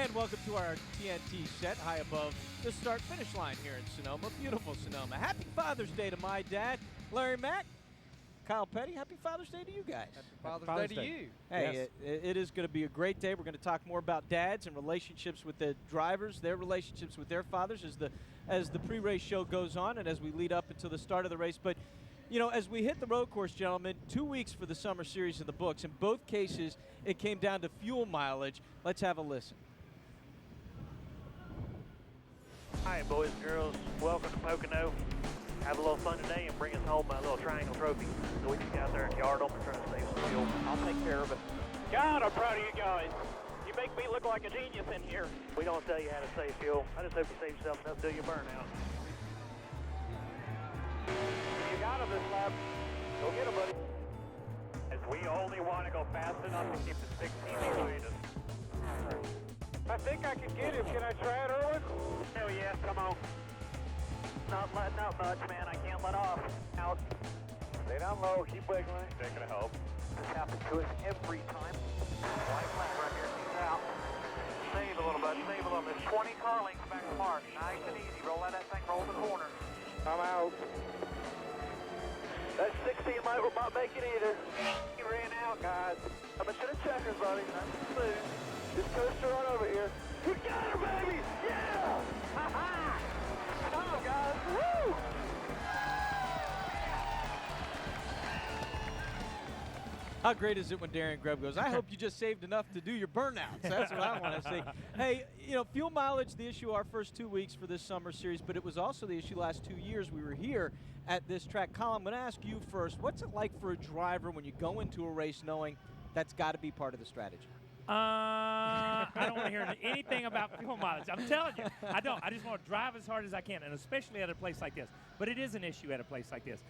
And welcome to our TNT set high above the start-finish line here in Sonoma. Beautiful Sonoma. Happy Father's Day to my dad, Larry Mack. Kyle Petty, happy Father's Day to you guys. Happy Father's Day to you. Hey, Yes. it is going to be a great day. We're going to talk more about dads and relationships with the drivers, their relationships with their fathers as the pre-race show goes on and as we lead up until the start of the race. But, you know, as we hit the road course, gentlemen, 2 weeks for the summer series in the books. In both cases, it came down to fuel mileage. Let's have a listen. Hi, boys and girls. Welcome to Pocono. Have a little fun today and bring us home my little triangle trophy so we can get out there and yard them and try to save some fuel. I'll take care of it. God, I'm proud of you guys. You make me look like a genius in here. We don't tell you how to save fuel. I just hope you save yourself enough to do your burnout. You got him this lap. Go get him, buddy. As we only want to go fast enough to keep the 16 behind us. I think I can get him. Can I try it, Erwin? Hell yeah, come on. Not letting up much, man. I can't let off. Out. Stay down low. Keep wiggling. Taking a help. This happens to us every time. White flag right here. He's out. Save a little, bud. Save a little. There's 20 car lengths back to Mart. Nice and easy. Roll out that thing. Roll the corner. I'm out. That 16 might not make it either. He ran out, guys. I'm a set of checkers, buddy. That's smooth. Just coast her on over here. We got her, baby! Yeah! Ha-ha! Come on, guys. Woo! How great is it when Darren Grubb goes, I hope you just saved enough to do your burnouts. That's what I want to see. Hey, you know, fuel mileage, the issue our first 2 weeks for this summer series, but it was also the issue last 2 years we were here at this track. Colin, I'm going to ask you first, what's it like for a driver when you go into a race knowing that's got to be part of the strategy? I don't want to hear anything about fuel mileage. I'm telling you, I don't. I just want to drive as hard as I can, and especially at a place like this. But it is an issue at a place like this.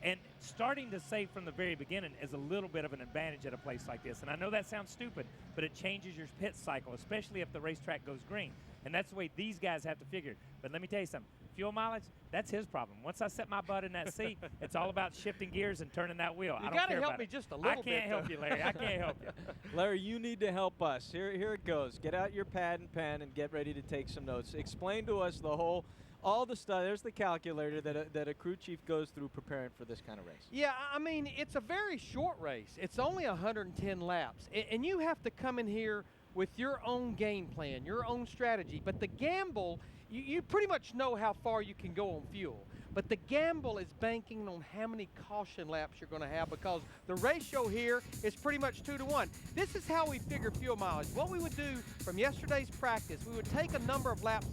And starting to save from the very beginning is a little bit of an advantage at a place like this. And I know that sounds stupid, but it changes your pit cycle, especially if the racetrack goes green. And that's the way these guys have to figure it. But let me tell you something. Fuel mileage, that's his problem. Once I set my butt in that seat, it's all about shifting gears and turning that wheel. You I don't got to care help about me it. just a little bit. I can't help you, Larry. I can't help you. Larry, you need to help us. Here it goes. Get out your pad and pen and get ready to take some notes. Explain to us all the stuff. There's the calculator that a crew chief goes through preparing for this kind of race. Yeah, I mean, it's a very short race. It's only 110 laps. And you have to come in here with your own game plan, your own strategy. But the gamble, you pretty much know how far you can go on fuel. But the gamble is banking on how many caution laps you're going to have, because the ratio here is pretty much 2 to 1. This is how we figure fuel mileage. What we would do from yesterday's practice, we would take a number of laps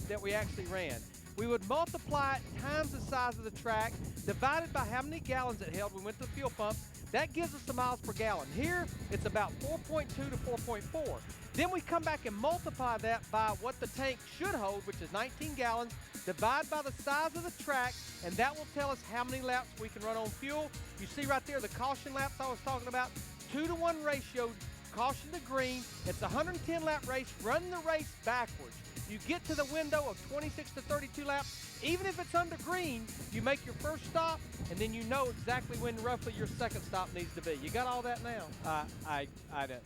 that we actually ran. We would multiply it times the size of the track, divided by how many gallons it held. We went to the fuel pump. That gives us the miles per gallon. Here, it's about 4.2 to 4.4. Then we come back and multiply that by what the tank should hold, which is 19 gallons, divide by the size of the track, and that will tell us how many laps we can run on fuel. You see right there the caution laps I was talking about, 2 to 1 ratio, caution to green. It's a 110 lap race. Run the race backwards. You get to the window of 26 to 32 laps. Even if it's under green, you make your first stop, and then you know exactly when roughly your second stop needs to be. You got all that now?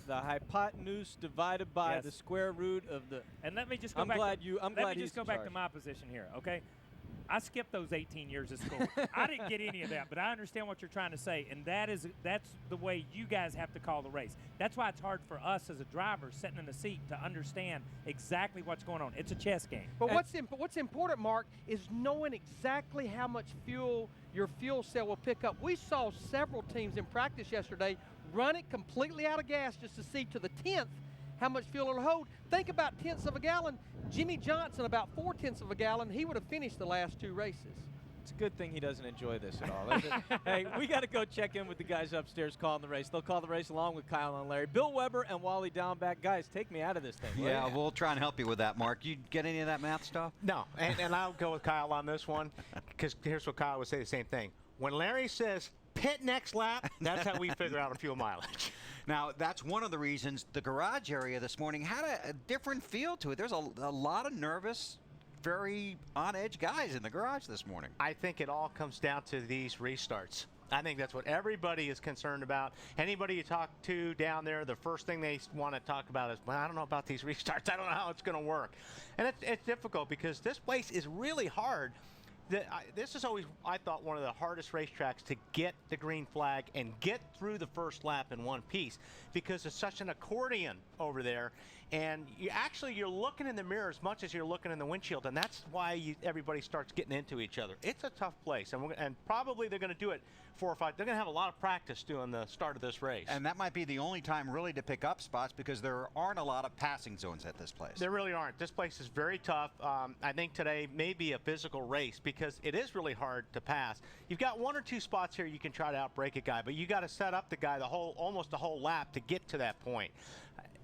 The hypotenuse divided by the square root of the. And let me just go back to my position here, okay? I skipped those 18 years of school. I didn't get any of that, but I understand what you're trying to say, and that's the way you guys have to call the race. That's why it's hard for us as a driver sitting in the seat to understand exactly what's going on. It's a chess game. But what's important, Mark, is knowing exactly how much fuel your fuel cell will pick up. We saw several teams in practice yesterday run it completely out of gas just to see to the 10th how much fuel it'll hold. Think about tenths of a gallon. Jimmy Johnson, about 4/10 of a gallon, he would have finished the last 2 races. It's a good thing he doesn't enjoy this at all, isn't it? Hey, we got to go check in with the guys upstairs calling the race. They'll call the race along with Kyle and Larry. Bill Weber and Wally Downback. Guys, take me out of this thing. Yeah, we'll try and help you with that, Mark. You get any of that math stuff? No, and I'll go with Kyle on this one, because here's what Kyle would say, the same thing. When Larry says pit next lap, that's how we figure out a fuel mileage. Now, that's one of the reasons the garage area this morning had a different feel to it. There's a lot of nervous, very on-edge guys in the garage this morning. I think it all comes down to these restarts. I think that's what everybody is concerned about. Anybody you talk to down there, the first thing they want to talk about is, well, I don't know about these restarts. I don't know how it's going to work. And it's difficult because this place is really hard. This is always, I thought, one of the hardest racetracks to get the green flag and get through the first lap in one piece because it's such an accordion over there. And you're looking in the mirror as much as you're looking in the windshield, and that's why everybody starts getting into each other. It's a tough place, and probably they're going to do it 4 or 5. They're going to have a lot of practice doing the start of this race. And that might be the only time really to pick up spots because there aren't a lot of passing zones at this place. There really aren't. This place is very tough. I think today may be a physical race because it is really hard to pass. You've got 1 or 2 spots here you can try to outbrake a guy, but you got to set up the guy almost the whole lap to get to that point.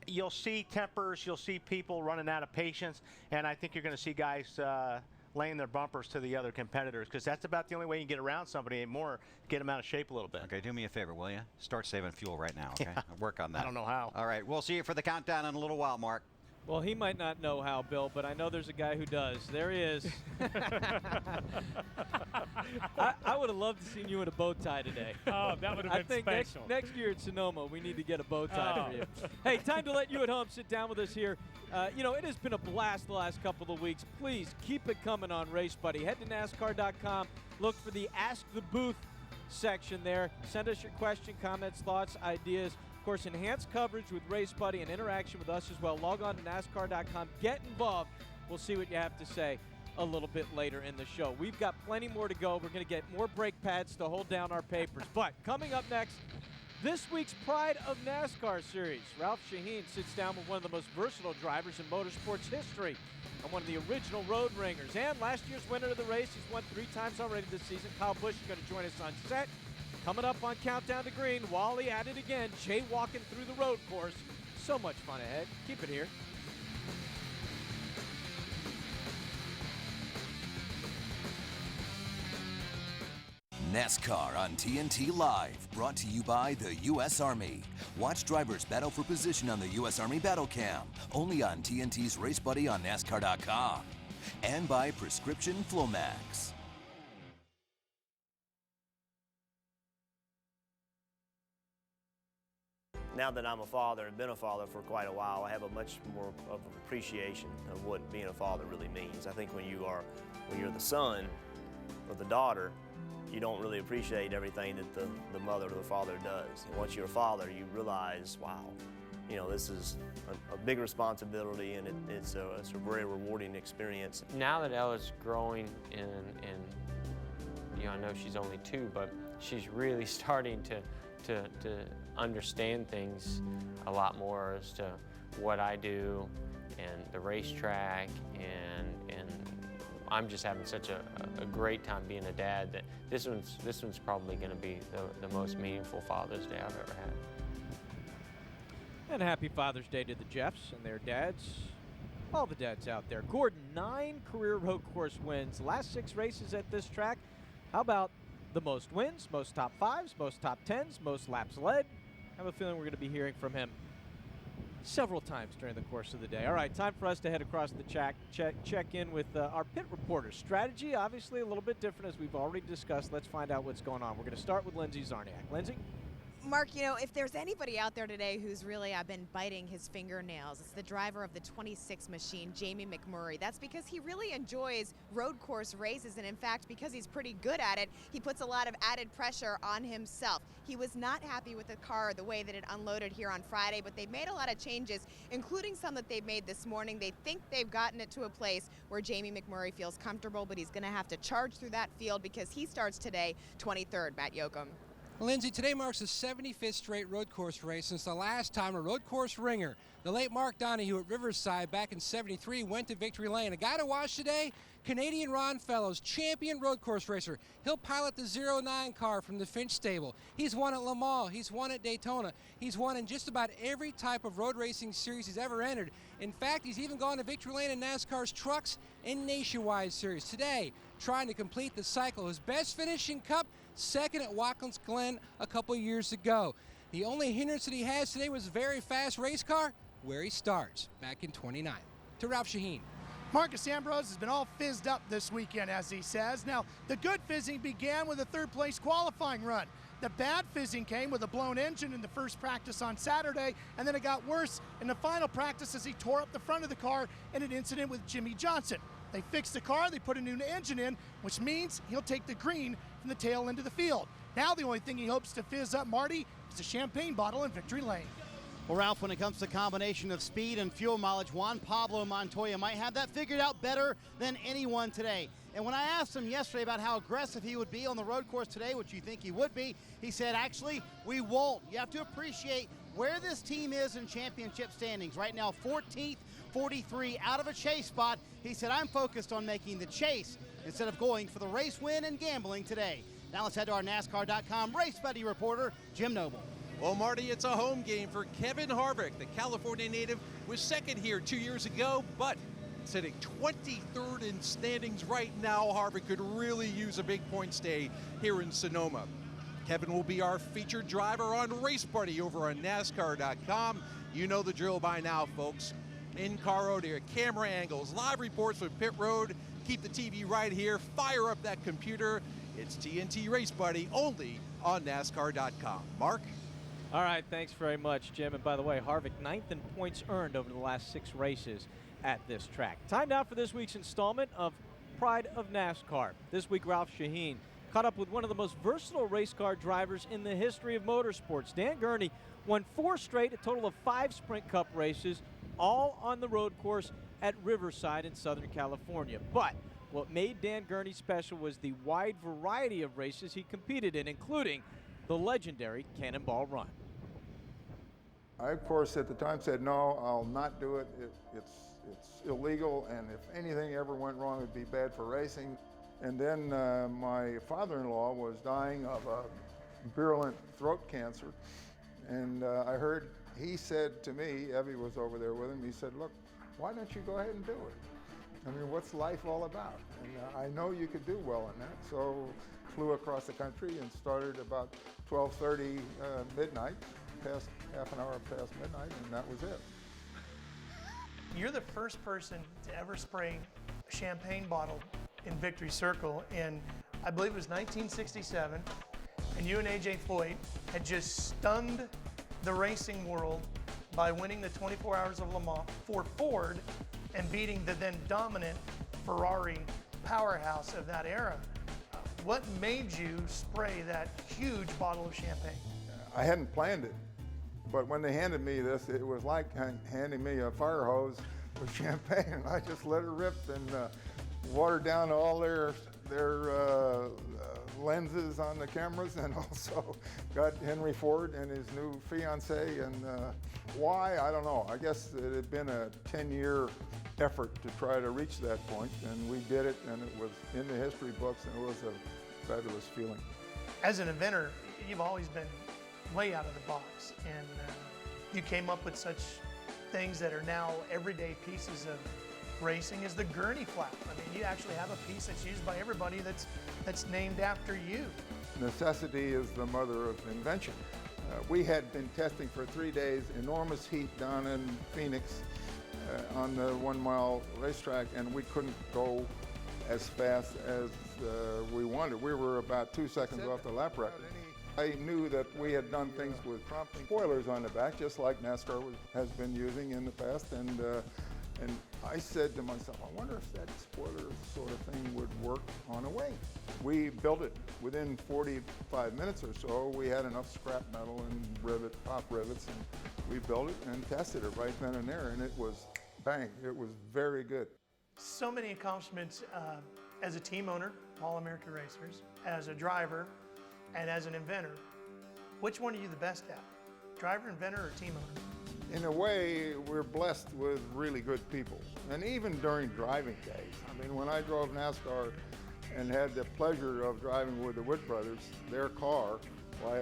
You'll see tempers, you'll see people running out of patience, and I think you're going to see guys laying their bumpers to the other competitors because that's about the only way you can get around somebody and more get them out of shape a little bit. Okay, do me a favor, will you? Start saving fuel right now, okay? Yeah. Work on that. I don't know how. All right, we'll see you for the countdown in a little while, Mark. Well, he might not know how, Bill, but I know there's a guy who does. There he is. I would have loved to see you in a bow tie today. Oh, that would have been special. I think next year at Sonoma, we need to get a bow tie for you. Hey, time to let you at home sit down with us here. It has been a blast the last couple of weeks. Please keep it coming on Race Buddy. Head to NASCAR.com. Look for the Ask the Booth section there. Send us your question, comments, thoughts, ideas. Of course, enhanced coverage with Race Buddy and interaction with us as well. Log on to NASCAR.com. Get involved. We'll see what you have to say a little bit later in the show. We've got plenty more to go. We're going to get more brake pads to hold down our papers. But coming up next, this week's Pride of NASCAR series. Ralph Shaheen sits down with one of the most versatile drivers in motorsports history and one of the original road ringers. And last year's winner of the race, he's won 3 times already this season. Kyle Busch is going to join us on set. Coming up on Countdown to Green, Wally at it again, jaywalking through the road course. So much fun ahead. Keep it here. NASCAR on TNT Live, brought to you by the U.S. Army. Watch drivers battle for position on the U.S. Army Battle Cam, only on TNT's Race Buddy on NASCAR.com. And by Prescription Flomax. Now that I'm a father and been a father for quite a while, I have a much more of an appreciation of what being a father really means. I think when you're the son or the daughter, you don't really appreciate everything that the mother or the father does. And once you're a father, you realize, wow, this is a big responsibility, and it's a very rewarding experience. Now that Ella's growing and I know she's only 2, but she's really starting to understand things a lot more as to what I do and the racetrack, and I'm just having such a great time being a dad that this one's probably going to be the most meaningful Father's Day I've ever had. And happy Father's Day to the Jeffs and their dads, all the dads out there. Gordon, 9 career road course wins, last 6 races at this track. How about the most wins, most top 5s, most top 10s, most laps led? I have a feeling we're going to be hearing from him several times during the course of the day. All right, time for us to head across the check in with our pit reporter. Strategy, obviously, a little bit different as we've already discussed. Let's find out what's going on. We're going to start with Lindsay Zarniak. Lindsay? Mark, if there's anybody out there today who's really been biting his fingernails, it's the driver of the 26 machine, Jamie McMurray. That's because he really enjoys road course races, and in fact, because he's pretty good at it, he puts a lot of added pressure on himself. He was not happy with the car, the way that it unloaded here on Friday, but they've made a lot of changes, including some that they've made this morning. They think they've gotten it to a place where Jamie McMurray feels comfortable, but he's going to have to charge through that field because he starts today 23rd, Matt Yoakum. Lindsay, today marks the 75th straight road course race since the last time a road course ringer, the late Mark Donahue at Riverside back in '73, went to victory lane. A guy to watch today, Canadian Ron Fellows, champion road course racer. He'll pilot the 09 car from the Finch stable. He's won at Le Mans, he's won at Daytona, he's won in just about every type of road racing series he's ever entered. In fact, he's even gone to victory lane in NASCAR's Trucks and Nationwide series. Today, trying to complete the cycle. His best finish in Cup, second at Watkins Glen a couple years ago. The only hindrance that he has today was a very fast race car, where he starts back in '29. To Ralph Shaheen. Marcus Ambrose has been all fizzed up this weekend, as he says. Now, the good fizzing began with a third-place qualifying run. The bad fizzing came with a blown engine in the first practice on Saturday, and then it got worse in the final practice as he tore up the front of the car in an incident with Jimmy Johnson. They fixed the car, they put a new engine in, which means he'll take the green from the tail end of the field. Now the only thing he hopes to fizz up, Marty, is a champagne bottle in victory lane. Well, Ralph, when it comes to combination of speed and fuel mileage, Juan Pablo Montoya might have that figured out better than anyone today. And when I asked him yesterday about how aggressive he would be on the road course today, which you think he would be, he said, actually, we won't. You have to appreciate where this team is in championship standings. Right now, 14th, 43 out of a chase spot. He said, I'm focused on making the chase instead of going for the race win and gambling today. Now let's head to our NASCAR.com race buddy reporter, Jim Noble. Well, Marty, it's a home game for Kevin Harvick. The California native was second here 2 years ago, but sitting 23rd in standings right now. Harvick could really use a big point stay here in Sonoma. Kevin will be our featured driver on Race Buddy over on NASCAR.com. You know the drill by now, folks. In-car audio, camera angles, live reports with Pit Road. Keep the TV right here. Fire up that computer. It's TNT Race Buddy only on NASCAR.com. Mark? All right, thanks very much, Jim. And by the way, Harvick 9th in points earned over the last 6 races at this track. Time now for this week's installment of Pride of NASCAR. This week, Ralph Shaheen caught up with one of the most versatile race car drivers in the history of motorsports. Dan Gurney won 4 straight, a total of 5 Sprint Cup races, all on the road course at Riverside in Southern California. But what made Dan Gurney special was the wide variety of races he competed in, including the legendary Cannonball Run. I, of course, at the time said, no, I'll not do it. It's illegal, and if anything ever went wrong, it'd be bad for racing. And then my father-in-law was dying of a virulent throat cancer, and I heard he said to me, Evie was over there with him, he said, look, why don't you go ahead and do it? I mean, what's life all about? And I know you could do well in that, so flew across the country and started about 12:30 midnight, past half an hour past midnight, and that was it. You're the first person to ever spray a champagne bottle in Victory Circle in, I believe it was 1967, and you and A.J. Foyt had just stunned the racing world by winning the 24 Hours of Le Mans for Ford and beating the then dominant Ferrari powerhouse of that era. What made you spray that huge bottle of champagne? I hadn't planned it, but when they handed me this, it was like handing me a fire hose with champagne, and I just let it rip and watered down all their lenses on the cameras, and also got Henry Ford and his new fiance. And why, I don't know. I guess it had been a 10-year effort to try to reach that point, and we did it, and it was in the history books, and it was a fabulous feeling. As an inventor, you've always been way out of the box, and you came up with such things that are now everyday pieces of racing is the Gurney flap. I mean, you actually have a piece that's used by everybody that's named after you. Necessity is the mother of invention. We had been testing for 3 days, enormous heat down in Phoenix on the 1 mile racetrack, and we couldn't go as fast as we wanted. We were about 2 seconds off the lap record. I knew that we had done things with spoilers on the back, just like NASCAR has been using in the past, and I said to myself, I wonder if that spoiler sort of thing would work on a wing. We built it within 45 minutes or so. We had enough scrap metal and top rivets, and we built it and tested it right then and there, and it was bang. It was very good. So many accomplishments as a team owner, All American Racers, as a driver, and as an inventor. Which one are you the best at? Driver, inventor, or team owner? In a way, we're blessed with really good people. And even during driving days, I mean, when I drove NASCAR and had the pleasure of driving with the Wood brothers, their car, why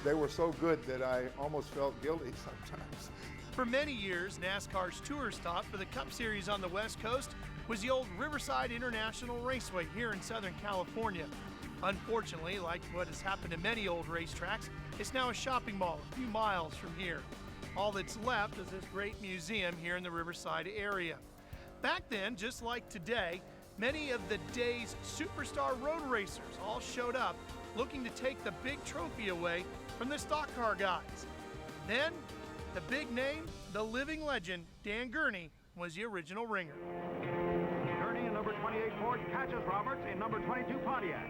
they were so good that I almost felt guilty sometimes. For many years, NASCAR's tour stop for the Cup Series on the West Coast was the old Riverside International Raceway here in Southern California. Unfortunately, like what has happened to many old racetracks, it's now a shopping mall a few miles from here. All that's left is this great museum here in the Riverside area. Back then, just like today, many of the day's superstar road racers all showed up looking to take the big trophy away from the stock car guys. Then, the big name, the living legend, Dan Gurney, was the original ringer. Gurney in number 28 Ford catches Roberts in number 22 Pontiac.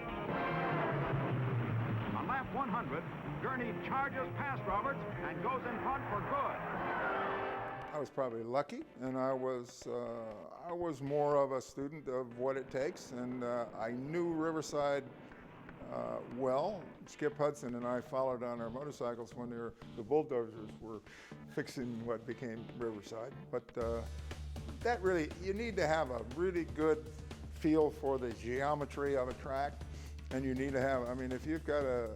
On lap 100, Gurney charges past Roberts and goes in front for good. I was probably lucky, and I was more of a student of what it takes, and I knew Riverside well. Skip Hudson and I followed on our motorcycles when the bulldozers were fixing what became Riverside. But that really, you need to have a really good feel for the geometry of a track, and you need to have, I mean, if you've got a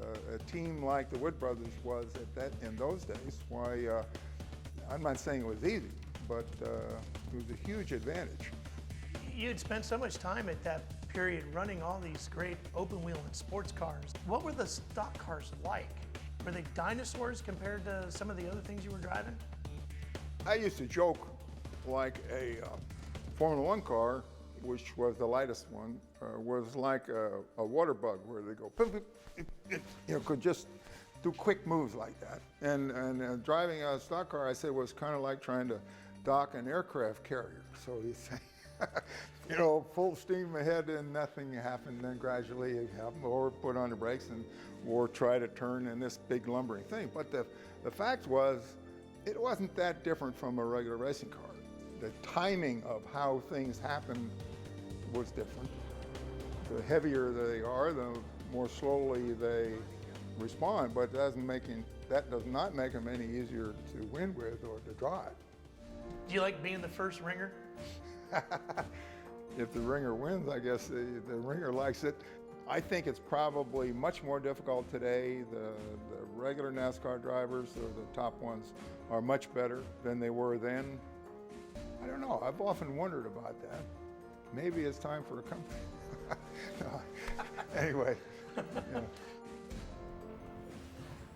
team like the Wood Brothers was in those days, why, I'm not saying it was easy, but it was a huge advantage. You had spent so much time at that period running all these great open wheel and sports cars. What were the stock cars like? Were they dinosaurs compared to some of the other things you were driving? I used to joke like a Formula One car, which was the lightest one, was like a water bug where they go, boop, boop, you know, could just do quick moves like that. And driving a stock car, I said, was kind of like trying to dock an aircraft carrier. So you say, you know, full steam ahead and nothing happened. Then gradually it happened, or put on the brakes or try to turn in this big lumbering thing. But the fact was, it wasn't that different from a regular racing car. The timing of how things happen was different. The heavier they are, the more slowly they respond, but that does not make them any easier to win with or to drive. Do you like being the first ringer? If the ringer wins, I guess the ringer likes it. I think it's probably much more difficult today. The regular NASCAR drivers, or the top ones, are much better than they were then. I don't know. I've often wondered about that. Maybe it's time for a comeback. No. Anyway, yeah.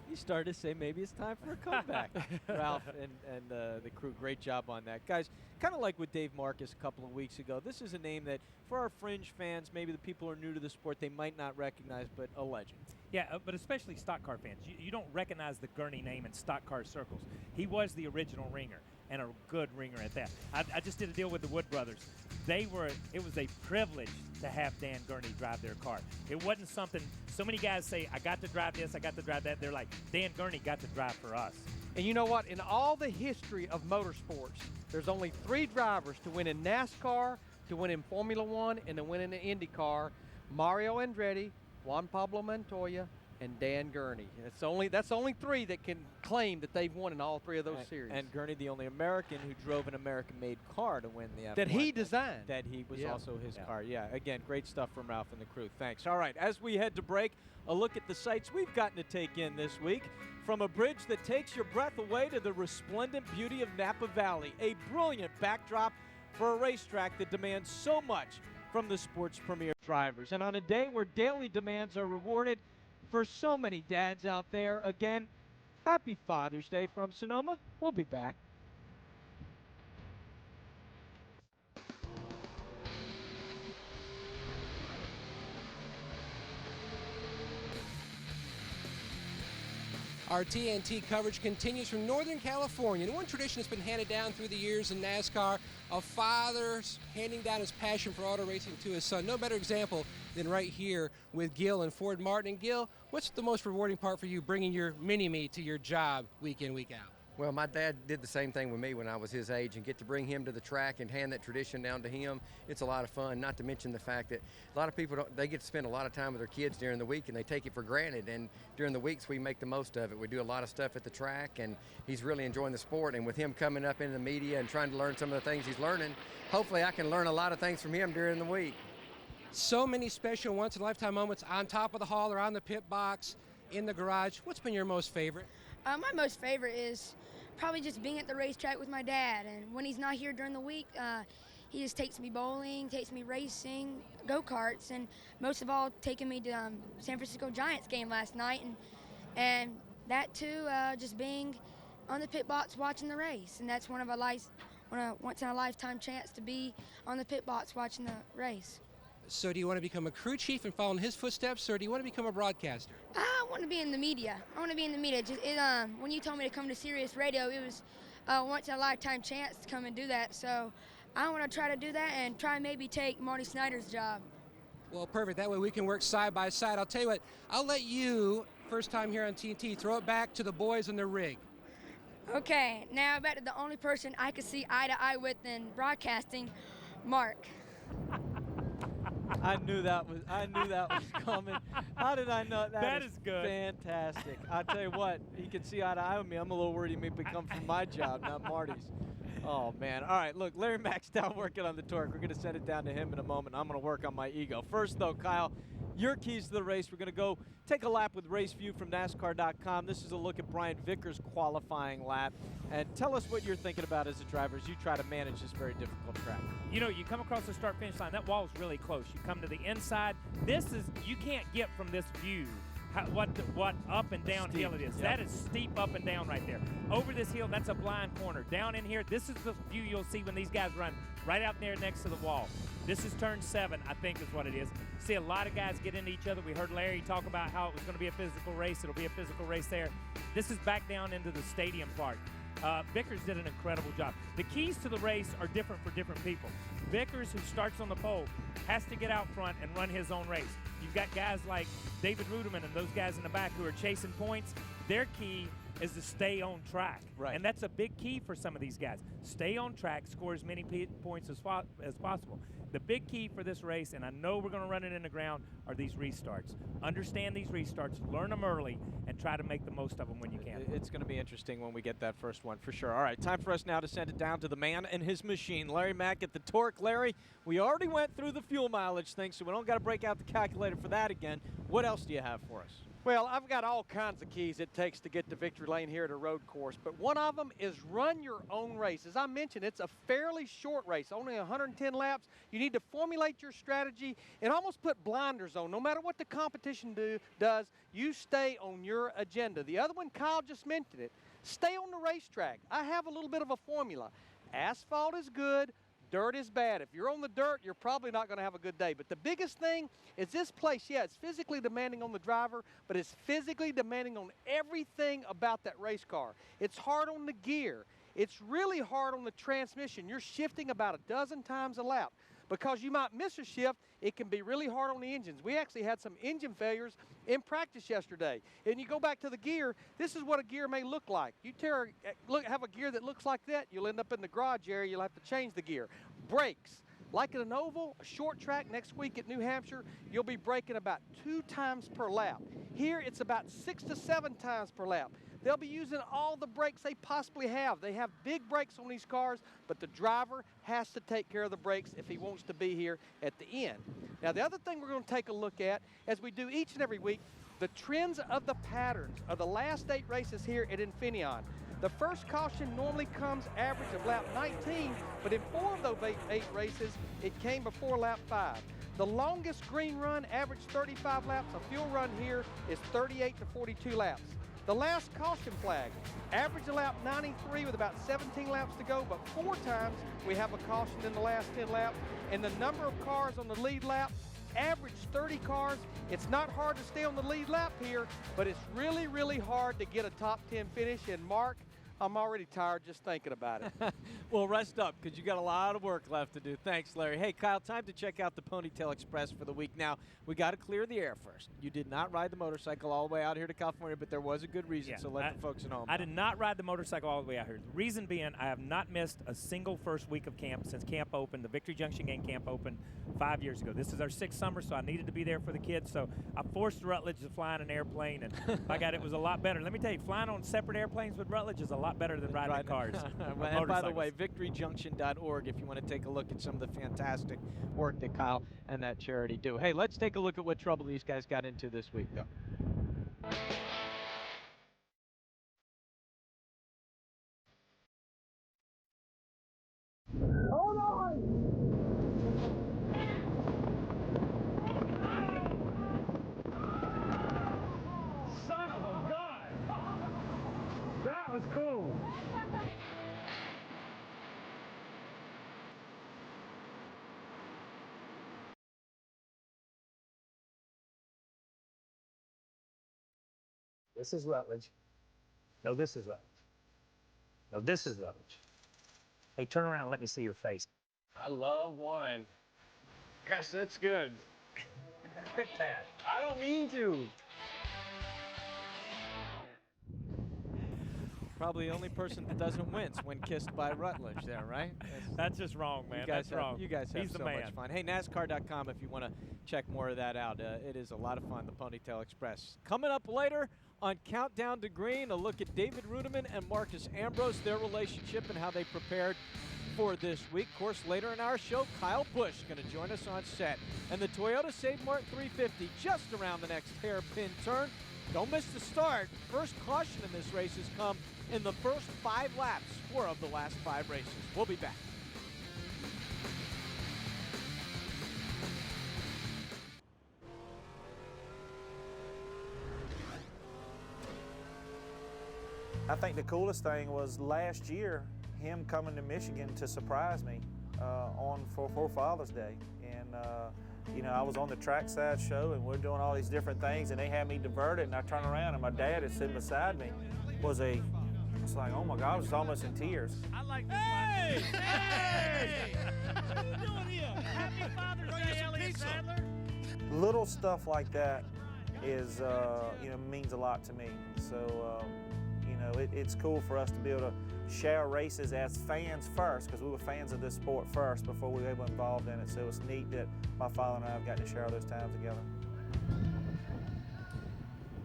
You started to say maybe it's time for a comeback. Ralph and the crew, great job on that. Guys, kind of like with Dave Marcus a couple of weeks ago, this is a name that for our fringe fans, maybe the people who are new to the sport, they might not recognize, but a legend. Yeah, but especially stock car fans. You don't recognize the Gurney name in stock car circles. He was the original ringer, and a good ringer at that. I just did a deal with the Wood Brothers. It was a privilege to have Dan Gurney drive their car. It wasn't something, so many guys say, I got to drive this, I got to drive that. They're like, Dan Gurney got to drive for us. And you know what? In all the history of motorsports, there's only 3 drivers to win in NASCAR, to win in Formula One, and to win in the IndyCar: Mario Andretti, Juan Pablo Montoya, and Dan Gurney. That's only 3 that can claim that they've won in all 3 of those series. And Gurney, the only American who drove an American-made car to win the F1. That he designed. That he was also his car. Yeah, again, great stuff from Ralph and the crew. Thanks. All right, as we head to break, a look at the sights we've gotten to take in this week. From a bridge that takes your breath away to the resplendent beauty of Napa Valley, a brilliant backdrop for a racetrack that demands so much from the sport's premier drivers. And on a day where daily demands are rewarded for so many dads out there, again, happy Father's Day from Sonoma. We'll be back. Our TNT coverage continues from Northern California. And one tradition that's been handed down through the years in NASCAR, a father's handing down his passion for auto racing to his son. No better example than right here with Gil and Ford Martin. And Gil, what's the most rewarding part for you bringing your mini-me to your job week in, week out? Well, my dad did the same thing with me when I was his age, and get to bring him to the track and hand that tradition down to him. It's a lot of fun, not to mention the fact that a lot of people, they get to spend a lot of time with their kids during the week, and they take it for granted. And during the weeks, we make the most of it. We do a lot of stuff at the track, and he's really enjoying the sport. And with him coming up in the media and trying to learn some of the things he's learning, hopefully I can learn a lot of things from him during the week. So many special once-in-a-lifetime moments on top of the hall or on the pit box, in the garage. What's been your most favorite? My most favorite is probably just being at the racetrack with my dad. And when he's not here during the week, he just takes me bowling, takes me racing, go-karts, and most of all, taking me to San Francisco Giants game last night. And that too, just being on the pit box watching the race, and that's one of a once-in-a-lifetime chance to be on the pit box watching the race. So do you want to become a crew chief and follow in his footsteps, or do you want to become a broadcaster? I want to be in the media. I want to be in the media. When you told me to come to Sirius Radio, it was a once-in-a-lifetime chance to come and do that. So I want to try to do that and try maybe take Marty Snyder's job. Well, perfect. That way we can work side by side. I'll tell you what, I'll let you, first time here on TNT, throw it back to the boys in the rig. Okay, now back to the only person I could see eye to eye with in broadcasting, Mark. I knew that was coming. How did I know that? That is good. Fantastic. I'll tell you what, he can see eye to eye with me. I'm a little worried he may become from my job, not Marty's. Oh, man. All right, look, Larry Mack's down working on the torque. We're going to send it down to him in a moment. I'm going to work on my ego. First, though, Kyle, your keys to the race. We're going to go take a lap with Race View from NASCAR.com. This is a look at Brian Vickers' qualifying lap. And tell us what you're thinking about as a driver as you try to manage this very difficult track. You know, you come across the start-finish line. That wall is really close. You come to the inside. You can't get from this view what up and down hill it is. Yep. That is steep up and down right there. Over this hill, that's a blind corner. Down in here, this is the view you'll see when these guys run right out there next to the wall. This is turn 7, I think is what it is. See a lot of guys get into each other. We heard Larry talk about how it was going to be a physical race. It'll be a physical race there. This is back down into the stadium part. Vickers did an incredible job. The keys to the race are different for different people. Vickers, who starts on the pole, has to get out front and run his own race. You've got guys like David Ruderman and those guys in the back who are chasing points. Their key is to stay on track. Right. And that's a big key for some of these guys. Stay on track, score as many points as possible. The big key for this race, and I know we're going to run it in the ground, are these restarts. Understand these restarts, learn them early, and try to make the most of them when you can. It's going to be interesting when we get that first one, for sure. All right, time for us now to send it down to the man and his machine, Larry Mack at the torque. Larry, we already went through the fuel mileage thing, so we don't got to break out the calculator for that again. What else do you have for us? Well, I've got all kinds of keys it takes to get to victory lane here at a road course, but one of them is run your own race. As I mentioned, it's a fairly short race, only 110 laps. You need to formulate your strategy and almost put blinders on. No matter what the competition does, you stay on your agenda. The other one, Kyle just mentioned it, stay on the racetrack. I have a little bit of a formula. Asphalt is good. Dirt is bad. If you're on the dirt, you're probably not going to have a good day. But the biggest thing is this place, yeah, it's physically demanding on the driver, but it's physically demanding on everything about that race car. It's hard on the gear. It's really hard on the transmission. You're shifting about a dozen times a lap. Because you might miss a shift, it can be really hard on the engines. We actually had some engine failures in practice yesterday. And you go back to the gear, this is what a gear may look like. You have a gear that looks like that, you'll end up in the garage area, you'll have to change the gear. Brakes. Like at an oval, a short track next week at New Hampshire, you'll be braking about 2 times per lap. Here, it's about 6 to 7 times per lap. They'll be using all the brakes they possibly have. They have big brakes on these cars, but the driver has to take care of the brakes if he wants to be here at the end. Now, the other thing we're going to take a look at, as we do each and every week, the trends of the patterns of the last 8 races here at Infineon. The first caution normally comes average of lap 19, but in 4 of those 8 races, it came before lap 5. The longest green run, average 35 laps. A fuel run here is 38 to 42 laps. The last caution flag, average a lap 93 with about 17 laps to go, but 4 times we have a caution in the last 10 laps. And the number of cars on the lead lap, average 30 cars. It's not hard to stay on the lead lap here, but it's really, really hard to get a top 10 finish. And Mark, I'm already tired just thinking about it. Well, rest up, because you got a lot of work left to do. Thanks, Larry. Hey, Kyle, time to check out the Ponytail Express for the week. Now, we got to clear the air first. You did not ride the motorcycle all the way out here to California, but there was a good reason, so let the folks at home know. I did not ride the motorcycle all the way out here. The reason being, I have not missed a single first week of camp since camp opened. The Victory Junction Game camp opened 5 years ago. This is our 6th summer, so I needed to be there for the kids, so I forced Rutledge to fly in an airplane, and by God, it was a lot better. Let me tell you, flying on separate airplanes with Rutledge is a lot better than riding in cars. And by the way, victoryjunction.org if you want to take a look at some of the fantastic work that Kyle and that charity do. Hey, let's take a look at what trouble these guys got into this week, though. Hold on! Son of a gun! That was cool. This is Rutledge. No, this is Rutledge. No, this is Rutledge. Hey, turn around and let me see your face. I love wine. Gosh, that's good. Quit that. I don't mean to. Probably the only person that doesn't wince when kissed by Rutledge there, right? That's just wrong, man. That's wrong. You guys have He's the so man. much fun. Hey, NASCAR.com if you want to check more of that out. It is a lot of fun, the Ponytail Express. Coming up later on Countdown to Green, a look at David Rudiman and Marcus Ambrose, their relationship and how they prepared for this week. Of course, later in our show, Kyle Busch going to join us on set. And the Toyota Save Mart 350 just around the next hairpin turn. Don't miss the start. First caution in this race has come in the first 5 laps, 4 of the last 5 races. We'll be back. I think the coolest thing was last year, him coming to Michigan to surprise me for Father's Day. And you know, I was on the trackside show and we're doing all these different things and they had me diverted and I turn around and my dad is sitting beside me. It's like, oh my God, I was almost in tears. I like this. Hey! Hey! What are you doing here? Happy Father's Day, Elliott Sadler. Little stuff like that is, you know, means a lot to me. So, you know, it's cool for us to be able to share races as fans first, because we were fans of this sport first before we were involved in it. So it's neat that my father and I have gotten to share those times together.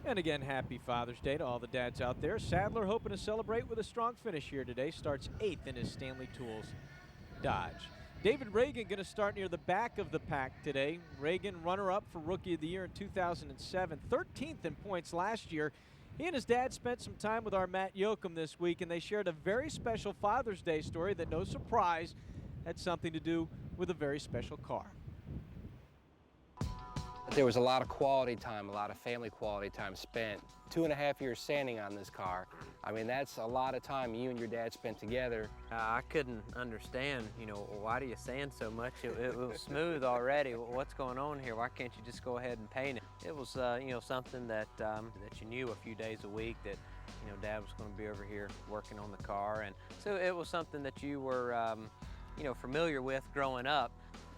And again, happy Father's Day to all the dads out there. Sadler hoping to celebrate with a strong finish here today. Starts 8th in his Stanley Tools Dodge. David Ragan going to start near the back of the pack today. Ragan, runner-up for Rookie of the Year in 2007, 13th in points last year. He and his dad spent some time with our Matt Yoakum this week, and they shared a very special Father's Day story that, no surprise, had something to do with a very special car. There was a lot of quality time, a lot of family quality time spent. 2.5 years sanding on this car. I mean, that's a lot of time you and your dad spent together. I couldn't understand, you know, why do you sand so much? It was smooth already. What's going on here? Why can't you just go ahead and paint it? It was, you know, something that you knew a few days a week that, you know, Dad was going to be over here working on the car, and so it was something that you were, you know, familiar with growing up.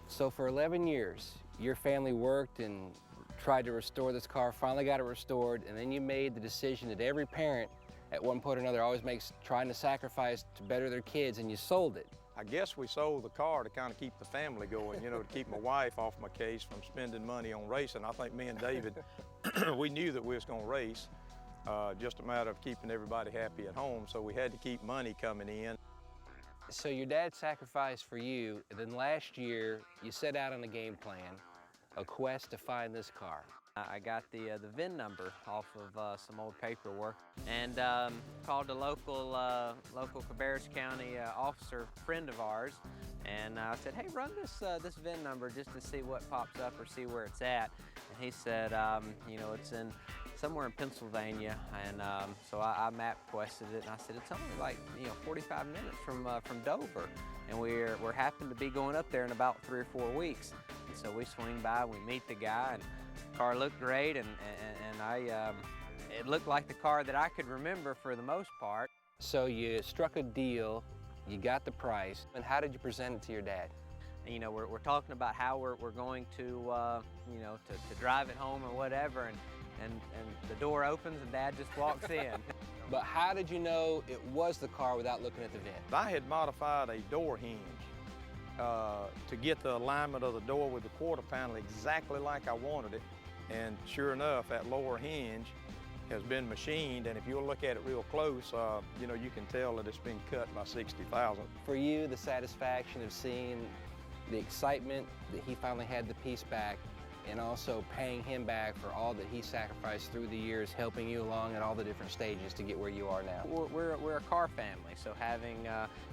So for 11 years, your family worked and tried to restore this car, finally got it restored, and then you made the decision that every parent at one point or another always makes, trying to sacrifice to better their kids, and you sold it. I guess we sold the car to kind of keep the family going, you know, to keep my wife off my case from spending money on racing. I think me and David, we knew that we was going to race, just a matter of keeping everybody happy at home, so we had to keep money coming in. So your dad sacrificed for you, and then last year you set out on a game plan, a quest to find this car. I got the VIN number off of some old paperwork and called a local Cabarrus County officer friend of ours, and I said, hey, run this VIN number just to see what pops up or see where it's at. And he said, you know, it's in somewhere in Pennsylvania, and so I MapQuested it, and I said it's only like 45 minutes from Dover, and we're happen to be going up there in about 3 or 4 weeks. And so we swing by, we meet the guy, and the car looked great, and it looked like the car that I could remember for the most part. So you struck a deal, you got the price, and how did you present it to your dad? You know, we're talking about how we're going to to drive it home or whatever, and the door opens and Dad just walks in. But how did you know it was the car without looking at the VIN? I had modified a door hinge to get the alignment of the door with the quarter panel exactly like I wanted it. And sure enough, that lower hinge has been machined, and if you'll look at it real close, you know, you can tell that it's been cut by 60 thousandths. For you, the satisfaction of seeing the excitement that he finally had the piece back, and also paying him back for all that he sacrificed through the years, helping you along at all the different stages to get where you are now. We're a car family, so having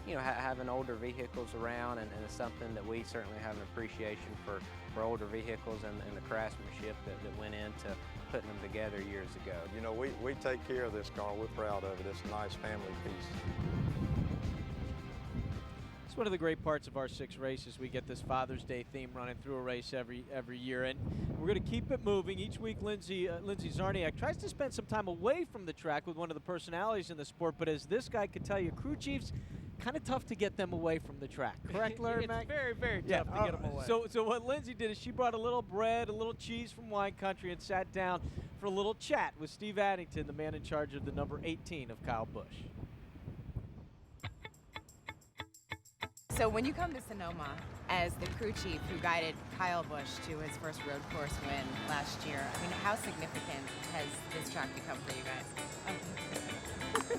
having older vehicles around, and it's something that we certainly have an appreciation for older vehicles and the craftsmanship that went into putting them together years ago. You know, we take care of this car. We're proud of it. It's a nice family piece. one of the great parts of our 6 races. We get this Father's Day theme running through a race every year, and we're going to keep it moving. Each week, Lindsay Czarniak tries to spend some time away from the track with one of the personalities in the sport, but as this guy could tell you, crew chiefs, kind of tough to get them away from the track. Correct, Larry Mack? It's very, very tough to get them away. So what Lindsay did is she brought a little bread, a little cheese from wine country, and sat down for a little chat with Steve Addington, the man in charge of the number 18 of Kyle Busch. So when you come to Sonoma as the crew chief who guided Kyle Busch to his first road course win last year, I mean, how significant has this track become for you guys?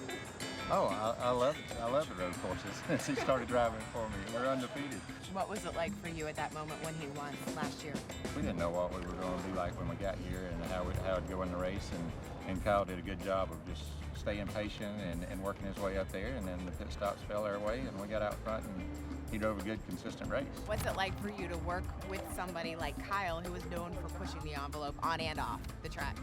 Oh, I love it. I love the road courses since he started driving for me. We're undefeated. What was it like for you at that moment when he won last year? We didn't know what we were going to be like when we got here and how it'd go in the race. And Kyle did a good job of just staying patient and working his way up there. And then the pit stops fell our way, and we got out front, and he drove a good, consistent race. What's it like for you to work with somebody like Kyle, who is known for pushing the envelope on and off the track?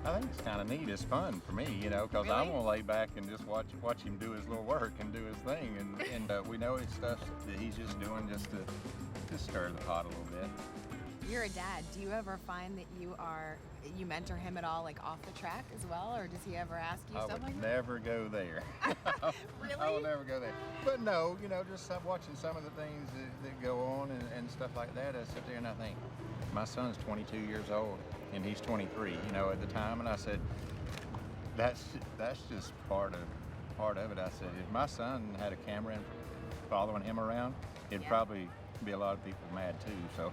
I think it's kind of neat. It's fun for me, you know, because I want to lay back and just watch him do his little work and do his thing. And we know his stuff that he's just doing just to stir the pot a little bit. You're a dad. Do you ever find that you mentor him at all, like off the track as well, or does he ever ask you something? I would never go there. Really? I will never go there. But no, you know, just watching some of the things that go on and stuff like that, I sit there and I think, my son's 22 years old and he's 23, you know, at the time, and I said, that's just part of it. I said, if my son had a camera following him around, it'd probably be a lot of people mad too, so.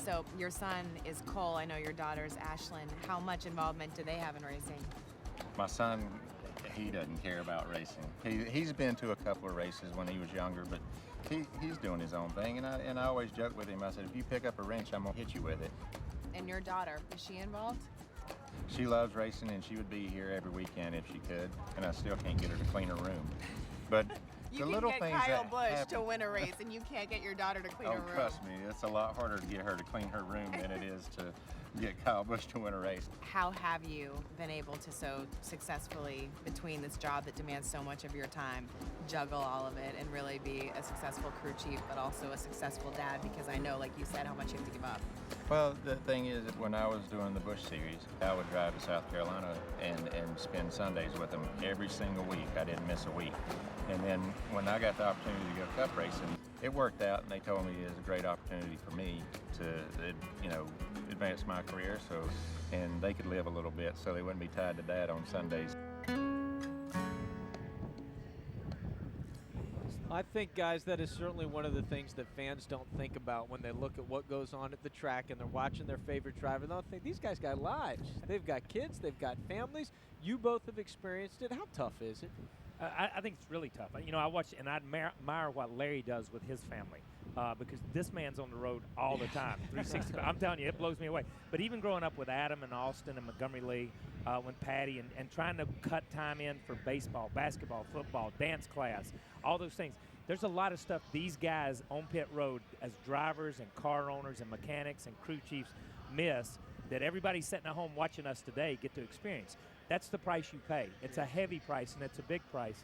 So your son is Cole. I know your daughter's Ashlyn. How much involvement do they have in racing? My son, he doesn't care about racing. He's been to a couple of races when he was younger, but he's doing his own thing. And I always joke with him. I said, if you pick up a wrench, I'm gonna hit you with it. And your daughter, is she involved? She loves racing, and she would be here every weekend if she could. And I still can't get her to clean her room. But you the can little get things Kyle that Busch happen, to win a race, and you can't get your daughter to clean her room. Oh, trust me, it's a lot harder to get her to clean her room than it is to get Kyle Busch to win a race. How have you been able to so successfully, between this job that demands so much of your time, juggle all of it and really be a successful crew chief, but also a successful dad? Because I know, like you said, how much you have to give up. Well, the thing is, that when I was doing the Busch Series, I would drive to South Carolina and spend Sundays with them every single week. I didn't miss a week. And then when I got the opportunity to go cup racing, it worked out, and they told me it was a great opportunity for me to, you know, advance my career, and they could live a little bit, so they wouldn't be tied to Dad on Sundays. I think, guys, that is certainly one of the things that fans don't think about when they look at what goes on at the track and they're watching their favorite driver. They don't think, these guys got lives. They've got kids. They've got families. You both have experienced it. How tough is it? I think it's really tough. You know, I watch and I admire what Larry does with his family because this man's on the road all the time, 360. I'm telling you, it blows me away. But even growing up with Adam and Austin and Montgomery Lee, when Patty and trying to cut time in for baseball, basketball, football, dance class, all those things. There's a lot of stuff these guys on pit road as drivers and car owners and mechanics and crew chiefs miss that everybody sitting at home watching us today get to experience. That's the price you pay. It's a heavy price and it's a big price,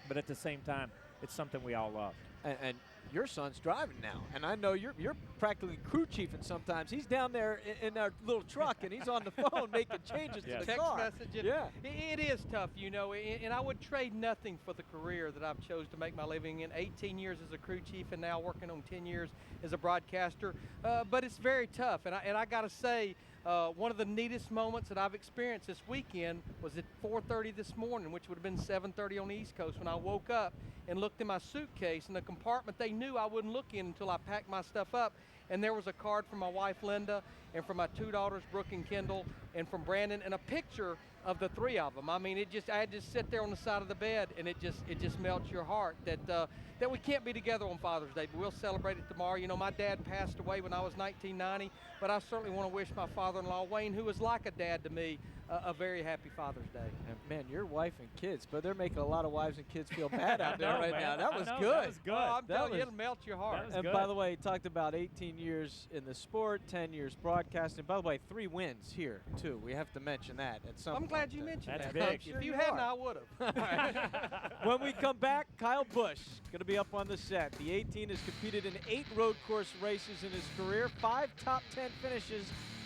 but at the same time, it's something we all love. And your son's driving now, and I know you're practically crew chief, and sometimes he's down there in our little truck, and he's on the phone making changes to the text car. message. It is tough, you know, and I would trade nothing for the career that I've chose to make my living in. 18 years as a crew chief, and now working on 10 years as a broadcaster. But it's very tough, and I got to say, one of the neatest moments that I've experienced this weekend was at 4:30 this morning, which would have been 7:30 on the East Coast, when I woke up and looked in my suitcase in the compartment they knew I wouldn't look in until I packed my stuff up, and there was a card from my wife Linda, and from my 2 daughters Brooke and Kendall, and from Brandon, and a picture of the 3 of them. I mean, I had to sit there on the side of the bed, and it just melts your heart that we can't be together on Father's Day, but we'll celebrate it tomorrow. You know, my dad passed away when I was 1990, but I certainly want to wish my father-in-law, Wayne, who was like a dad to me, a very happy Father's Day. And man, your wife and kids, but they're making a lot of wives and kids feel bad out there right now. That was good. That was good. Oh, I'm telling you, it'll melt your heart. And by the way, he talked about 18 years in the sport, 10 years broadcasting. By the way, 3 wins here, too. We have to mention that at some point. I'm glad you mentioned That's that. big. If you hadn't, I would have. When we come back, Kyle Busch going to be up on the set. The 18 has competed in 8 road course races in his career, 5 top 10 finishes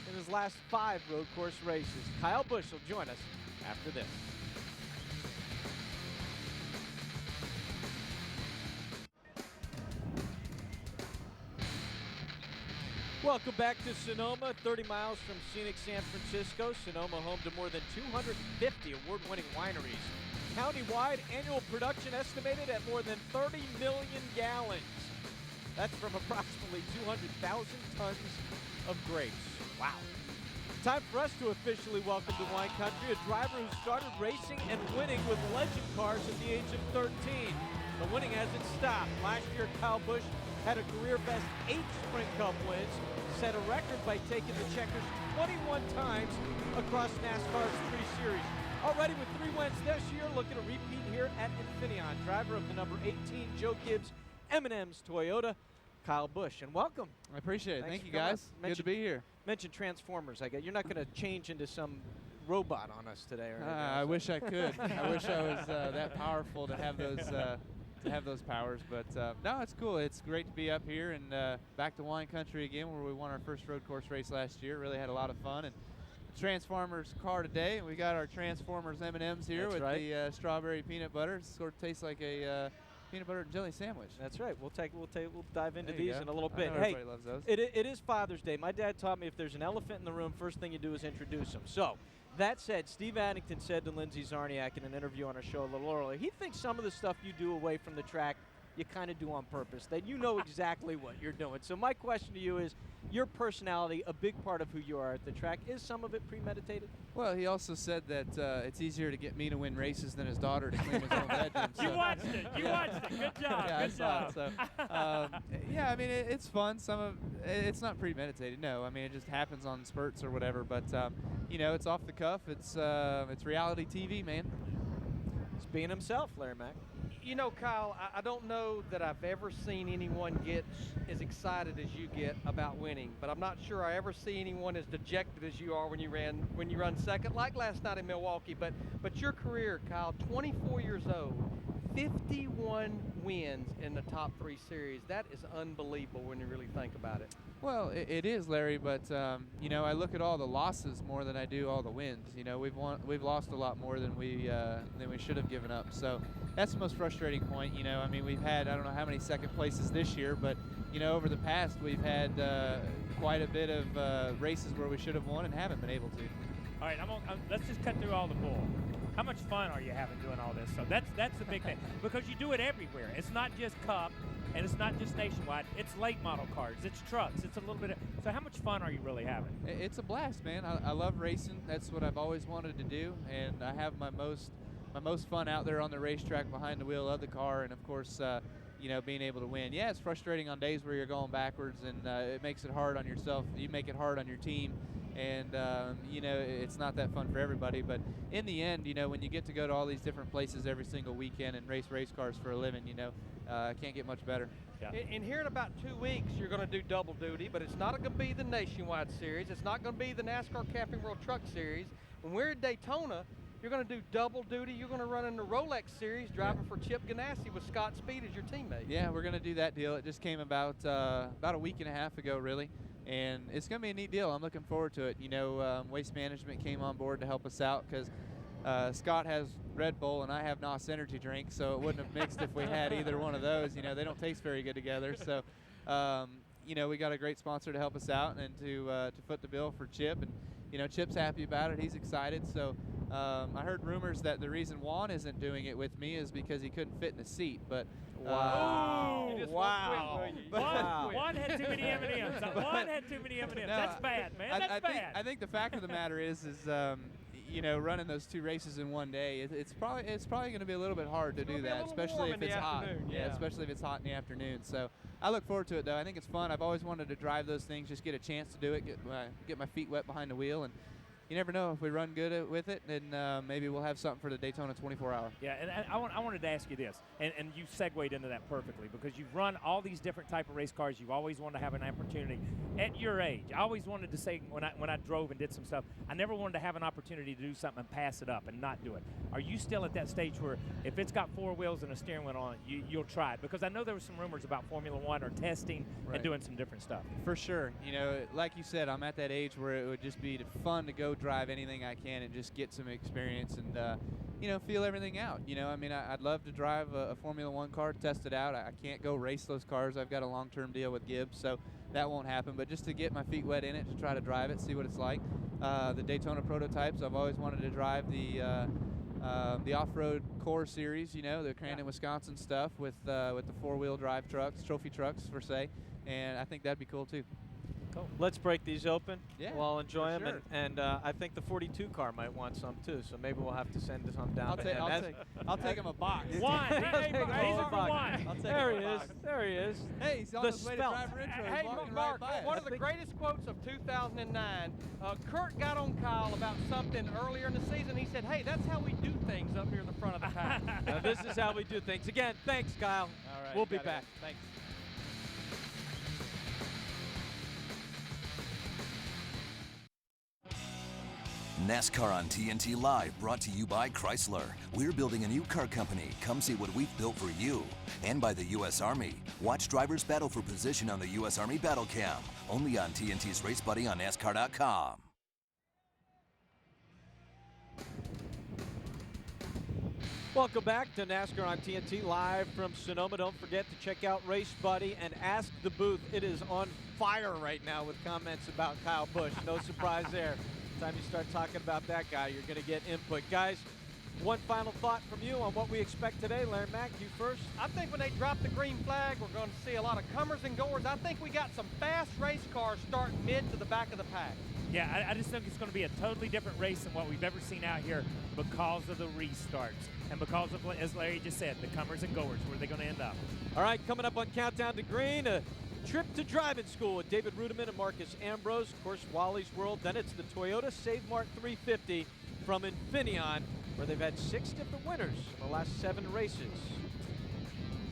in his last 5 road course races. Kyle Busch will join us after this. Welcome back to Sonoma, 30 miles from scenic San Francisco. Sonoma, home to more than 250 award-winning wineries. Countywide annual production estimated at more than 30 million gallons. That's from approximately 200,000 tons of grapes. Wow. Time for us to officially welcome to wine country a driver who started racing and winning with legend cars at the age of 13. The winning hasn't stopped. Last year, Kyle Busch had a career-best 8 Sprint Cup wins, set a record by taking the checkers 21 times across NASCAR's 3 series. Already with 3 wins this year, looking to repeat here at Infineon. Driver of the number 18 Joe Gibbs M&M's Toyota, Kyle Busch. And welcome. I appreciate it. Thanks Thank you, for coming. guys. Good to be here. Mention Transformers. I guess you're not going to change into some robot on us today, or anything I else. wish I could. I wish I was that powerful to have those powers, but no, it's cool. It's great to be up here and back to wine country again, where we won our first road course race last year. Really had a lot of fun. And Transformers car today, and we got our Transformers M&Ms here. That's with right. The strawberry peanut butter. It sort of tastes like a peanut butter and jelly sandwich. That's right. We'll dive into There you these go. in a little I bit. know Hey, everybody loves those. it is Father's Day. My dad taught me if there's an elephant in the room, first thing you do is introduce him. So, that said, Steve Addington said to Lindsay Zarniak in an interview on our show a little earlier, he thinks some of the stuff you do away from the track, you kind of do on purpose, that you know exactly what you're doing. So my question to you is, your personality, a big part of who you are at the track, is some of it premeditated? Well, he also said that it's easier to get me to win races than his daughter to clean his own bedroom. You watched it. You watched it. Good job. Yeah, Good I saw job. it. So, yeah, I mean, it's fun. It's not premeditated. No, I mean, it just happens on spurts or whatever. But you know, it's off the cuff. It's reality TV, man. He's being himself, Larry Mack. You know, Kyle, I don't know that I've ever seen anyone get as excited as you get about winning, but I'm not sure I ever see anyone as dejected as you are when you run second, like last night in Milwaukee. But your career, Kyle, 24 years old, 51 wins in the top 3 series. That is unbelievable when you really think about it. Well, it is, Larry, but you know, I look at all the losses more than I do all the wins. You know, we've lost a lot more than we should have given up. So that's the most frustrating point. You know, I mean, we've had, I don't know how many second places this year, but you know, over the past we've had quite a bit of races where we should have won and haven't been able to. All right, let's just cut through all the bull. How much fun are you having doing all this? So that's the big thing, because you do it everywhere. It's not just Cup, and it's not just nationwide. It's late model cars. It's trucks. It's a little bit of. So how much fun are you really having? It's a blast, man. I love racing. That's what I've always wanted to do, and I have my most fun out there on the racetrack behind the wheel of the car, and of course, you know, being able to win. Yeah, it's frustrating on days where you're going backwards, and it makes it hard on yourself. You make it hard on your team. And, you know, it's not that fun for everybody. But in the end, you know, when you get to go to all these different places every single weekend and race cars for a living, you know, can't get much better. Yeah. And here in about 2 weeks, you're going to do double duty, but it's not going to be the Nationwide Series. It's not going to be the NASCAR Camping World Truck Series. When we're at Daytona, you're going to do double duty. You're going to run in the Rolex Series, driving for Chip Ganassi with Scott Speed as your teammate. Yeah, we're going to do that deal. It just came about a week and a half ago, really. And it's going to be a neat deal. I'm looking forward to it. You know, Waste Management came on board to help us out because Scott has Red Bull and I have NOS energy drink, so it wouldn't have mixed if we had either one of those. You know, they don't taste very good together. So, you know, we got a great sponsor to help us out and to foot the bill for Chip. And, you know, Chip's happy about it. He's excited. So I heard rumors that the reason Juan isn't doing it with me is because he couldn't fit in the seat. But wow. Juan had too many M&Ms. Juan had too many M&Ms. No, That's bad, man. That's bad. I think the fact of the matter is you know, running those 2 races in one day, it's probably going to be a little bit hard to do that, especially if it's hot. Yeah, especially if it's hot in the afternoon. So I look forward to it, though. I think it's fun. I've always wanted to drive those things, just get a chance to do it, get my feet wet behind the wheel, and you never know if we run good with it, then maybe we'll have something for the Daytona 24-hour. Yeah, and I wanted to ask you this, and you segued into that perfectly, because you've run all these different type of race cars. You've always wanted to have an opportunity at your age. I always wanted to say, when I drove and did some stuff, I never wanted to have an opportunity to do something and pass it up and not do it. Are you still at that stage where if it's got 4 wheels and a steering wheel on it, you'll try it? Because I know there were some rumors about Formula One or testing and doing some different stuff. For sure. You know, like you said, I'm at that age where it would just be fun to go drive anything I can and just get some experience and, you know, feel everything out. You know, I mean, I'd love to drive a Formula One car, test it out. I can't go race those cars. I've got a long-term deal with Gibbs, so that won't happen. But just to get my feet wet in it, to try to drive it, see what it's like. The Daytona prototypes, I've always wanted to drive the off-road core series, you know, the Crandon, Wisconsin stuff with the 4-wheel drive trucks, trophy trucks per se, and I think that'd be cool too. Cool. Let's break these open. Yeah, we'll all enjoy them, sure. and I think the 42 car might want some too. So maybe we'll have to send some down. I'll take him a box. One. These are for one. There he is. There he is. Hey, he's on his way to driver intro. Hey, Mark, one of the greatest quotes of 2009, Kurt got on Kyle about something earlier in the season. He said, hey, that's how we do things up here in the front of the pack. Now, this is how we do things. Again, thanks, Kyle. All right, we'll be back. Thanks. NASCAR on TNT Live, brought to you by Chrysler. We're building a new car company. Come see what we've built for you. And by the U.S. Army. Watch drivers battle for position on the U.S. Army Battle Cam. Only on TNT's Race Buddy on NASCAR.com. Welcome back to NASCAR on TNT Live from Sonoma. Don't forget to check out Race Buddy and Ask the Booth. It is on fire right now with comments about Kyle Busch. No surprise there. Time you start talking about that guy, you're going to get input. Guys, one final thought from you on what we expect today. Larry Mack, you first. I think when they drop the green flag, we're going to see a lot of comers and goers. I think we got some fast race cars starting mid to the back of the pack. Yeah, I just think it's going to be a totally different race than what we've ever seen out here because of the restarts and because of, as Larry just said, the comers and goers. Where are they going to end up? All right, coming up on Countdown to Green, a trip to driving school with David Rudiman and Marcus Ambrose. Of course, Wally's World. Then it's the Toyota Save Mart 350 from Infineon, where they've had 6 different winners in the last 7 races.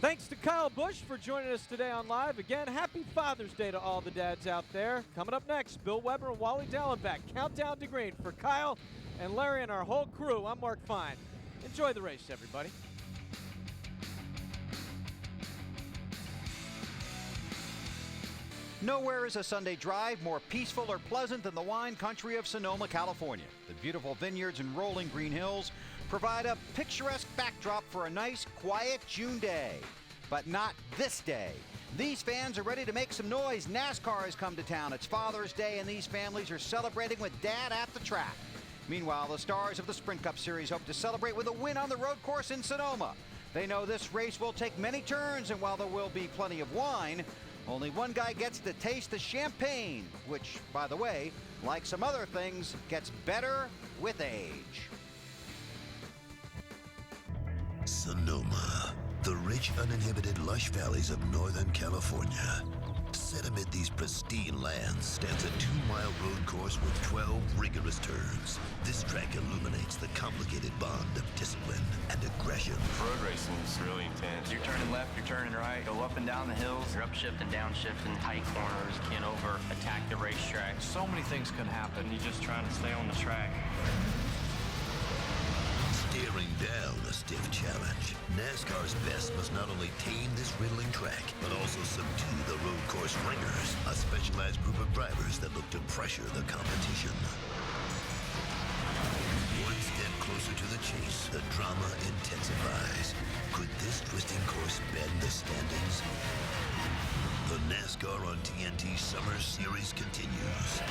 Thanks to Kyle Busch for joining us today on Live. Again, happy Father's Day to all the dads out there. Coming up next, Bill Weber and Wally Dallenbach. Countdown to Green for Kyle and Larry and our whole crew. I'm Mark Fine. Enjoy the race, everybody. Nowhere is a Sunday drive more peaceful or pleasant than the wine country of Sonoma, California. The beautiful vineyards and rolling green hills provide a picturesque backdrop for a nice, quiet June day. But not this day. These fans are ready to make some noise. NASCAR has come to town. It's Father's Day, and these families are celebrating with Dad at the track. Meanwhile, the stars of the Sprint Cup Series hope to celebrate with a win on the road course in Sonoma. They know this race will take many turns, and while there will be plenty of wine, only one guy gets to taste the champagne, which, by the way, like some other things, gets better with age. Sonoma, the rich, uninhibited, lush valleys of Northern California. Set amid these pristine lands stands a 2-mile road course with 12 rigorous turns. This track illuminates the complicated bond of discipline and aggression. Road racing is really intense. You're turning left, you're turning right, go up and down the hills. You're upshifting, downshifting, tight corners, can't over-attack the racetrack. So many things can happen. You're just trying to stay on the track. Staring down a stiff challenge, NASCAR's best must not only tame this riddling track, but also subdue the road course ringers, a specialized group of drivers that look to pressure the competition. One step closer to the chase, the drama intensifies. Could this twisting course bend the standings? The NASCAR on TNT Summer Series continues.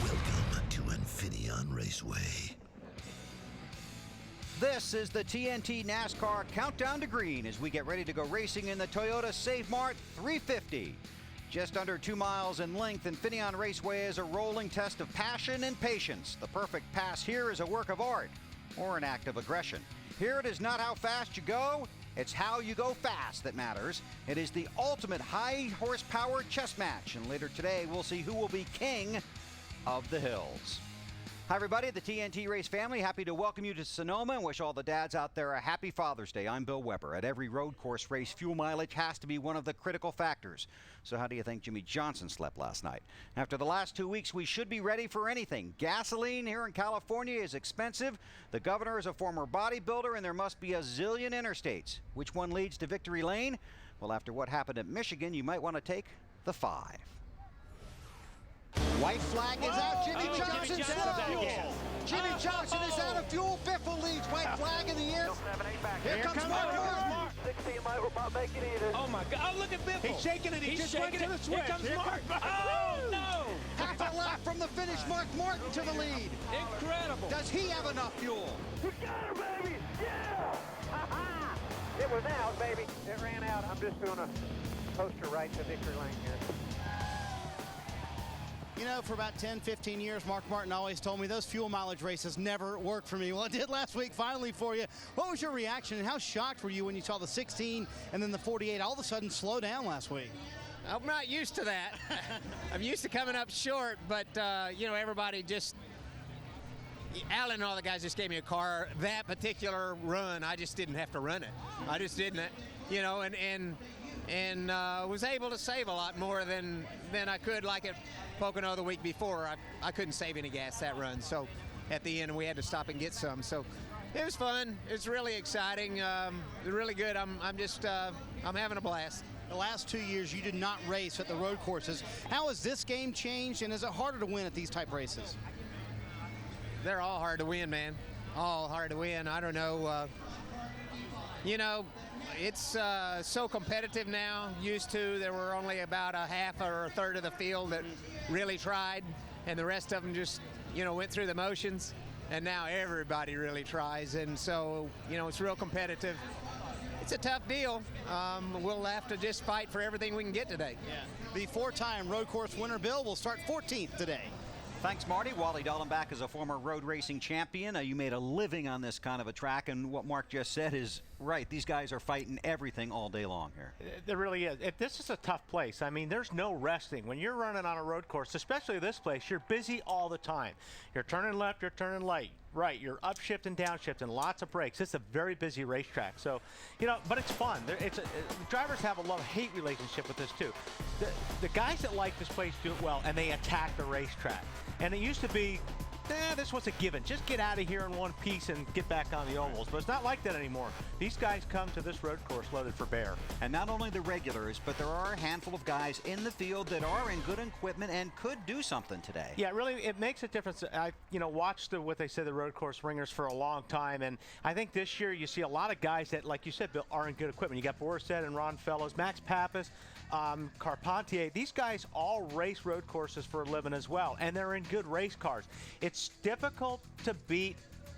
Welcome to Infineon Raceway. This is the TNT NASCAR Countdown to Green as we get ready to go racing in the Toyota Save Mart 350. Just under 2 miles in length, Infineon Raceway is a rolling test of passion and patience. The perfect pass here is a work of art or an act of aggression. Here it is not how fast you go, it's how you go fast that matters. It is the ultimate high horsepower chess match, and later today we'll see who will be king of the hills. Hi, everybody, the TNT Race family. Happy to welcome you to Sonoma and wish all the dads out there a happy Father's Day. I'm Bill Weber. At every road course race, fuel mileage has to be one of the critical factors. So how do you think Jimmy Johnson slept last night? After the last 2 weeks, we should be ready for anything. Gasoline here in California is expensive. The governor is a former bodybuilder, and there must be a zillion interstates. Which one leads to victory lane? Well, after what happened at Michigan, you might want to take the 5. White flag is out. Jimmy Johnson out of fuel. Jimmy Johnson is out of fuel. Biffle leads. White flag in the air. Here comes Mart. 16 might not make it either. Oh my God! Oh, look at Biffle. He's shaking it. He just went to the switch. Here comes Mart. Oh no! Half a lap from the finish. Mark Martin to the lead. Incredible. Does he have enough fuel? We got her, baby. Yeah. It was out, baby. It ran out. I'm just doing a poster right to victory lane here. You know, for about 10, 15 years, Mark Martin always told me those fuel mileage races never work for me. Well, it did last week, finally, for you. What was your reaction, and how shocked were you when you saw the 16 and then the 48 all of a sudden slow down last week? I'm not used to that. I'm used to coming up short, but, you know, everybody just... Alan and all the guys just gave me a car. That particular run, I just didn't have to run it. I just didn't, you know, and was able to save a lot more than I could, like at Pocono the week before. I couldn't save any gas that run, so at the end we had to stop and get some. So it was fun. It's really exciting. Really good. I'm having a blast. The last 2 years you did not race at the road courses. How has this game changed, and is it harder to win at these type races? They're all hard to win, man. All hard to win. I don't know. You know, it's so competitive now. Used to, there were only about a half or a third of the field that really tried, and the rest of them just, you know, went through the motions. And now everybody really tries, and so, you know, it's real competitive. It's a tough deal. We'll have to just fight for everything we can get today. Yeah. The 4-time road course winner, Bill, will start 14th today. Thanks, Marty. Wally Dallenbach is a former road racing champion. You made a living on this kind of a track, and what Mark just said is right. These guys are fighting everything all day long here. There really is. This is a tough place. I mean, there's no resting. When you're running on a road course, especially this place, you're busy all the time. You're turning left, you're turning right, you're upshifting, downshifting, lots of brakes. It's a very busy racetrack. So, you know, but it's fun. The drivers have a love-hate relationship with this, too. The guys that like this place do it well, and they attack the racetrack. And it used to be, this was a given. Just get out of here in one piece and get back on the ovals. But it's not like that anymore. These guys come to this road course loaded for bear. And not only the regulars, but there are a handful of guys in the field that are in good equipment and could do something today. Yeah, really, it makes a difference. I, you know, watched what they say the road course ringers for a long time, and I think this year you see a lot of guys that, like you said, Bill, are in good equipment. You got Boris Said and Ron Fellows, Max Pappas, Carpentier. These guys all race road courses for a living as well, and they're in good race cars. It's difficult to beat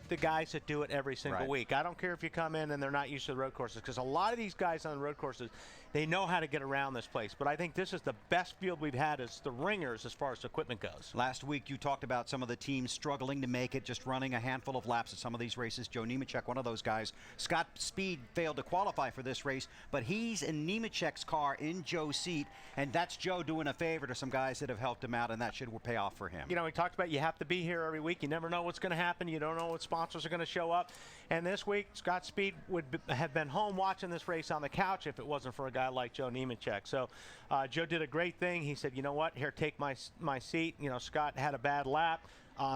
the guys that do it every single week. I don't care if you come in and they're not used to the road courses, because a lot of these guys on the road courses, they know how to get around this place. But I think this is the best field we've had as the ringers as far as equipment goes. Last week you talked about some of the teams struggling to make it, just running a handful of laps at some of these races. Joe Nemechek, one of those guys. Scott Speed failed to qualify for this race, but he's in Nemechek's car in Joe's seat, and that's Joe doing a favor to some guys that have helped him out, and that should pay off for him. You know, we talked about you have to be here every week. You never know what's going to happen. You don't know what sponsors are going to show up. And this week, Scott Speed would have been home watching this race on the couch if it wasn't for a guy like Joe Nemechek. So Joe did a great thing. He said, you know what, here, take my seat. You know, Scott had a bad lap.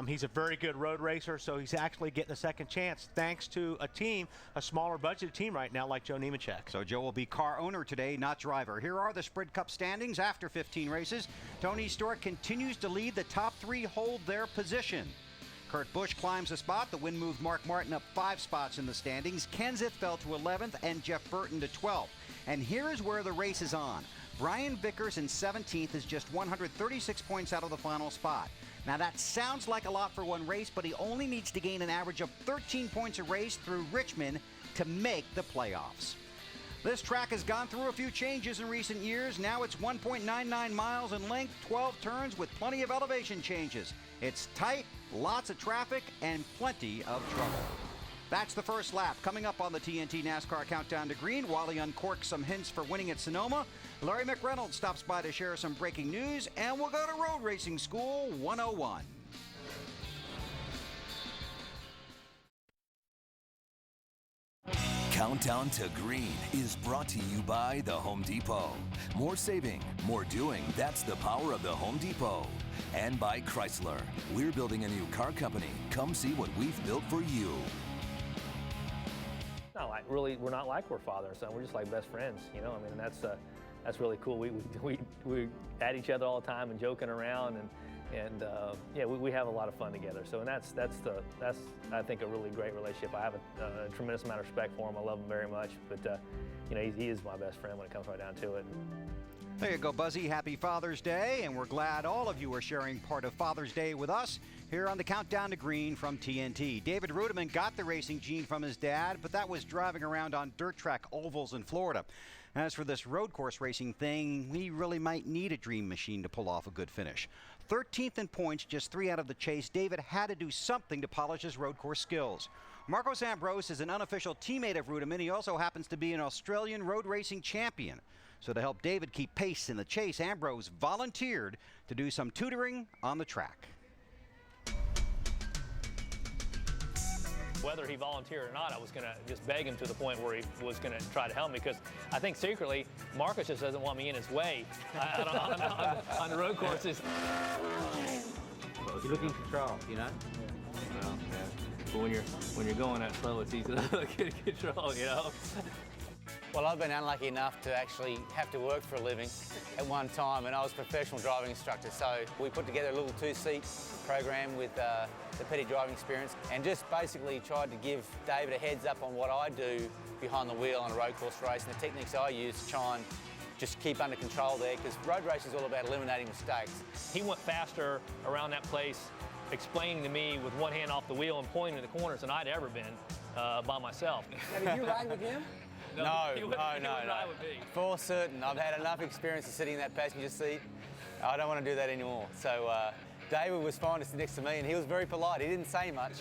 He's a very good road racer, so he's actually getting a second chance thanks to a team, a smaller budget team right now like Joe Nemechek. So Joe will be car owner today, not driver. Here are the Sprint Cup standings after 15 races. Tony Stewart continues to lead. The top 3 hold their position. Kurt Busch climbs a spot. The win moved Mark Martin up 5 spots in the standings. Kenseth fell to 11th and Jeff Burton to 12th. And here is where the race is on. Brian Vickers in 17th is just 136 points out of the final spot. Now that sounds like a lot for one race, but he only needs to gain an average of 13 points a race through Richmond to make the playoffs. This track has gone through a few changes in recent years. Now it's 1.99 miles in length, 12 turns with plenty of elevation changes. It's tight, lots of traffic, and plenty of trouble. That's the first lap. Coming up on the TNT NASCAR Countdown to Green, Wally uncorks some hints for winning at Sonoma. Larry McReynolds stops by to share some breaking news, and we'll go to Road Racing School 101. Countdown to Green is brought to you by the Home Depot. More saving, more doing. That's the power of the Home Depot. And by Chrysler. We're building a new car company. Come see what we've built for you. Not like really, we're not like we're father and son. We're just like best friends, you know. I mean, that's really cool. We at each other all the time and joking around, and yeah, we have a lot of fun together. So, and that's I think a really great relationship. I have a tremendous amount of respect for him. I love him very much, but you know, he is my best friend when it comes right down to it. There you go, Buzzy. Happy Father's Day, and we're glad all of you are sharing part of Father's Day with us here on the Countdown to Green from TNT. David Rudiman got the racing gene from his dad, but that was driving around on dirt track ovals in Florida. As for this road course racing thing, we really might need a dream machine to pull off a good finish. 13th in points, just 3 out of the chase, David had to do something to polish his road course skills. Marcos Ambrose is an unofficial teammate of Rudiman. He also happens to be an Australian road racing champion. So to help David keep pace in the chase, Ambrose volunteered to do some tutoring on the track. Whether he volunteered or not, I was going to just beg him to the point where he was going to try to help me, because I think secretly Marcus just doesn't want me in his way on the road courses. You look in control, you know? Well, yeah. But when you're going that slow, it's easy to look in control, you know? Well, I've been unlucky enough to actually have to work for a living at one time, and I was a professional driving instructor. So we put together a little 2-seat program with the Petty Driving Experience, and just basically tried to give David a heads up on what I do behind the wheel on a road course race and the techniques I use to try and just keep under control there, because road racing is all about eliminating mistakes. He went faster around that place, explaining to me with one hand off the wheel and pointing to the corners than I'd ever been by myself. Now, did you ride with him? No. For certain. I've had enough experience of sitting in that passenger seat. I don't want to do that anymore. So David was fine to sit next to me, and he was very polite. He didn't say much.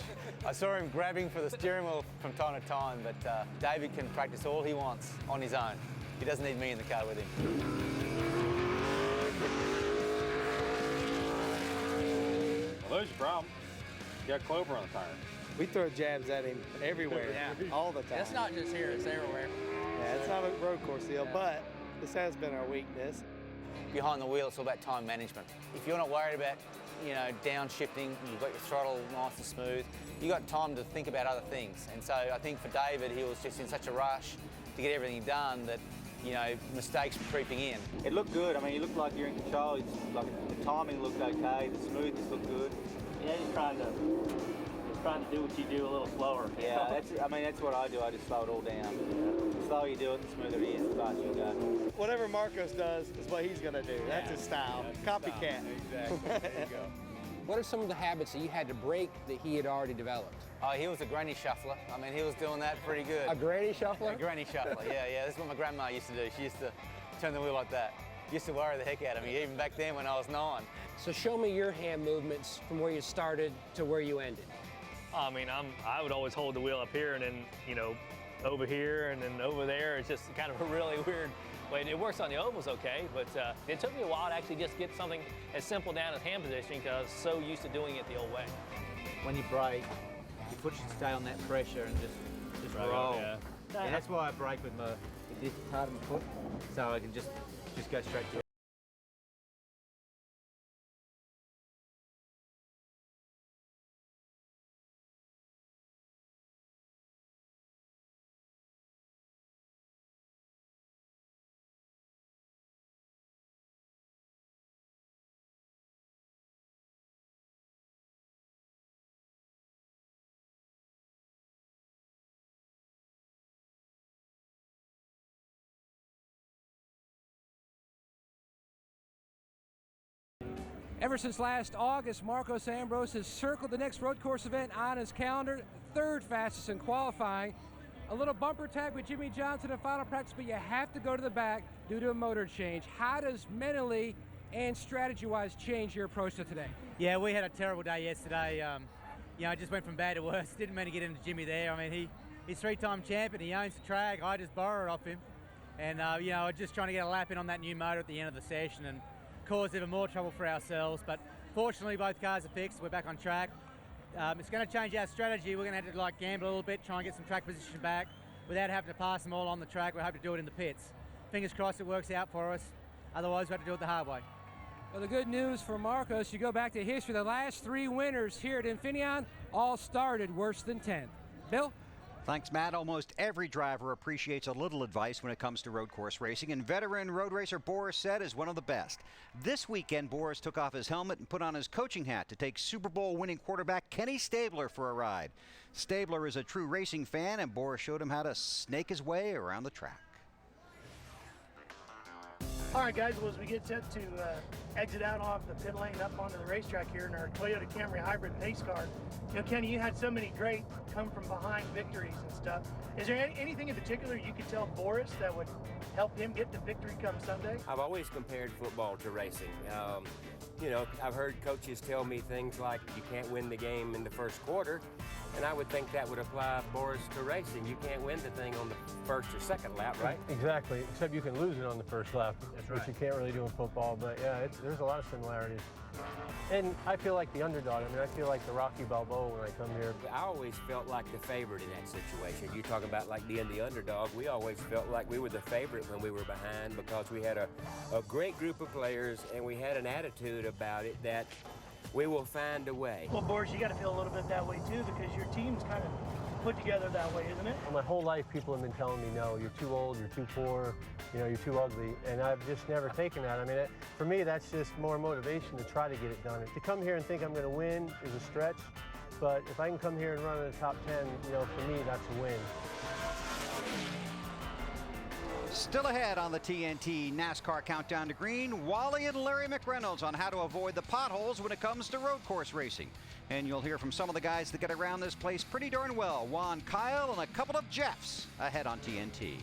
I saw him grabbing for the steering wheel from time to time, but David can practice all he wants on his own. He doesn't need me in the car with him. Well, there's your problem. You got clover on the tire. We throw jabs at him everywhere, all the time. It's not just here, it's everywhere. Yeah, it's not a road course deal, but this has been our weakness. Behind the wheel, it's all about time management. If you're not worried about, you know, downshifting, you've got your throttle nice and smooth, you've got time to think about other things. And so I think for David, he was just in such a rush to get everything done that, you know, mistakes were creeping in. It looked good. I mean, you looked like you're in control. It's like the timing looked okay. The smoothness looked good. Yeah, he's trying to do what you do a little slower. Yeah, that's what I do. I just slow it all down. The slower you do it, the smoother it is, the faster you go. Whatever Marcos does is what he's going to do. That's his style. Copycat. Exactly. There you go. What are some of the habits that you had to break that he had already developed? He was a granny shuffler. I mean, he was doing that pretty good. A granny shuffler? A granny shuffler, yeah. That's what my grandma used to do. She used to turn the wheel like that. Used to worry the heck out of me, even back then when I was 9. So show me your hand movements from where you started to where you ended. I mean, I would always hold the wheel up here and then, you know, over here and then over there. It's just kind of a really weird way. It works on the ovals okay, but it took me a while to actually just get something as simple down as hand positioning, because I was so used to doing it the old way. When you brake, your foot should stay on that pressure and just Right, roll. yeah. And that's why I brake with this part of my foot, so I can just go straight to it. Ever since last August, Marcos Ambrose has circled the next road course event on his calendar, third fastest in qualifying. A little bumper tag with Jimmy Johnson in final practice, but you have to go to the back due to a motor change. How does mentally and strategy-wise change your approach to today? Yeah, we had a terrible day yesterday. You know, I just went from bad to worse. Didn't mean to get into Jimmy there. I mean, he's 3-time champion. He owns the track. I just borrowed off him. And, you know, just trying to get a lap in on that new motor at the end of the session and cause even more trouble for ourselves. But fortunately, both cars are fixed. We're back on track. It's going to change our strategy. We're going to have to, like, gamble a little bit, try and get some track position back. without having to pass them all on the track. We hope to do it in the pits. Fingers crossed it works out for us. Otherwise, we have to do it the hard way. Well, the good news for Marcos, you go back to history, the last 3 winners here at Infineon all started worse than 10th. Bill? Thanks, Matt. Almost every driver appreciates a little advice when it comes to road course racing, and veteran road racer Boris Said is one of the best. This weekend, Boris took off his helmet and put on his coaching hat to take Super Bowl winning quarterback Kenny Stabler for a ride. Stabler is a true racing fan, and Boris showed him how to snake his way around the track. All right, guys, well, as we get set to exit out off the pit lane up onto the racetrack here in our Toyota Camry hybrid pace car, you know, Kenny, you had so many great come from behind victories and stuff. Is there anything in particular you could tell Boris that would help him get to victory come Sunday? I've always compared football to racing. You know, I've heard coaches tell me things like you can't win the game in the first quarter, and I would think that would apply, Boris, to racing. You can't win the thing on the first or second lap, right? Exactly, except you can lose it on the first lap, which you can't really do in football. But yeah, there's a lot of similarities. And I feel like the underdog. I mean, I feel like the Rocky Balboa when I come here. I always felt like the favorite in that situation. You talk about like being the underdog. We always felt like we were the favorite when we were behind because we had a great group of players and we had an attitude about it that we will find a way. Well, Boris, you got to feel a little bit that way too because your team's kind of put together that way, isn't it? My whole life, people have been telling me, no, you're too old, you're too poor, you know, you're too ugly, and I've just never taken that. I mean, for me, that's just more motivation to try to get it done. To come here and think I'm going to win is a stretch, but if I can come here and run in the top 10, you know, for me, that's a win. Still ahead on the TNT NASCAR Countdown to Green, Wally and Larry McReynolds on how to avoid the potholes when it comes to road course racing. And you'll hear from some of the guys that get around this place pretty darn well. Juan, Kyle, and a couple of Jeffs ahead on TNT.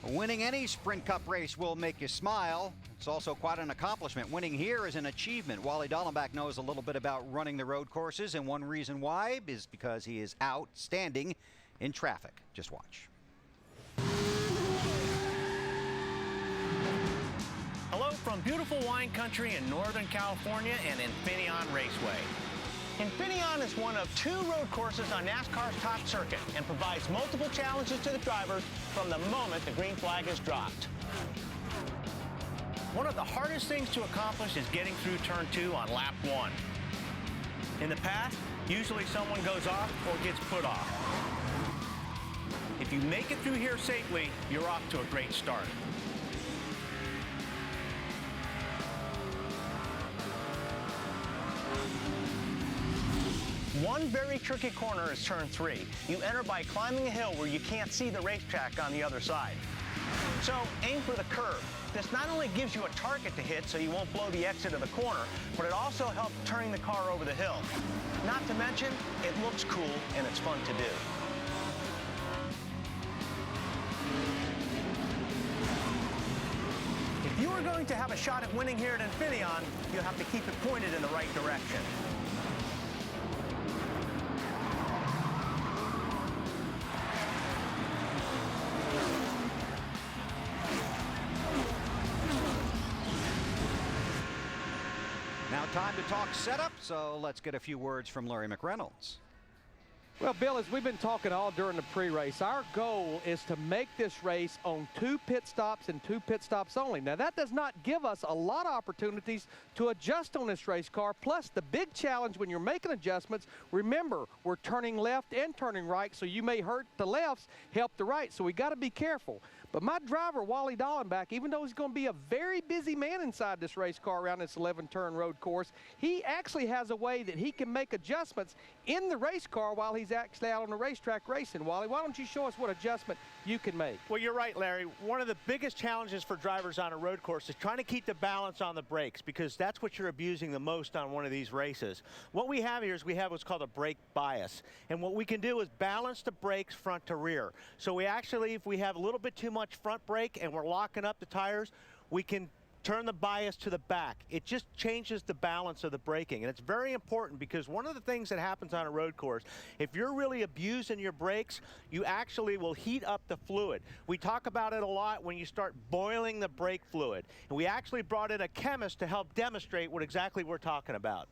Winning any Sprint Cup race will make you smile. It's also quite an accomplishment. Winning here is an achievement. Wally Dallenbach knows a little bit about running the road courses, and one reason why is because he is outstanding in traffic. Just watch. Hello from beautiful wine country in Northern California and Infineon Raceway. Infineon is one of 2 road courses on NASCAR's top circuit and provides multiple challenges to the drivers from the moment the green flag is dropped. One of the hardest things to accomplish is getting through turn 2 on lap 1. In the past, usually someone goes off or gets put off. If you make it through here safely, you're off to a great start. One very tricky corner is turn 3. You enter by climbing a hill where you can't see the racetrack on the other side. So aim for the curve. This not only gives you a target to hit so you won't blow the exit of the corner, but it also helps turning the car over the hill. Not to mention, it looks cool and it's fun to do. If you are going to have a shot at winning here at Infineon, you have to keep it pointed in the right direction. Now time to talk setup, so let's get a few words from Larry McReynolds. Well, Bill, as we've been talking all during the pre-race, our goal is to make this race on 2 pit stops and 2 pit stops only. Now, that does not give us a lot of opportunities to adjust on this race car. Plus, the big challenge when you're making adjustments, remember, we're turning left and turning right, so you may hurt the lefts, help the right, so we got to be careful. But my driver, Wally Dallenbach, even though he's going to be a very busy man inside this race car around this 11-turn road course, he actually has a way that he can make adjustments in the race car while he's actually out on the racetrack racing. Wally, why don't you show us what adjustment you can make? Well, you're right, Larry. One of the biggest challenges for drivers on a road course is trying to keep the balance on the brakes because that's what you're abusing the most on one of these races. What we have here is we have what's called a brake bias. And what we can do is balance the brakes front to rear. So we actually, if we have a little bit too much front brake and we're locking up the tires, we can turn the bias to the back. It just changes the balance of the braking, and it's very important because one of the things that happens on a road course, if you're really abusing your brakes, you actually will heat up the fluid. We talk about it a lot when you start boiling the brake fluid, and we actually brought in a chemist to help demonstrate what exactly we're talking about.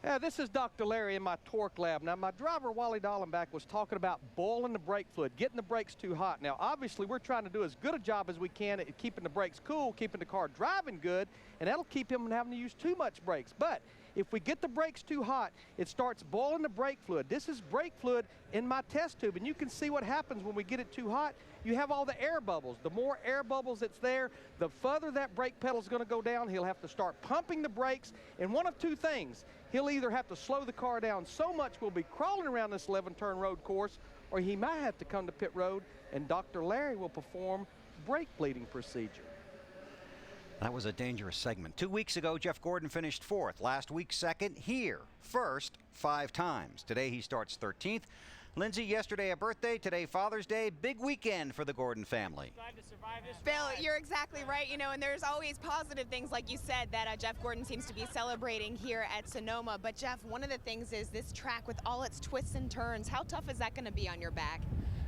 Yeah, this is Dr. Larry in my torque lab. Now, my driver, Wally Dallenbach, was talking about boiling the brake fluid, getting the brakes too hot. Now, obviously, we're trying to do as good a job as we can at keeping the brakes cool, keeping the car driving good, and that'll keep him from having to use too much brakes. But if we get the brakes too hot, it starts boiling the brake fluid. This is brake fluid in my test tube, and you can see what happens when we get it too hot. You have all the air bubbles. The more air bubbles that's there, the further that brake pedal is going to go down. He'll have to start pumping the brakes, and one of two things. He'll either have to slow the car down so much we'll be crawling around this 11-turn road course, or he might have to come to pit road, and Dr. Larry will perform brake bleeding procedure. That was a dangerous segment. 2 weeks ago, Jeff Gordon finished 4th. Last week, 2nd. Here, 1st 5 times. Today, he starts 13th. Lindsay, yesterday a birthday, today Father's Day. Big weekend for the Gordon family. Bill, you're exactly right, you know, and there's always positive things, like you said, that Jeff Gordon seems to be celebrating here at Sonoma. But Jeff, one of the things is this track with all its twists and turns. How tough is that going to be on your back?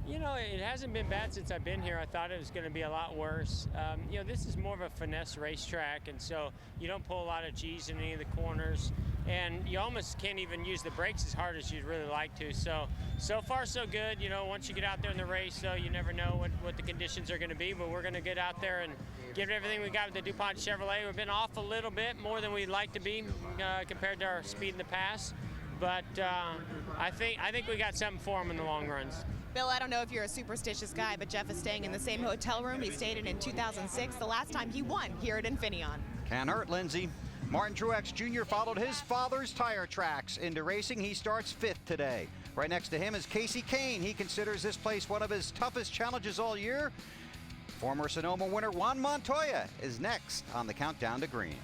You know, it hasn't been bad since I've been here. I thought it was going to be a lot worse. You know, this is more of a finesse racetrack, and so you don't pull a lot of G's in any of the corners, and you almost can't even use the brakes as hard as you'd really like to. So far, so good. You know, once you get out there in the race, though, you never know what the conditions are going to be, but we're going to get out there and give it everything we got with the DuPont Chevrolet. We've been off a little bit, more than we'd like to be compared to our speed in the past, but I think we got something for them in the long runs. Bill, I don't know if you're a superstitious guy, but Jeff is staying in the same hotel room he stayed in 2006, the last time he won here at Infineon. Can't hurt, Lindsay. Martin Truex Jr. followed his father's tire tracks into racing. He starts 5th today. Right next to him is Casey Kane. He considers this place one of his toughest challenges all year. Former Sonoma winner Juan Montoya is next on the countdown to green.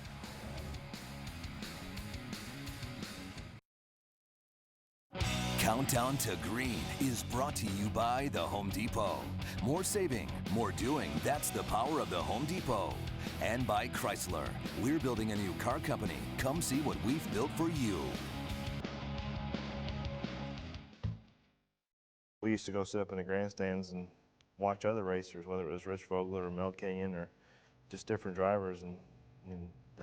Countdown to Green is brought to you by the Home Depot. More saving, more doing. That's the power of the Home Depot. And by Chrysler. We're building a new car company. Come see what we've built for you. We used to go sit up in the grandstands and watch other racers, whether it was Rich Vogler or Mel Kayan or just different drivers, and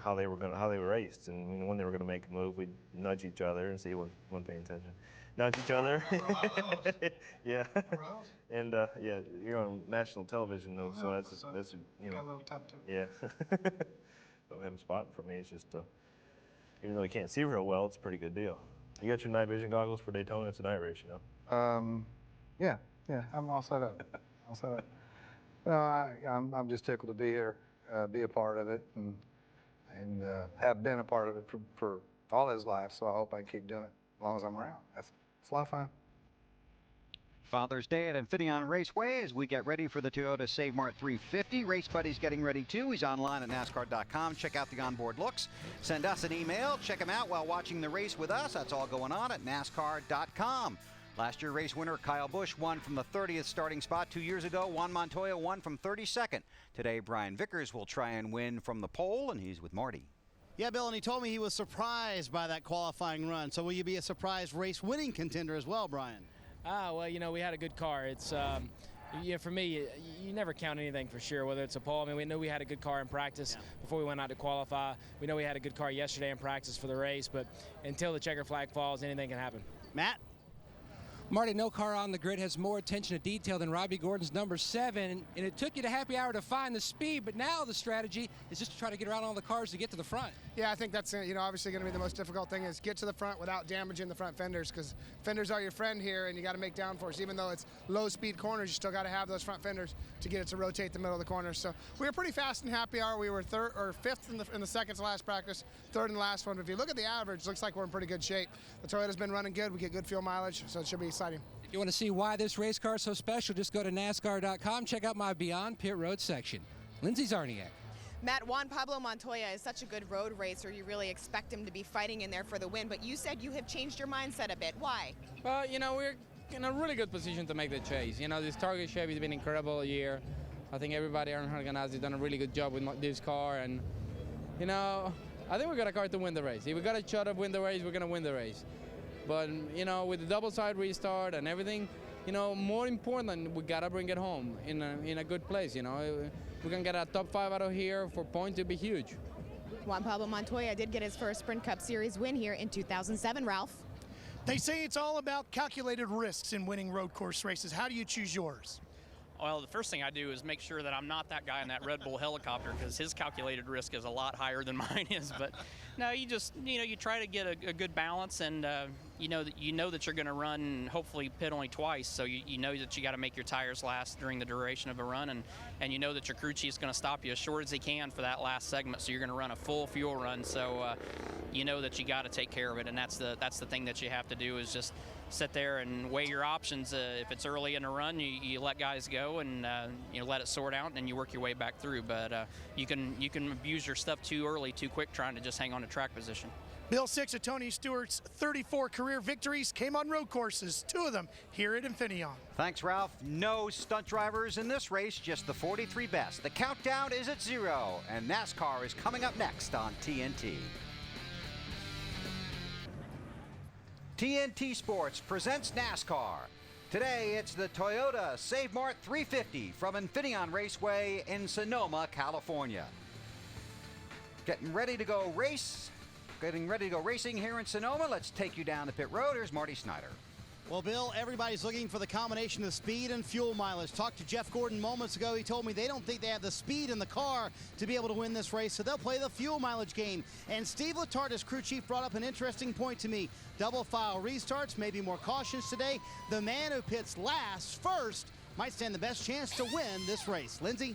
how they were raced, and when they were going to make a move, we'd nudge each other and see who wasn't paying attention. Nudge each other. Yeah. And yeah, you're on national television though, so that's you know. Got a little tough too. Yeah. Don't have a spot for me. It's just even though you can't see real well, it's a pretty good deal. You got your night vision goggles for Daytona. It's a night race, you know. Yeah, I'm all set up. No, I'm just tickled to be here, be a part of it, and have been a part of it for all his life. So I hope I can keep doing it as long as I'm around. It's a lot of fun. Father's Day at Infineon Raceway as we get ready for the Toyota Save Mart 350. Race Buddy's getting ready too. He's online at NASCAR.com. Check out the onboard looks. Send us an email. Check him out while watching the race with us. That's all going on at NASCAR.com. Last year race winner Kyle Busch won from the 30th starting spot 2 years ago. Juan Montoya won from 32nd. Today Brian Vickers will try and win from the pole, and he's with Marty. Yeah, Bill, and he told me he was surprised by that qualifying run. So will you be a surprise race winning contender as well, Brian? Well, you know, we had a good car. It's, yeah, for me, you never count anything for sure, whether it's a pole. I mean, we knew we had a good car in practice before we went out to qualify. We know we had a good car yesterday in practice for the race, but until the checker flag falls, anything can happen. Matt? Marty, no car on the grid has more attention to detail than Robbie Gordon's number 7, and it took you to happy hour to find the speed, but now the strategy is just to try to get around all the cars to get to the front. Yeah, I think that's, you know, obviously going to be the most difficult thing is get to the front without damaging the front fenders, because fenders are your friend here, and you got to make downforce. Even though it's low-speed corners, you still got to have those front fenders to get it to rotate the middle of the corner. So we were pretty fast in happy hour. We were 5th in the second to last practice, 3rd in the last one. But if you look at the average, looks like we're in pretty good shape. The Toyota's been running good. We get good fuel mileage, so it should be exciting. If you want to see why this race car is so special, just go to NASCAR.com. Check out my Beyond Pit Road section. Lindsay Zarniak. Matt, Juan Pablo Montoya is such a good road racer. You really expect him to be fighting in there for the win, but you said you have changed your mindset a bit. Why? Well, you know, we're in a really good position to make the chase. You know, this Target Chevy has been incredible year. I think everybody organized has done a really good job with this car, and, you know, I think we got a car to win the race. If we got a shot of win the race, we're going to win the race. But, you know, with the double side restart and everything, you know, more important, we got to bring it home in a good place, you know. If we can get a top 5 out of here for points, it'd be huge. Juan Pablo Montoya did get his first Sprint Cup Series win here in 2007, Ralph. They say it's all about calculated risks in winning road course races. How do you choose yours? Well, the first thing I do is make sure that I'm not that guy in that Red Bull helicopter, because his calculated risk is a lot higher than mine is. But no, you just, you try to get a good balance, and you know that you're going to run and hopefully pit only twice, so you know that you got to make your tires last during the duration of a run, and you know that your crew chief's going to stop you as short as he can for that last segment, so you're going to run a full fuel run. So you know that you got to take care of it, and that's the thing that you have to do, is just sit there and weigh your options. If it's early in a run, you let guys go and let it sort out, and you work your way back through. But you can abuse your stuff too early, too quick, trying to just hang on to track position. Bill, 6 of Tony Stewart's 34 career victories came on road courses, 2 of them here at Infineon. Thanks, Ralph. No stunt drivers in this race, just the 43 best. The countdown is at 0, and NASCAR is coming up next on TNT. TNT Sports presents NASCAR. Today, it's the Toyota Save Mart 350 from Infineon Raceway in Sonoma, California. Getting ready to go racing here in Sonoma. Let's take you down the pit road. Here's Marty Snyder. Well, Bill, everybody's looking for the combination of speed and fuel mileage. Talked to Jeff Gordon moments ago. He told me they don't think they have the speed in the car to be able to win this race, so they'll play the fuel mileage game. And Steve Letarte, as crew chief, brought up an interesting point to me. Double file restarts, maybe more cautions today. The man who pits last first might stand the best chance to win this race. Lindsay?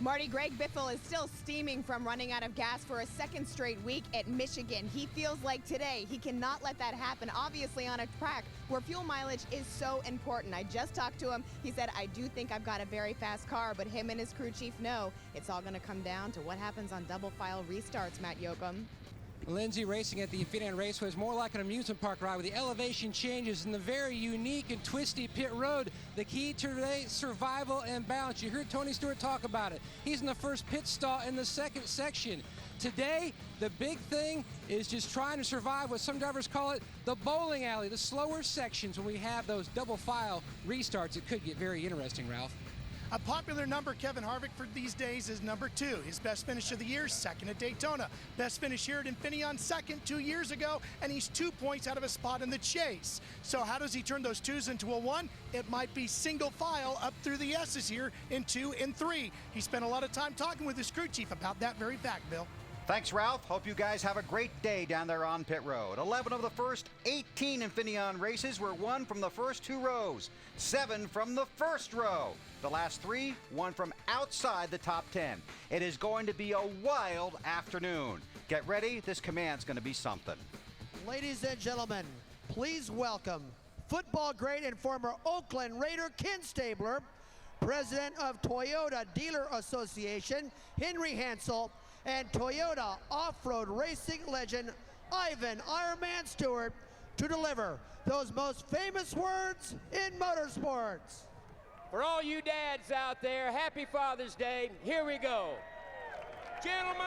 Marty, Greg Biffle is still steaming from running out of gas for a second straight week at Michigan. He feels like today he cannot let that happen, obviously on a track where fuel mileage is so important. I just talked to him. He said, I do think I've got a very fast car, but him and his crew chief know it's all going to come down to what happens on double file restarts, Matt Yoakum. Lindsay, racing at the Infineon Raceway is more like an amusement park ride with the elevation changes and the very unique and twisty pit road. The key to today, survival and balance. You heard Tony Stewart talk about it. He's in the first pit stall in the second section. Today, the big thing is just trying to survive what some drivers call it the bowling alley, the slower sections when we have those double file restarts. It could get very interesting, Ralph. A popular number, Kevin Harvick, for these days is number 2. His best finish of the year, 2nd at Daytona. Best finish here at Infineon, 2nd 2 years ago, and he's 2 points out of a spot in the chase. So how does he turn those 2s into a 1? It might be single file up through the S's here in 2 and 3. He spent a lot of time talking with his crew chief about that very fact, Bill. Thanks, Ralph. Hope you guys have a great day down there on pit road. 11 of the first 18 Infineon races were won from the first 2 rows, 7 from the first row. The last 3 won from outside the top 10. It is going to be a wild afternoon. Get ready. This command's going to be something. Ladies and gentlemen, please welcome football great and former Oakland Raider Ken Stabler, president of Toyota Dealer Association, Henry Hansel, and Toyota off-road racing legend Ivan Ironman Stewart to deliver those most famous words in motorsports. For all you dads out there, happy Father's Day. Here we go. Gentlemen,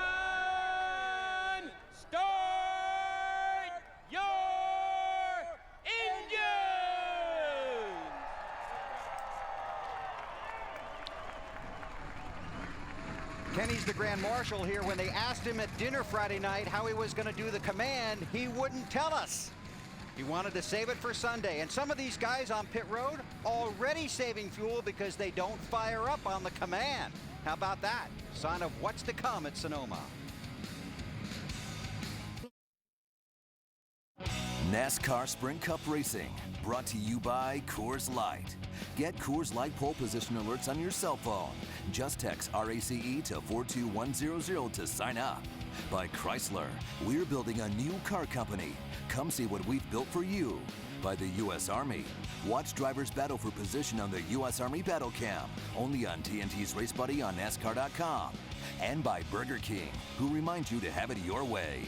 start your engines! Kenny's the Grand Marshal here. When they asked him at dinner Friday night how he was going to do the command, he wouldn't tell us. He wanted to save it for Sunday. And some of these guys on pit road already saving fuel because they don't fire up on the command. How about that? Sign of what's to come at Sonoma. NASCAR Sprint Cup Racing, brought to you by Coors Light. Get Coors Light pole position alerts on your cell phone. Just text RACE to 42100 to sign up. By Chrysler, we're building a new car company. Come see what we've built for you. By the U.S. Army, watch drivers battle for position on the U.S. Army Battle Cam, only on TNT's Race Buddy on NASCAR.com. And by Burger King, who reminds you to have it your way.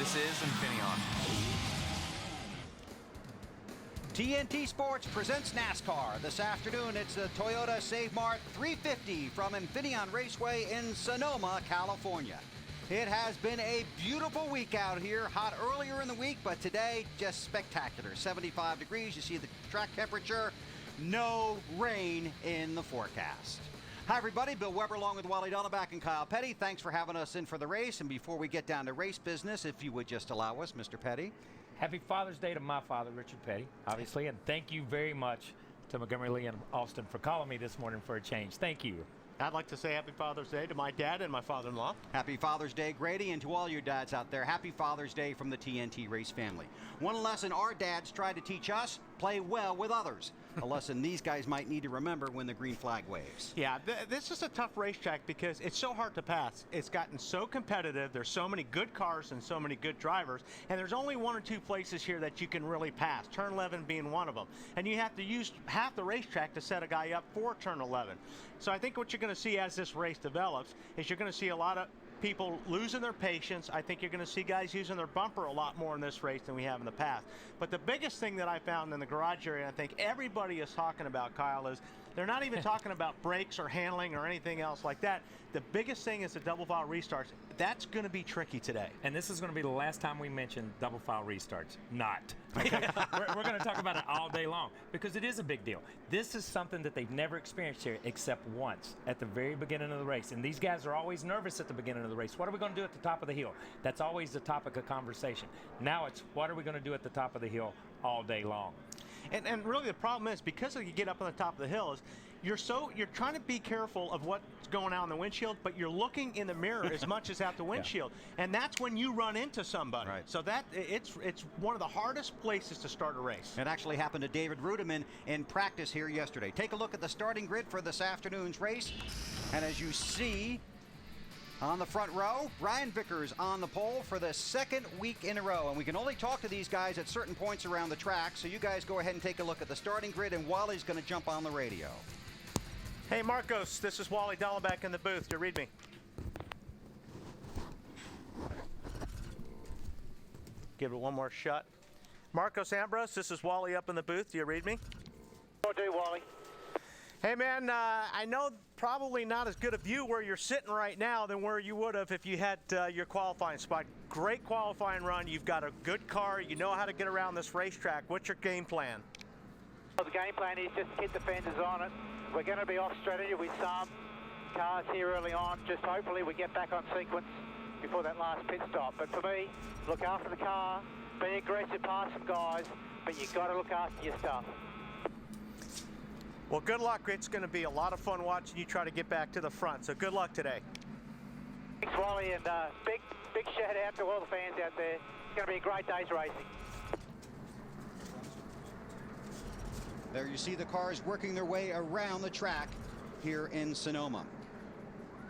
This is Infineon. TNT Sports presents NASCAR. This afternoon, it's the Toyota Save Mart 350 from Infineon Raceway in Sonoma, California. It has been a beautiful week out here. Hot earlier in the week, but today, just spectacular. 75 degrees. You see the track temperature. No rain in the forecast. Hi, everybody. Bill Weber along with Wally Dollaback and Kyle Petty. Thanks for having us in for the race. And before we get down to race business, if you would just allow us, Mr. Petty. Happy Father's Day to my father, Richard Petty, obviously, and thank you very much to Montgomery Lee and Austin for calling me this morning for a change. Thank you. I'd like to say Happy Father's Day to my dad and my father-in-law. Happy Father's Day, Grady, and to all your dads out there, Happy Father's Day from the TNT Race family. One lesson our dads try to teach us, play well with others. A lesson these guys might need to remember when the green flag waves. Yeah, this is a tough racetrack because it's so hard to pass. It's gotten so competitive. There's so many good cars and so many good drivers, and there's only one or two places here that you can really pass, turn 11 being one of them. And you have to use half the racetrack to set a guy up for turn 11. So I think what you're going to see as this race develops is you're going to see a lot of people losing their patience. I think you're going to see guys using their bumper a lot more in this race than we have in the past. But the biggest thing that I found in the garage area, and I think everybody is talking about, Kyle, is they're not even talking about brakes or handling or anything else like that. The biggest thing is the double file restarts. That's going to be tricky today. And this is going to be the last time we mention double file restarts. Not. Okay? We're going to talk about it all day long because it is a big deal. This is something that they've never experienced here except once at the very beginning of the race. And these guys are always nervous at the beginning of the race. What are we going to do at the top of the hill? That's always the topic of conversation. Now it's what are we going to do at the top of the hill all day long? And really the problem is because you get up on the top of the hill is you're trying to be careful of what's going out in the windshield, but you're looking in the mirror as much as out the windshield. Yeah. And that's when you run into somebody. Right. So that it's one of the hardest places to start a race. It actually happened to David Rudiman in practice here yesterday. Take a look at the starting grid for this afternoon's race. And as you see on the front row, Brian Vickers on the pole for the second week in a row. And we can only talk to these guys at certain points around the track. So you guys go ahead and take a look at the starting grid, and Wally's going to jump on the radio. Hey, Marcos, this is Wally Dollaback in the booth. Do you read me? Give it one more shot. Marcos Ambrose, this is Wally up in the booth. Do you read me? Oh, do Wally. Hey, man, I know probably not as good a view where you're sitting right now than where you would have if you had your qualifying spot. Great qualifying run. You've got a good car. You know how to get around this racetrack. What's your game plan? Well, the game plan is just hit the fenders on it. We're going to be off strategy with some cars here early on. Just hopefully we get back on sequence before that last pit stop. But for me, look after the car, be aggressive past some guys, but you've got to look after your stuff. Well, good luck. It's going to be a lot of fun watching you try to get back to the front. So good luck today. Thanks, Wally, and big shout out to all the fans out there. It's going to be a great day's racing. There you see the cars working their way around the track here in Sonoma.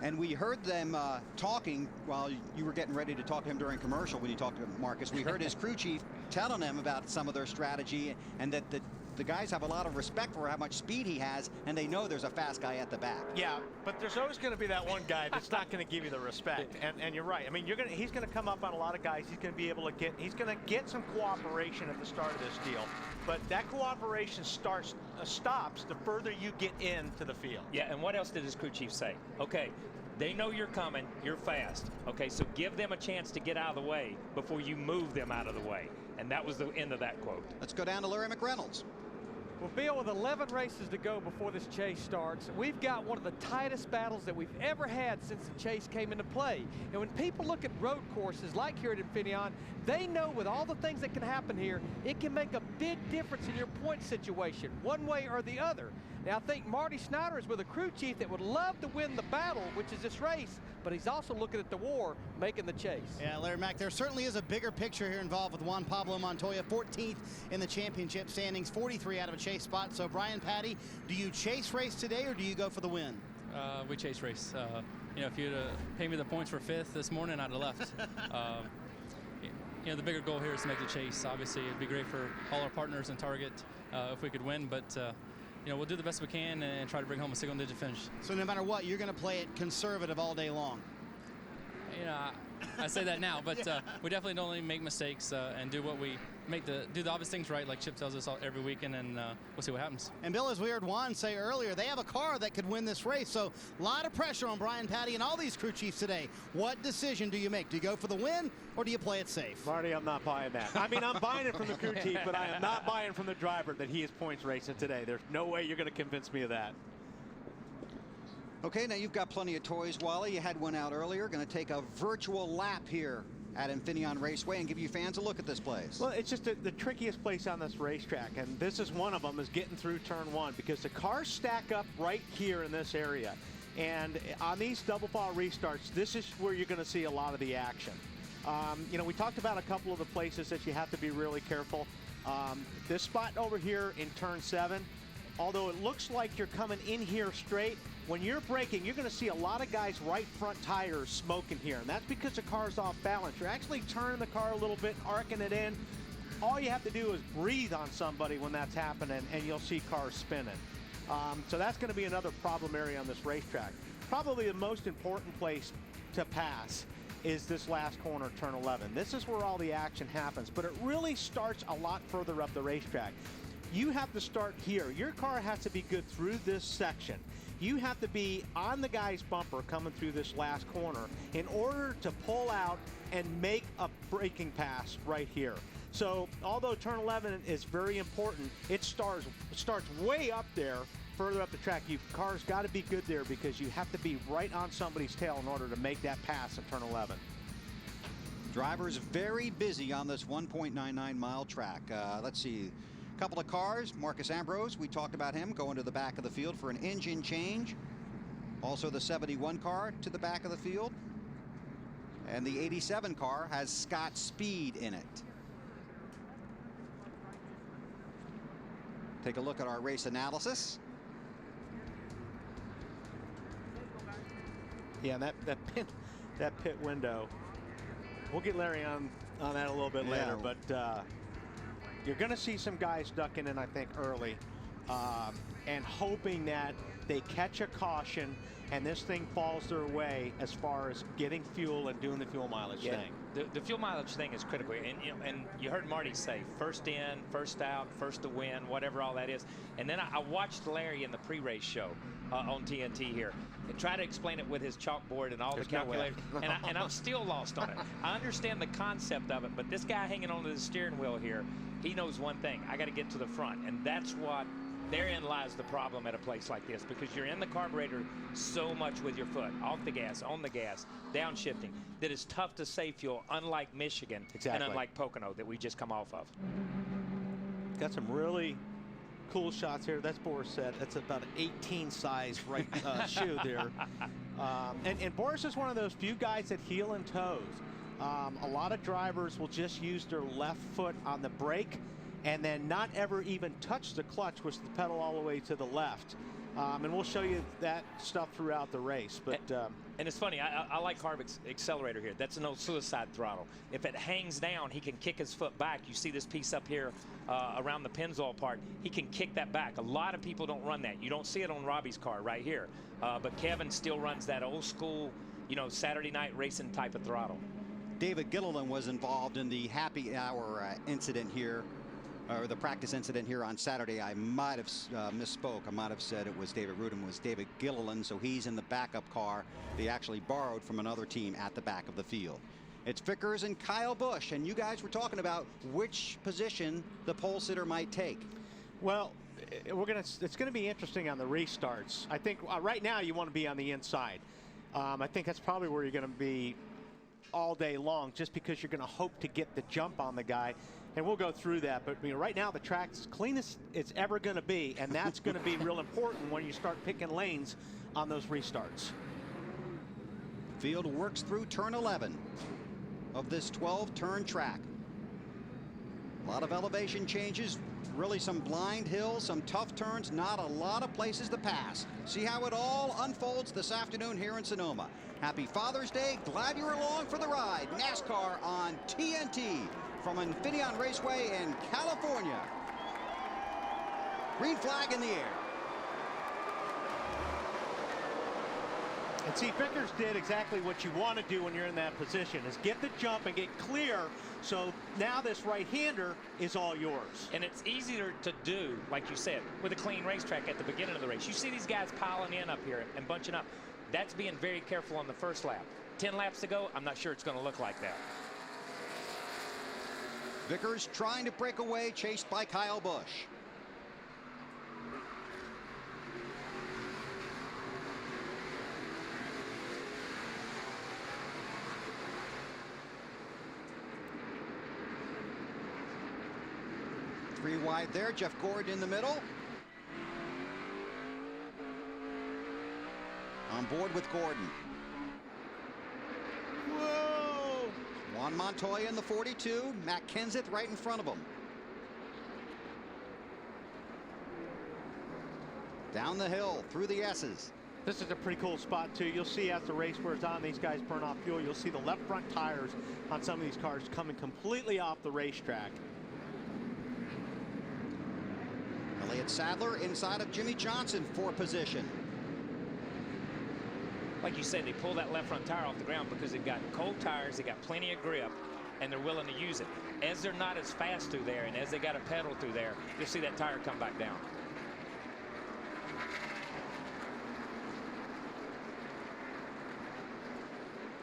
And we heard them talking while you were getting ready to talk to him during commercial when you talked to Marcus. We heard his crew chief telling them about some of their strategy and that the guys have a lot of respect for how much speed he has, and they know there's a fast guy at the back. Yeah, but there's always going to be that one guy that's not going to give you the respect. And you're right. I mean, he's going to come up on a lot of guys. He's going to be able to get some cooperation at the start of this deal. But that cooperation stops the further you get into the field. Yeah, and what else did his crew chief say? Okay, they know you're coming, you're fast. Okay, so give them a chance to get out of the way before you move them out of the way. And that was the end of that quote. Let's go down to Larry McReynolds. Well, Bill, with 11 races to go before this chase starts, we've got one of the tightest battles that we've ever had since the chase came into play. And when people look at road courses like here at Infineon, they know with all the things that can happen here, it can make a big difference in your point situation, one way or the other. Now, I think Marty Snyder is with a crew chief that would love to win the battle, which is this race, but he's also looking at the war, making the chase. Yeah, Larry Mack, there certainly is a bigger picture here involved with Juan Pablo Montoya, 14th in the championship standings, 43 out of a chase spot. So, Brian Patty, do you chase race today or do you go for the win? We chase race. You know, if you'd paid me the points for 5th this morning, I'd have left. You know, the bigger goal here is to make the chase. Obviously, it'd be great for all our partners and Target if we could win, but you know, we'll do the best we can and try to bring home a single-digit finish. So no matter what, you're going to play it conservative all day long. You know, I say that now, but we definitely don't only make mistakes and do what we do the obvious things right, like Chip tells us every weekend, and we'll see what happens. And Bill, as we heard Juan say earlier, they have a car that could win this race, so a lot of pressure on Brian Patty and all these crew chiefs today. What decision do you make? Do you go for the win, or do you play it safe? Marty, I'm not buying that. I mean, I'm buying it from the crew chief, but I am not buying from the driver that he is points racing today. There's no way you're going to convince me of that. Okay, now you've got plenty of toys, Wally. You had one out earlier. Going to take a virtual lap here at Infineon Raceway and give you fans a look at this place. Well, it's just the trickiest place on this racetrack, and this is one of them, is getting through turn one, because the cars stack up right here in this area. And on these double file restarts, this is where you're going to see a lot of the action. You know, we talked about a couple of the places that you have to be really careful. This spot over here in turn 7, although it looks like you're coming in here straight, when you're braking, you're going to see a lot of guys' right front tires smoking here, and that's because the car's off balance. You're actually turning the car a little bit, arcing it in. All you have to do is breathe on somebody when that's happening, and you'll see cars spinning. So that's going to be another problem area on this racetrack. Probably the most important place to pass is this last corner, turn 11. This is where all the action happens, but it really starts a lot further up the racetrack. You have to start here. Your car has to be good through this section. You have to be on the guy's bumper coming through this last corner in order to pull out and make a braking pass right here. So although turn 11 is very important, it starts way up there, further up the track. Your car's got to be good there because you have to be right on somebody's tail in order to make that pass at turn 11. Drivers very busy on this 1.99 mile track. Let's see. Couple of cars. Marcus Ambrose, we talked about him going to the back of the field for an engine change. Also the 71 car to the back of the field. And the 87 car has Scott Speed in it. Take a look at our race analysis. Yeah, that pit window. We'll get Larry on that a little bit later, but you're going to see some guys ducking in, I think, early and hoping that they catch a caution and this thing falls their way as far as getting fuel and doing the fuel mileage thing. The fuel mileage thing is critical, and you heard Marty say first in, first out, first to win, whatever all that is. And then I watched Larry in the pre-race show on TNT here and try to explain it with his chalkboard and all the calculators, and I'm still lost on it. I understand the concept of it, but this guy hanging onto the steering wheel here, he knows one thing: I got to get to the front, and that's what. Therein lies the problem at a place like this, because you're in the carburetor so much with your foot, off the gas, on the gas, downshifting, that it's tough to save fuel, unlike Michigan and unlike Pocono that we just come off of. Got some really cool shots here. That's Boris Said. That's about an 18 size right shoe there. And Boris is one of those few guys that heel and toes. A lot of drivers will just use their left foot on the brake and then not ever even touch the clutch, which is the pedal all the way to the left. And we'll show you that stuff throughout the race. But and it's funny, I like Harvick's accelerator here. That's an old suicide throttle. If it hangs down, he can kick his foot back. You see this piece up here around the Pennzoil part. He can kick that back. A lot of people don't run that. You don't see it on Robbie's car right here. But Kevin still runs that old school, you know, Saturday night racing type of throttle. David Gilliland was involved in the happy hour incident here, or the practice incident here on Saturday. I might have misspoke. I might have said it was David Rudin. It was David Gilliland, so he's in the backup car they actually borrowed from another team at the back of the field. It's Vickers and Kyle Busch, and you guys were talking about which position the pole sitter might take. Well, it's gonna be interesting on the restarts. I think right now you want to be on the inside. I think that's probably where you're going to be all day long, just because you're going to hope to get the jump on the guy. And we'll go through that, but right now the track's as clean as it's ever going to be, and that's going to be real important when you start picking lanes on those restarts. Field works through turn 11 of this 12-turn track. A lot of elevation changes, really some blind hills, some tough turns, not a lot of places to pass. See how it all unfolds this afternoon here in Sonoma. Happy Father's Day. Glad you're along for the ride. NASCAR on TNT. From Infineon Raceway in California. Green flag in the air. And see, Vickers did exactly what you want to do when you're in that position, is get the jump and get clear, so now this right-hander is all yours. And it's easier to do, like you said, with a clean racetrack at the beginning of the race. You see these guys piling in up here and bunching up. That's being very careful on the first lap. 10 laps to go, I'm not sure it's going to look like that. Vickers trying to break away, chased by Kyle Busch. Three wide there, Jeff Gordon in the middle. On board with Gordon. Whoa! Juan Montoya in the 42, Matt Kenseth right in front of him. Down the hill, through the S's. This is a pretty cool spot, too. You'll see as the race wears on, these guys burn off fuel. You'll see the left front tires on some of these cars coming completely off the racetrack. Elliott Sadler inside of Jimmy Johnson for position. Like you said, they pull that left front tire off the ground because they've got cold tires, they got plenty of grip, and they're willing to use it. As they're not as fast through there, and as they got a pedal through there, you'll see that tire come back down.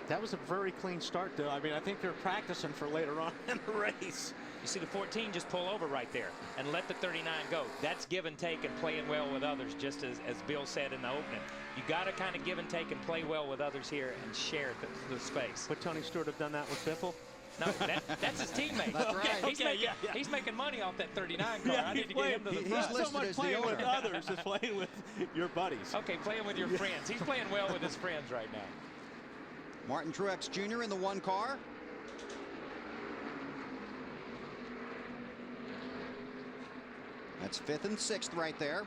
That was a very clean start, though. I mean, I think they're practicing for later on in the race. You see the 14 just pull over right there and let the 39 go. That's give and take and playing well with others, just as Bill said in the opening. You got to kind of give and take and play well with others here and share the space. Would Tony Stewart have done that with Biffle? No, that's his teammate. That's right. He's making money off that 39 car. I need to get him to the front. He's so much playing with others as playing with your buddies. Okay, playing with your friends. He's playing well with his friends right now. Martin Truex Jr. in the 1 car. That's 5th and 6th right there.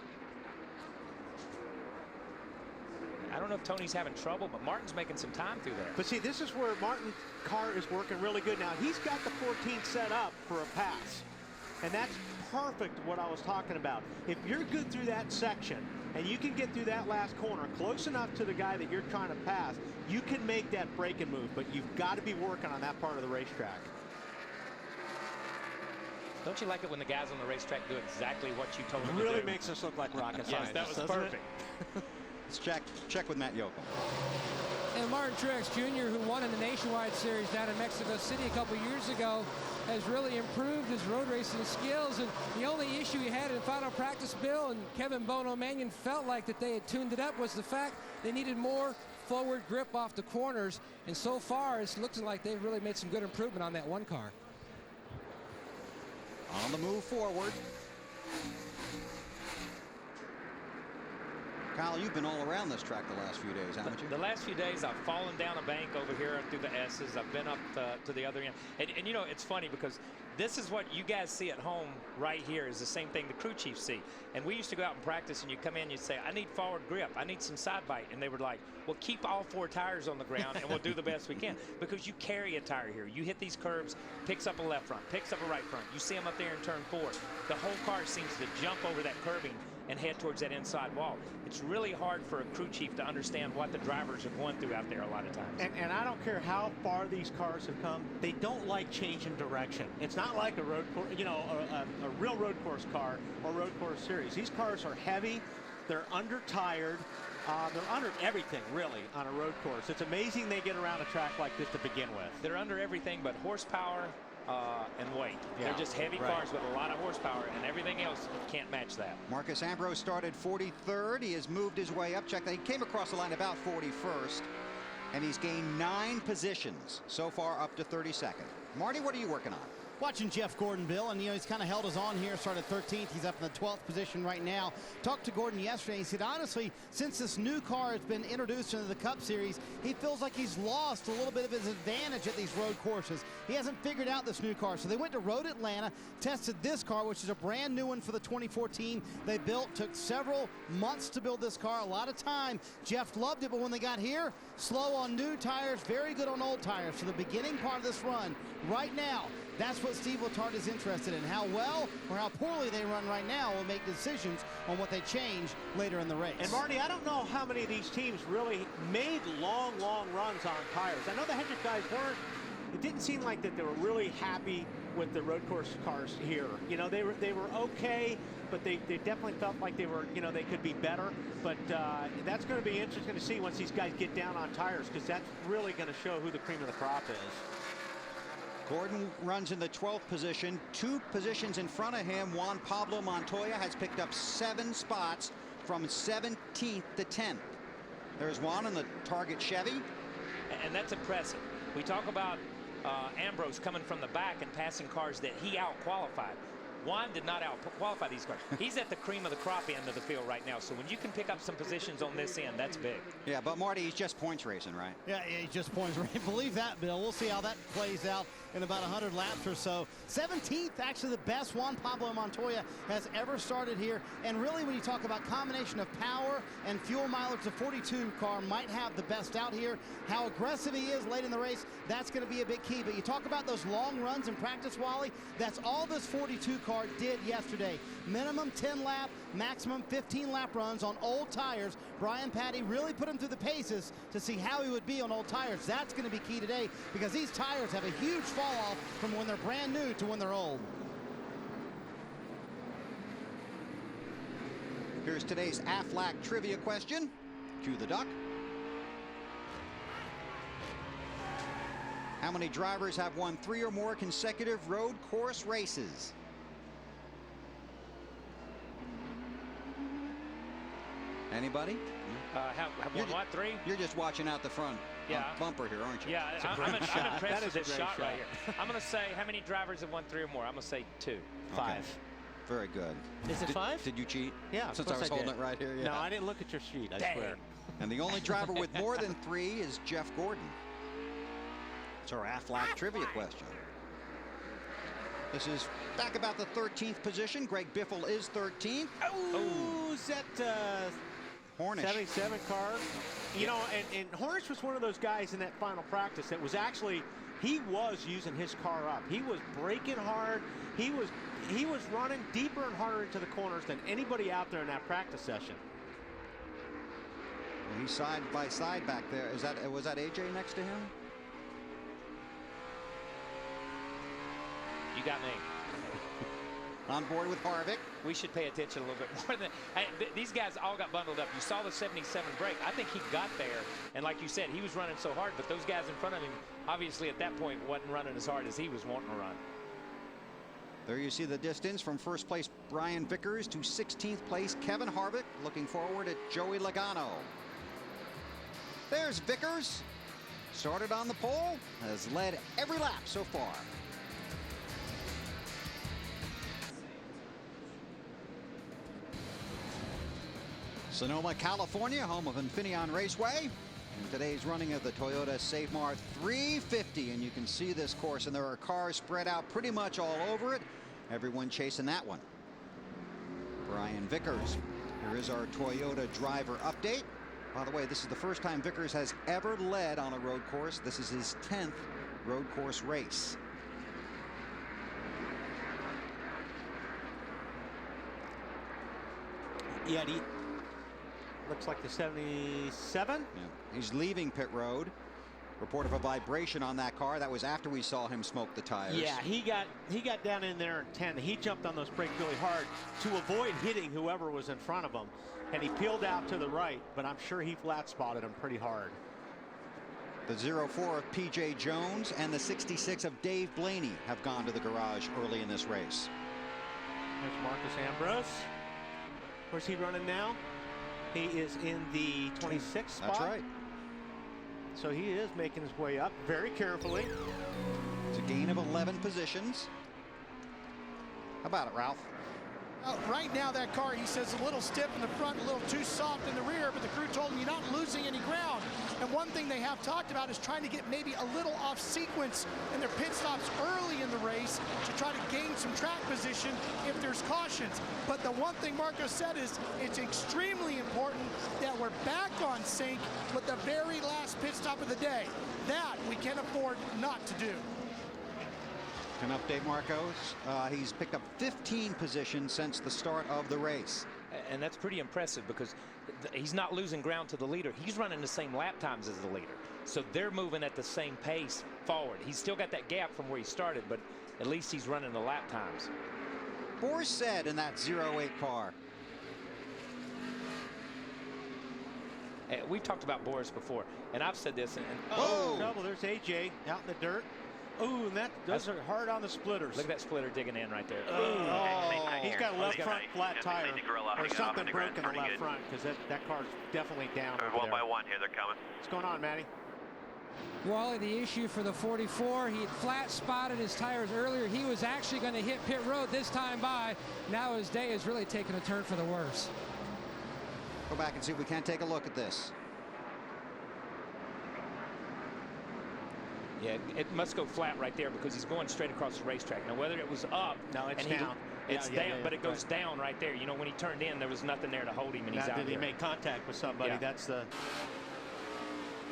I don't know if Tony's having trouble, but Martin's making some time through there. But see, this is where Martin's car is working really good now. He's got the 14 set up for a pass. And that's perfect what I was talking about. If you're good through that section and you can get through that last corner close enough to the guy that you're trying to pass, you can make that braking move, but you've got to be working on that part of the racetrack. Don't you like it when the guys on the racetrack do exactly what you told them to do? It really makes us look like rocket scientists. Yes, that was perfect. Let's check with Matt Yoakum. And Martin Truex Jr., who won in the Nationwide Series down in Mexico City a couple years ago, has really improved his road racing skills. And the only issue he had in final practice, Bill, and Kevin Bono Mannion felt like that they had tuned it up, was the fact they needed more forward grip off the corners. And so far, it's looking like they've really made some good improvement on that 1 car. On the move forward. Kyle, you've been all around this track the last few days, haven't you? The last few days, I've fallen down a bank over here through the S's. I've been up to the other end. And you know, it's funny because this is what you guys see at home right here is the same thing the crew chiefs see. And we used to go out and practice, and you'd come in and you'd say, I need forward grip. I need some side bite. And they were like, well, keep all 4 tires on the ground, and we'll do the best we can. Because you carry a tire here. You hit these curves, picks up a left front, picks up a right front. You see them up there in turn 4. The whole car seems to jump over that curbing and head towards that inside wall. It's really hard for a crew chief to understand what the drivers are going through out there a lot of times. And I don't care how far these cars have come, they don't like changing direction. It's not like a road course, you know, a real road course car or road course series. These cars are heavy, they're under-tired, they're under everything, really, on a road course. It's amazing they get around a track like this to begin with. They're under everything but horsepower and weight. Yeah, they're just heavy cars with a lot of horsepower, and everything else can't match that. Marcus Ambrose started 43rd. He has moved his way up. Check that. He came across the line about 41st, and he's gained 9 positions so far up to 32nd. Marty, what are you working on? Watching Jeff Gordon, Bill, and you know he's kind of held his own here, started 13th. He's up in the 12th position right now. Talked to Gordon yesterday. He said, honestly, since this new car has been introduced into the Cup Series, he feels like he's lost a little bit of his advantage at these road courses. He hasn't figured out this new car. So they went to Road Atlanta, tested this car, which is a brand new one for the 2014 they built. Took several months to build this car, a lot of time. Jeff loved it, but when they got here, slow on new tires, very good on old tires. So the beginning part of this run, right now, that's what what Steve Letarte is interested in. How well or how poorly they run right now will make decisions on what they change later in the race. And Marty, I don't know how many of these teams really made long runs on tires. I know the Hendrick guys weren't. It didn't seem like that they were really happy with the road course cars here. You know, they were okay, but they definitely felt like they were, you know, they could be better. But that's going to be interesting to see once these guys get down on tires, because that's really going to show who the cream of the crop is. Gordon runs in the 12th position, 2 positions in front of him. Juan Pablo Montoya has picked up 7 spots from 17th to 10th. There's Juan in the Target Chevy. And that's impressive. We talk about Ambrose coming from the back and passing cars that he out-qualified. Juan did not out-qualify these cars. He's at the cream of the crop end of the field right now. So when you can pick up some positions on this end, that's big. Yeah, but Marty, he's just points racing, right? Yeah, he's just points racing. Believe that, Bill. We'll see how that plays out in about 100 laps or so. 17th, actually the best Juan Pablo Montoya has ever started here. And really, when you talk about combination of power and fuel mileage, the 42 car might have the best out here. How aggressive he is late in the race, that's going to be a big key. But you talk about those long runs in practice, Wally, that's all this 42 car did yesterday. Minimum 10 lap, maximum 15 lap runs on old tires. Brian Patty really put him through the paces to see how he would be on old tires. That's going to be key today, because these tires have a huge fall off from when they're brand new to when they're old. Here's today's Aflac trivia question. Cue the duck. How many drivers have won 3 or more consecutive road course races? Anybody? Have won what, 3? You're just watching out the front bumper here, aren't you? Yeah, I'm impressed with this shot right here. I'm going to say, how many drivers have won 3 or more? I'm going to say 2. 5. Okay. Very good. Is it 5? Did you cheat? Yeah, since I was holding it right here. Yeah. No, I didn't look at your sheet. I swear. And the only driver with more than 3 is Jeff Gordon. It's our Aflac trivia question. This is back about the 13th position. Greg Biffle is 13th. Oh, is that Hornish. 77 car? You know, and Hornish was one of those guys in that final practice that was actually, he was using his car up. He was braking hard. He was running deeper and harder into the corners than anybody out there in that practice session. And he's side by side back there. Was that AJ next to him? You got me. On board with Harvick. We should pay attention a little bit more. These guys all got bundled up. You saw the 77 break. I think he got there, and like you said, he was running so hard, but those guys in front of him, obviously at that point, wasn't running as hard as he was wanting to run. There you see the distance from first place Brian Vickers to 16th place Kevin Harvick. Looking forward at Joey Logano. There's Vickers. Started on the pole, has led every lap so far. Sonoma, California, home of Infineon Raceway. And today's running of the Toyota Save Mart 350. And you can see this course, and there are cars spread out pretty much all over it. Everyone chasing that one. Brian Vickers. Here is our Toyota driver update. By the way, this is the first time Vickers has ever led on a road course. This is his 10th road course race. Yeah, looks like the 77. Yeah. He's leaving pit road. Report of a vibration on that car. That was after we saw him smoke the tires. Yeah, he got down in there in 10. He jumped on those brakes really hard to avoid hitting whoever was in front of him. And he peeled out to the right, but I'm sure he flat spotted him pretty hard. The 04 of P.J. Jones and the 66 of Dave Blaney have gone to the garage early in this race. There's Marcus Ambrose. Where's he running now? He is in the 26th spot. That's right. So he is making his way up very carefully. It's a gain of 11 positions. How about it, Ralph? Right now, that car, he says, a little stiff in the front, a little too soft in the rear, but the crew told him you're not losing any ground. And one thing they have talked about is trying to get maybe a little off sequence in their pit stops early in the race to try to gain some track position if there's cautions. But the one thing Marco said is it's extremely important that we're back on sync with the very last pit stop of the day. That we can't afford not to do. An update, Marcos. He's picked up 15 positions since the start of the race. And that's pretty impressive because he's not losing ground to the leader. He's running the same lap times as the leader. So they're moving at the same pace forward. He's still got that gap from where he started, but at least he's running the lap times. Boris Said in that 08 car. We've talked about Boris before, and I've said this. Trouble. There's AJ out in the dirt. Ooh, and those are hard on the splitters. Look at that splitter digging in right there. He's got a left front flat tire or something broke in the left front because that car's definitely down. One by one here, they're coming. What's going on, Matty? Wally, the issue for the 44, he had flat spotted his tires earlier. He was actually going to hit pit road this time by. Now his day is really taking a turn for the worse. Go back and see if we can't take a look at this. Yeah, it must go flat right there because he's going straight across the racetrack. Now, whether it was up, no, it's down. It's down, but it goes down right there. You know, when he turned in, there was nothing there to hold him, and he's out there. Did he make contact with somebody? Yeah. That's the.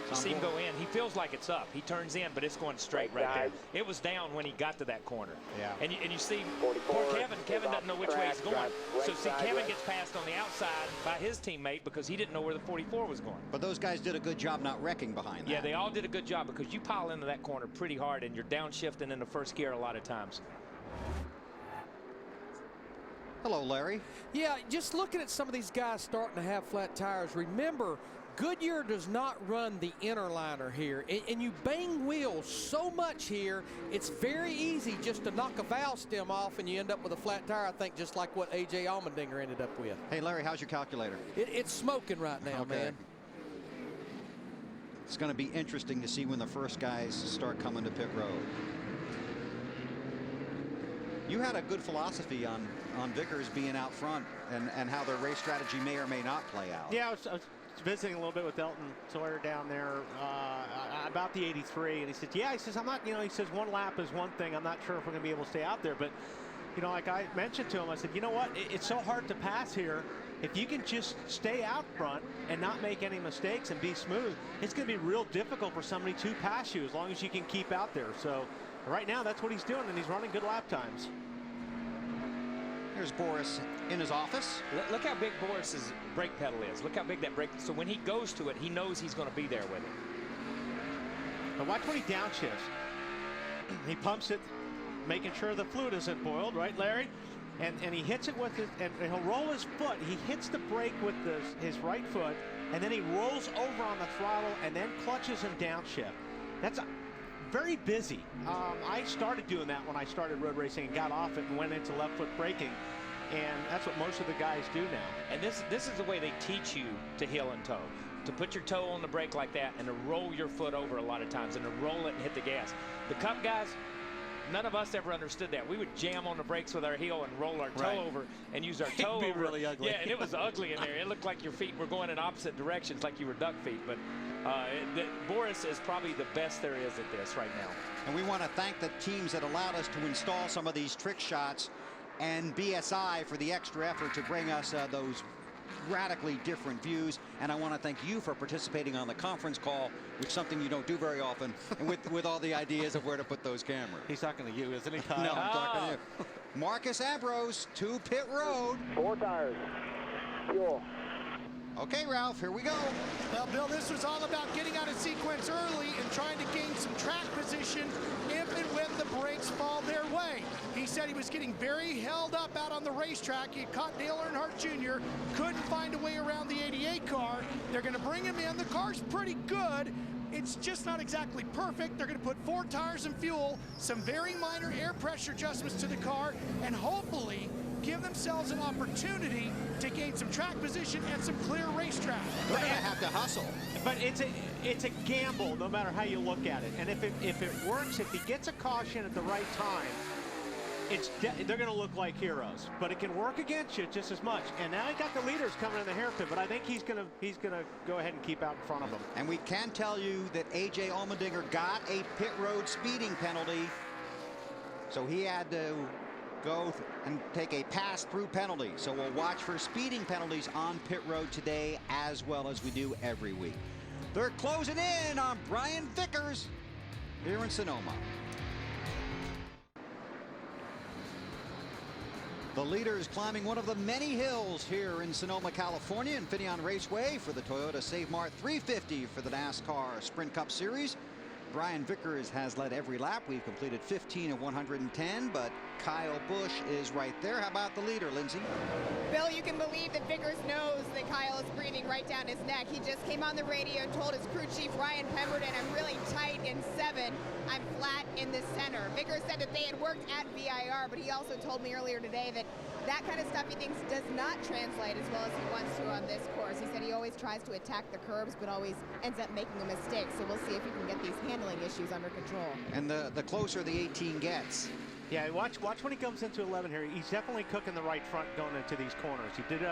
You see him go in. He feels like it's up. He turns in, but it's going straight right there. It was down when he got to that corner. Yeah. And you see, poor Kevin. Kevin doesn't know which way he's going. So see, Kevin gets passed on the outside by his teammate because he didn't know where the 44 was going. But those guys did a good job not wrecking behind that. Yeah, they all did a good job because you pile into that corner pretty hard and you're downshifting in the first gear a lot of times. Hello, Larry. Yeah, just looking at some of these guys starting to have flat tires, remember, Goodyear does not run the inner liner here, and you bang wheels so much here, it's very easy just to knock a valve stem off and you end up with a flat tire, I think, just like what A.J. Allmendinger ended up with. Hey, Larry, how's your calculator? It's smoking right now, man. It's going to be interesting to see when the first guys start coming to pit road. You had a good philosophy on Vickers being out front and how their race strategy may or may not play out. Yeah, I was visiting a little bit with Elton Sawyer down there about the 83, and he said, yeah, he says, I'm not, he says one lap is one thing. I'm not sure if we're going to be able to stay out there, but, like I mentioned to him, I said, you know what, it's so hard to pass here. If you can just stay out front and not make any mistakes and be smooth, it's going to be real difficult for somebody to pass you as long as you can keep out there. So right now, that's what he's doing, and he's running good lap times. Here's Boris in his office. Look how big Boris's brake pedal is. Look how big that brake. So when he goes to it, he knows he's going to be there with it. But watch when he downshifts. He pumps it, making sure the fluid isn't boiled, right, Larry? And he hits it with his, and he'll roll his foot. He hits the brake with his right foot, and then he rolls over on the throttle and then clutches and downshift. That's very busy. I started doing that when I started road racing and got off it and went into left foot braking, and that's what most of the guys do now. And this is the way they teach you to heel and toe. To put your toe on the brake like that and to roll your foot over a lot of times and to roll it and hit the gas. The Cup guys, none of us ever understood that. We would jam on the brakes with our heel and roll our toe over and use our toe It'd be over. really ugly. Yeah, and it was ugly in there. It looked like your feet were going in opposite directions, like you were duck feet. But Boris is probably the best there is at this right now. And we want to thank the teams that allowed us to install some of these trick shots, and BSI for the extra effort to bring us those radically different views. And I want to thank you for participating on the conference call, which is something you don't do very often, and with all the ideas of where to put those cameras. He's talking to you, isn't he, Kyle? No, I'm talking to you. Marcus Ambrose to pit road. 4 tires. Fuel. Okay, Ralph, here we go. Well, Bill, this was all about getting out of sequence early and trying to gain some track position if and when the brakes fall their way. He said he was getting very held up out on the racetrack. He caught Dale Earnhardt Jr., couldn't find a way around the 88 car. They're going to bring him in. The car's pretty good. It's just not exactly perfect. They're going to put 4 tires and fuel, some very minor air pressure adjustments to the car, and hopefully give themselves an opportunity to gain some track position and some clear racetrack. They're going to have to hustle. But it's a gamble no matter how you look at it. And if it works, if he gets a caution at the right time, they're going to look like heroes. But it can work against you just as much. And now he got the leaders coming in the hairpin, but I think he's going to go ahead and keep out in front of them. And we can tell you that A.J. Allmendinger got a pit road speeding penalty, so he had to go and take a pass-through penalty. So we'll watch for speeding penalties on pit road today, as well as we do every week. They're closing in on Brian Vickers here in Sonoma. The leaders climbing one of the many hills here in Sonoma, California, Infineon Raceway for the Toyota Save Mart 350 for the NASCAR Sprint Cup Series. Brian Vickers has led every lap. We've completed 15 of 110, but Kyle Busch is right there. How about the leader, Lindsay? Bill, you can believe that Vickers knows that Kyle is breathing right down his neck. He just came on the radio and told his crew chief, Ryan Pemberton, I'm really tight in 7. I'm flat in the center. Vickers said that they had worked at VIR, but he also told me earlier today that that kind of stuff he thinks does not translate as well as he wants to on this course. He said he always tries to attack the curbs, but always ends up making a mistake. So we'll see if he can get these handling issues under control. And the closer the 18 gets. Yeah, watch when he comes into 11 here. He's definitely cooking the right front going into these corners. He did it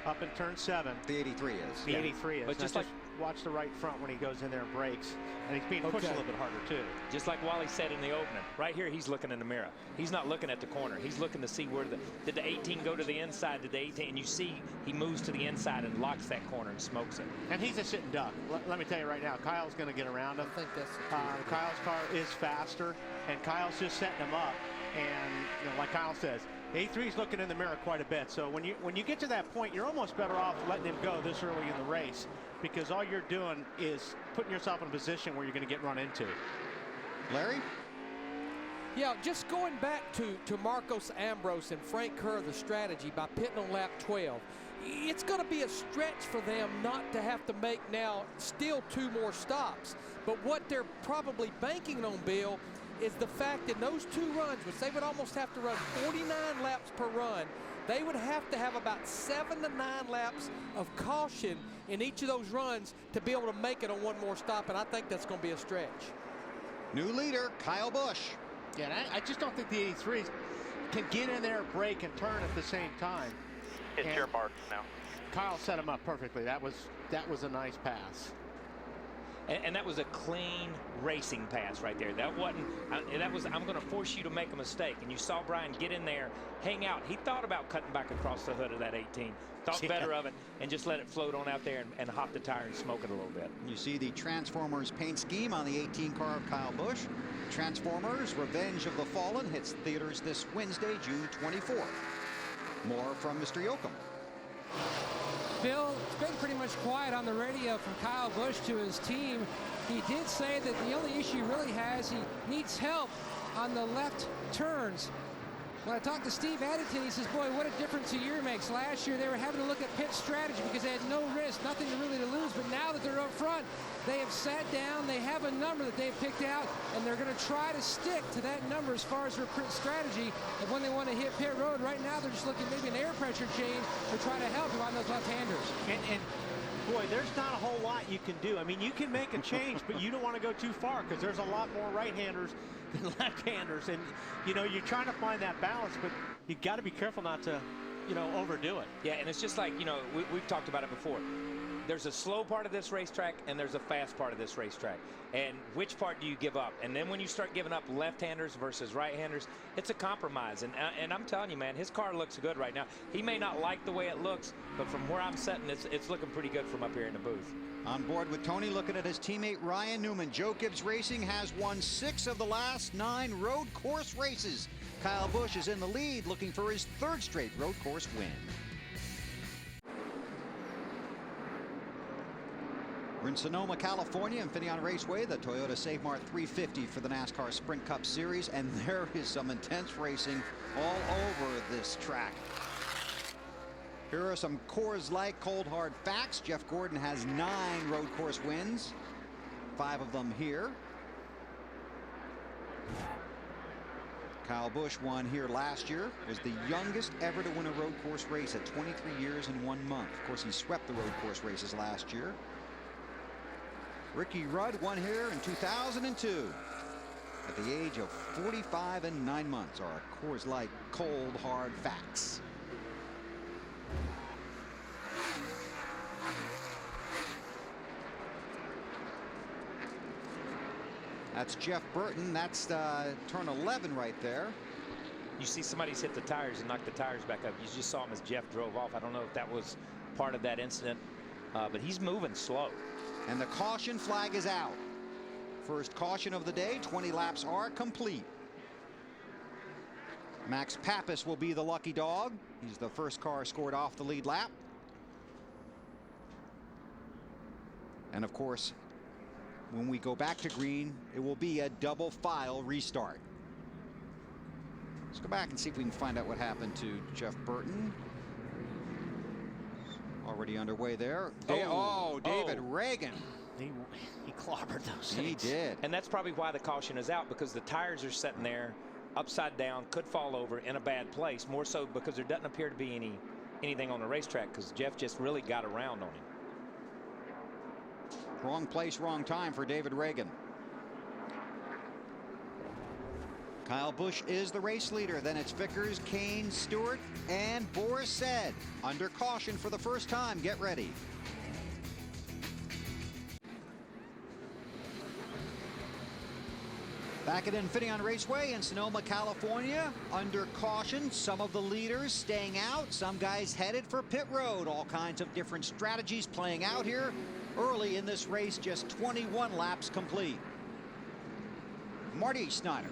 up in turn 7. The 83 is. The 83 is. But just like watch the right front when he goes in there and brakes. And he's being pushed a little bit harder too. Just like Wally said in the opening, right here he's looking in the mirror. He's not looking at the corner. He's looking to see where did the 18 go to the inside, did the 18, and you see he moves to the inside and locks that corner and smokes it. And he's a sitting duck. Let me tell you right now, Kyle's going to get around him. I think that's Kyle's car is faster, and Kyle's just setting him up. And like Kyle says, 83's looking in the mirror quite a bit. So when you get to that point, you're almost better off letting him go this early in the race, because all you're doing is putting yourself in a position where you're going to get run into. Larry? Yeah, just going back to Marcos Ambrose and Frank Kerr, the strategy by pitting on lap 12. It's going to be a stretch for them not to have to make now still 2 more stops. But what they're probably banking on, Bill, is the fact that those 2 runs, which they would almost have to run 49 laps per run, they would have to have about 7 to 9 laps of caution in each of those runs to be able to make it on 1 more stop, and I think that's going to be a stretch. New leader, Kyle Busch. Yeah, and I just don't think the 83s can get in there, brake, and turn at the same time. It's your mark now. Kyle set him up perfectly. That was a nice pass. And that was a clean racing pass right there. That wasn't, I'm going to force you to make a mistake. And you saw Brian get in there, hang out. He thought about cutting back across the hood of that 18. Thought better of it and just let it float on out there and hop the tire and smoke it a little bit. You see the Transformers paint scheme on the 18 car of Kyle Busch. Transformers Revenge of the Fallen hits theaters this Wednesday, June 24th. More from Mr. Yoakum. Bill, it's been pretty much quiet on the radio from Kyle Busch to his team. He did say that the only issue he really has, he needs help on the left turns. When I talked to Steve Addington, he says, boy, what a difference a year makes. Last year, they were having to look at pit strategy because they had no risk, nothing really to lose. But now that they're up front, they have sat down, they have a number that they've picked out, and they're going to try to stick to that number as far as their pit strategy. And when they want to hit pit road, right now they're just looking maybe an air pressure change to try to help him on those left-handers. And boy, there's not a whole lot you can do. I mean, you can make a change, but you don't want to go too far because there's a lot more right-handers than left-handers. And, you're trying to find that balance, but you got to be careful not to, overdo it. Yeah, and it's just like, we've talked about it before. There's a slow part of this racetrack and there's a fast part of this racetrack. And which part do you give up? And then when you start giving up left-handers versus right-handers, it's a compromise. And I'm telling you, man, his car looks good right now. He may not like the way it looks, but from where I'm sitting, it's looking pretty good from up here in the booth. On board with Tony, looking at his teammate Ryan Newman. Joe Gibbs Racing has won 6 of the last 9 road course races. Kyle Busch is in the lead, looking for his 3rd straight road course win. We're in Sonoma, California, Infineon Raceway, the Toyota Save Mart 350 for the NASCAR Sprint Cup Series, and there is some intense racing all over this track. Here are some Coors Light cold hard facts. Jeff Gordon has 9 road course wins, 5 of them here. Kyle Busch won here last year, was the youngest ever to win a road course race at 23 years and 1 month. Of course, he swept the road course races last year. Ricky Rudd won here in 2002 at the age of 45 and 9 months. Our Coors Light cold hard facts. That's Jeff Burton. That's turn 11 right there. You see somebody's hit the tires and knocked the tires back up. You just saw him as Jeff drove off. I don't know if that was part of that incident, but he's moving slow. And the caution flag is out. First caution of the day. 20 laps are complete. Max Pappas will be the lucky dog. He's the first car scored off the lead lap. And of course, when we go back to green, it will be a double file restart. Let's go back and see if we can find out what happened to Jeff Burton. Already underway there. David Ragan. He clobbered those things. He did. And that's probably why the caution is out, because the tires are sitting there upside down, could fall over in a bad place, more so because there doesn't appear to be anything on the racetrack, because Jeff just really got around on him. Wrong place, wrong time for David Ragan. Kyle Busch is the race leader. Then it's Vickers, Kane, Stewart, and Boris Said. Under caution for the first time. Get ready. Back at Infineon Raceway in Sonoma, California. Under caution, some of the leaders staying out. Some guys headed for pit road. All kinds of different strategies playing out here. Early in this race, just 21 laps complete. Marty Snyder.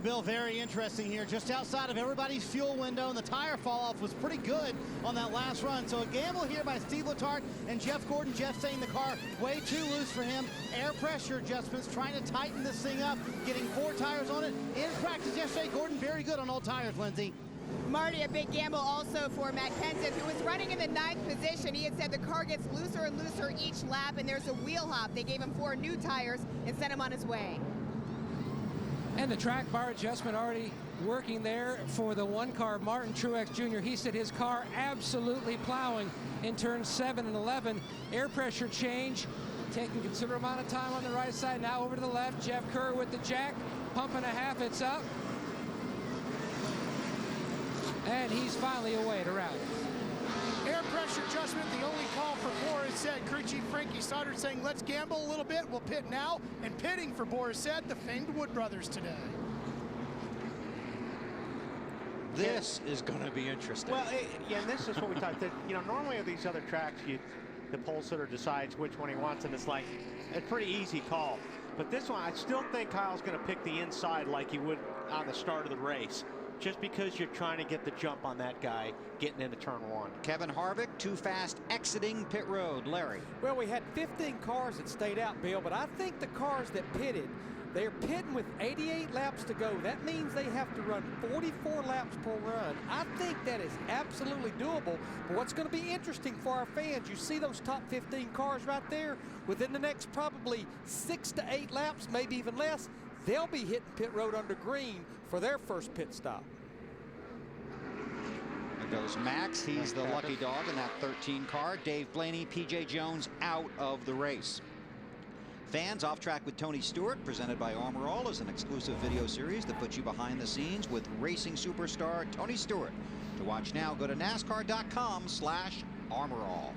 Bill, very interesting here. Just outside of everybody's fuel window, and the tire fall off was pretty good on that last run. So a gamble here by Steve Letarte and Jeff Gordon. Jeff saying the car way too loose for him. Air pressure adjustments, trying to tighten this thing up, getting 4 tires on it. In practice yesterday, Gordon very good on all tires, Lindsay. Marty, a big gamble also for Matt Kenseth, who was running in the 9th position. He had said the car gets looser and looser each lap, and there's a wheel hop. They gave him 4 new tires and sent him on his way. And the track bar adjustment already working there for the 1 car, Martin Truex Jr. He said his car absolutely plowing in turns 7 and 11. Air pressure change, taking considerable amount of time on the right side. Now over to the left, Jeff Kerr with the jack, pump and a half, it's up. And he's finally away to rally. Air pressure adjustment, the only call for Boris Said. Crew Chief Frankie Stoddard saying, let's gamble a little bit. We'll pit now. And pitting for Boris Said, the famed Wood brothers today. This is going to be interesting. Well, and this is what we talked. Normally at these other tracks, the pole sitter decides which one he wants, and it's like a pretty easy call. But this one, I still think Kyle's going to pick the inside like he would on the start of the race, just because you're trying to get the jump on that guy getting into turn 1. Kevin Harvick, too fast exiting pit road. Larry. Well, we had 15 cars that stayed out, Bill, but I think the cars that pitted, they're pitting with 88 laps to go. That means they have to run 44 laps per run. I think that is absolutely doable. But what's going to be interesting for our fans, you see those top 15 cars right there, within the next probably 6 to 8 laps, maybe even less, they'll be hitting pit road under green for their first pit stop. There goes Max. He's the lucky dog in that 13 car. Dave Blaney, PJ Jones out of the race. Fans Off Track with Tony Stewart, presented by Armor All, is an exclusive video series that puts you behind the scenes with racing superstar Tony Stewart. To watch now, go to NASCAR.com/ArmorAll.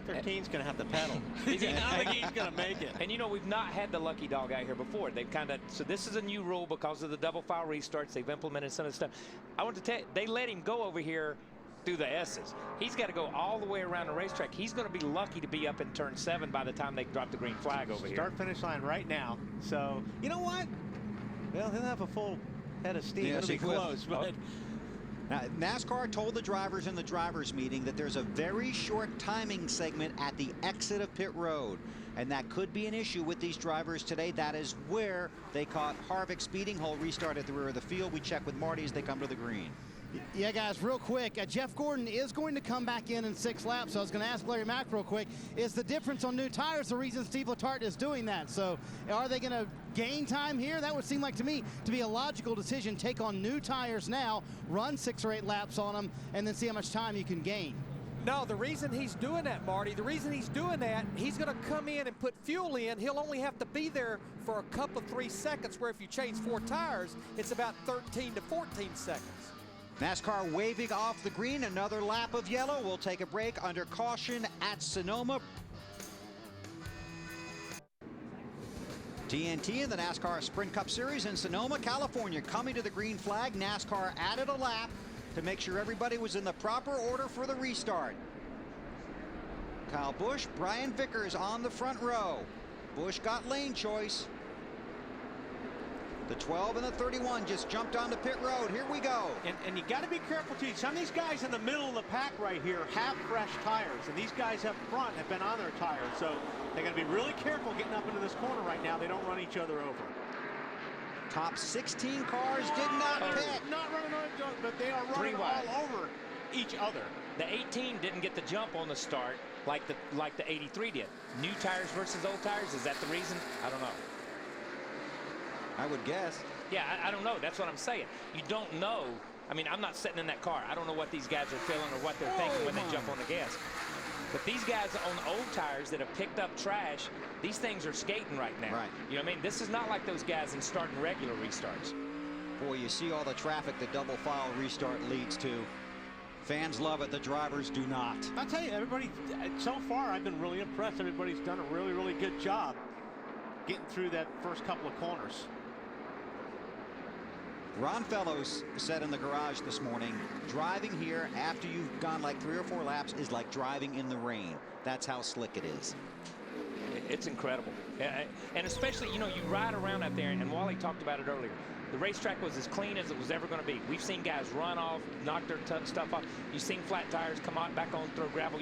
13's going to have to pedal. I don't think he's going to make it. And we've not had the lucky dog out here before. They've so this is a new rule because of the double file restarts. They've implemented some of the stuff. I want to tell you, they let him go over here through the S's. He's got to go all the way around the racetrack. He's going to be lucky to be up in turn 7 by the time they drop the green flag over here. Start-finish line right now. So, you know what? Well, he'll have a full head of steam. Yes, It'll be close, but... Now, NASCAR told the drivers in the drivers meeting that there's a very short timing segment at the exit of pit road, and that could be an issue with these drivers today. That is where they caught Harvick speeding. He'll restart at the rear of the field. We check with Marty as they come to the green. Yeah, guys, real quick, Jeff Gordon is going to come back in 6 laps. So I was going to ask Larry Mack real quick, is the difference on new tires the reason Steve Letarte is doing that? So are they going to gain time here? That would seem like to me to be a logical decision. Take on new tires now, run 6 or 8 laps on them, and then see how much time you can gain. No, the reason he's doing that, Marty, the reason he's doing that, he's going to come in and put fuel in. He'll only have to be there for a couple of 3 seconds, where if you change 4 tires, it's about 13 to 14 seconds. NASCAR waving off the green. Another lap of yellow. We'll take a break under caution at Sonoma. TNT in the NASCAR Sprint Cup Series in Sonoma, California. Coming to the green flag, NASCAR added a lap to make sure everybody was in the proper order for the restart. Kyle Busch, Brian Vickers on the front row. Busch got lane choice. The 12 and the 31 just jumped onto pit road. Here we go. And you got to be careful, too. Some of these guys in the middle of the pack right here have fresh tires, and these guys up front have been on their tires. So they got to be really careful getting up into this corner right now. They don't run each other over. Top 16 cars did not pit. Not running on each other, but they are running all over each other. The 18 didn't get the jump on the start like the 83 did. New tires versus old tires, is that the reason? I don't know. I would guess. Yeah, I don't know. That's what I'm saying. You don't know. I mean, I'm not sitting in that car. I don't know what these guys are feeling or what they're thinking when they jump on the gas. But these guys on the old tires that have picked up trash, these things are skating right now. Right. You know what I mean? This is not like those guys in starting regular restarts. Boy, you see all the traffic the double file restart leads to. Fans love it. The drivers do not. I'll tell you, everybody, so far, I've been really impressed. Everybody's done a really, really good job getting through that first couple of corners. Ron Fellows said in the garage this morning, driving here after you've gone like 3 or 4 laps is like driving in the rain. That's how slick it is. It's incredible. And especially, you know, you ride around out there, and Wally talked about it earlier. The racetrack was as clean as it was ever going to be. We've seen guys run off, knock their stuff off. You've seen flat tires come out, back on, throw gravel.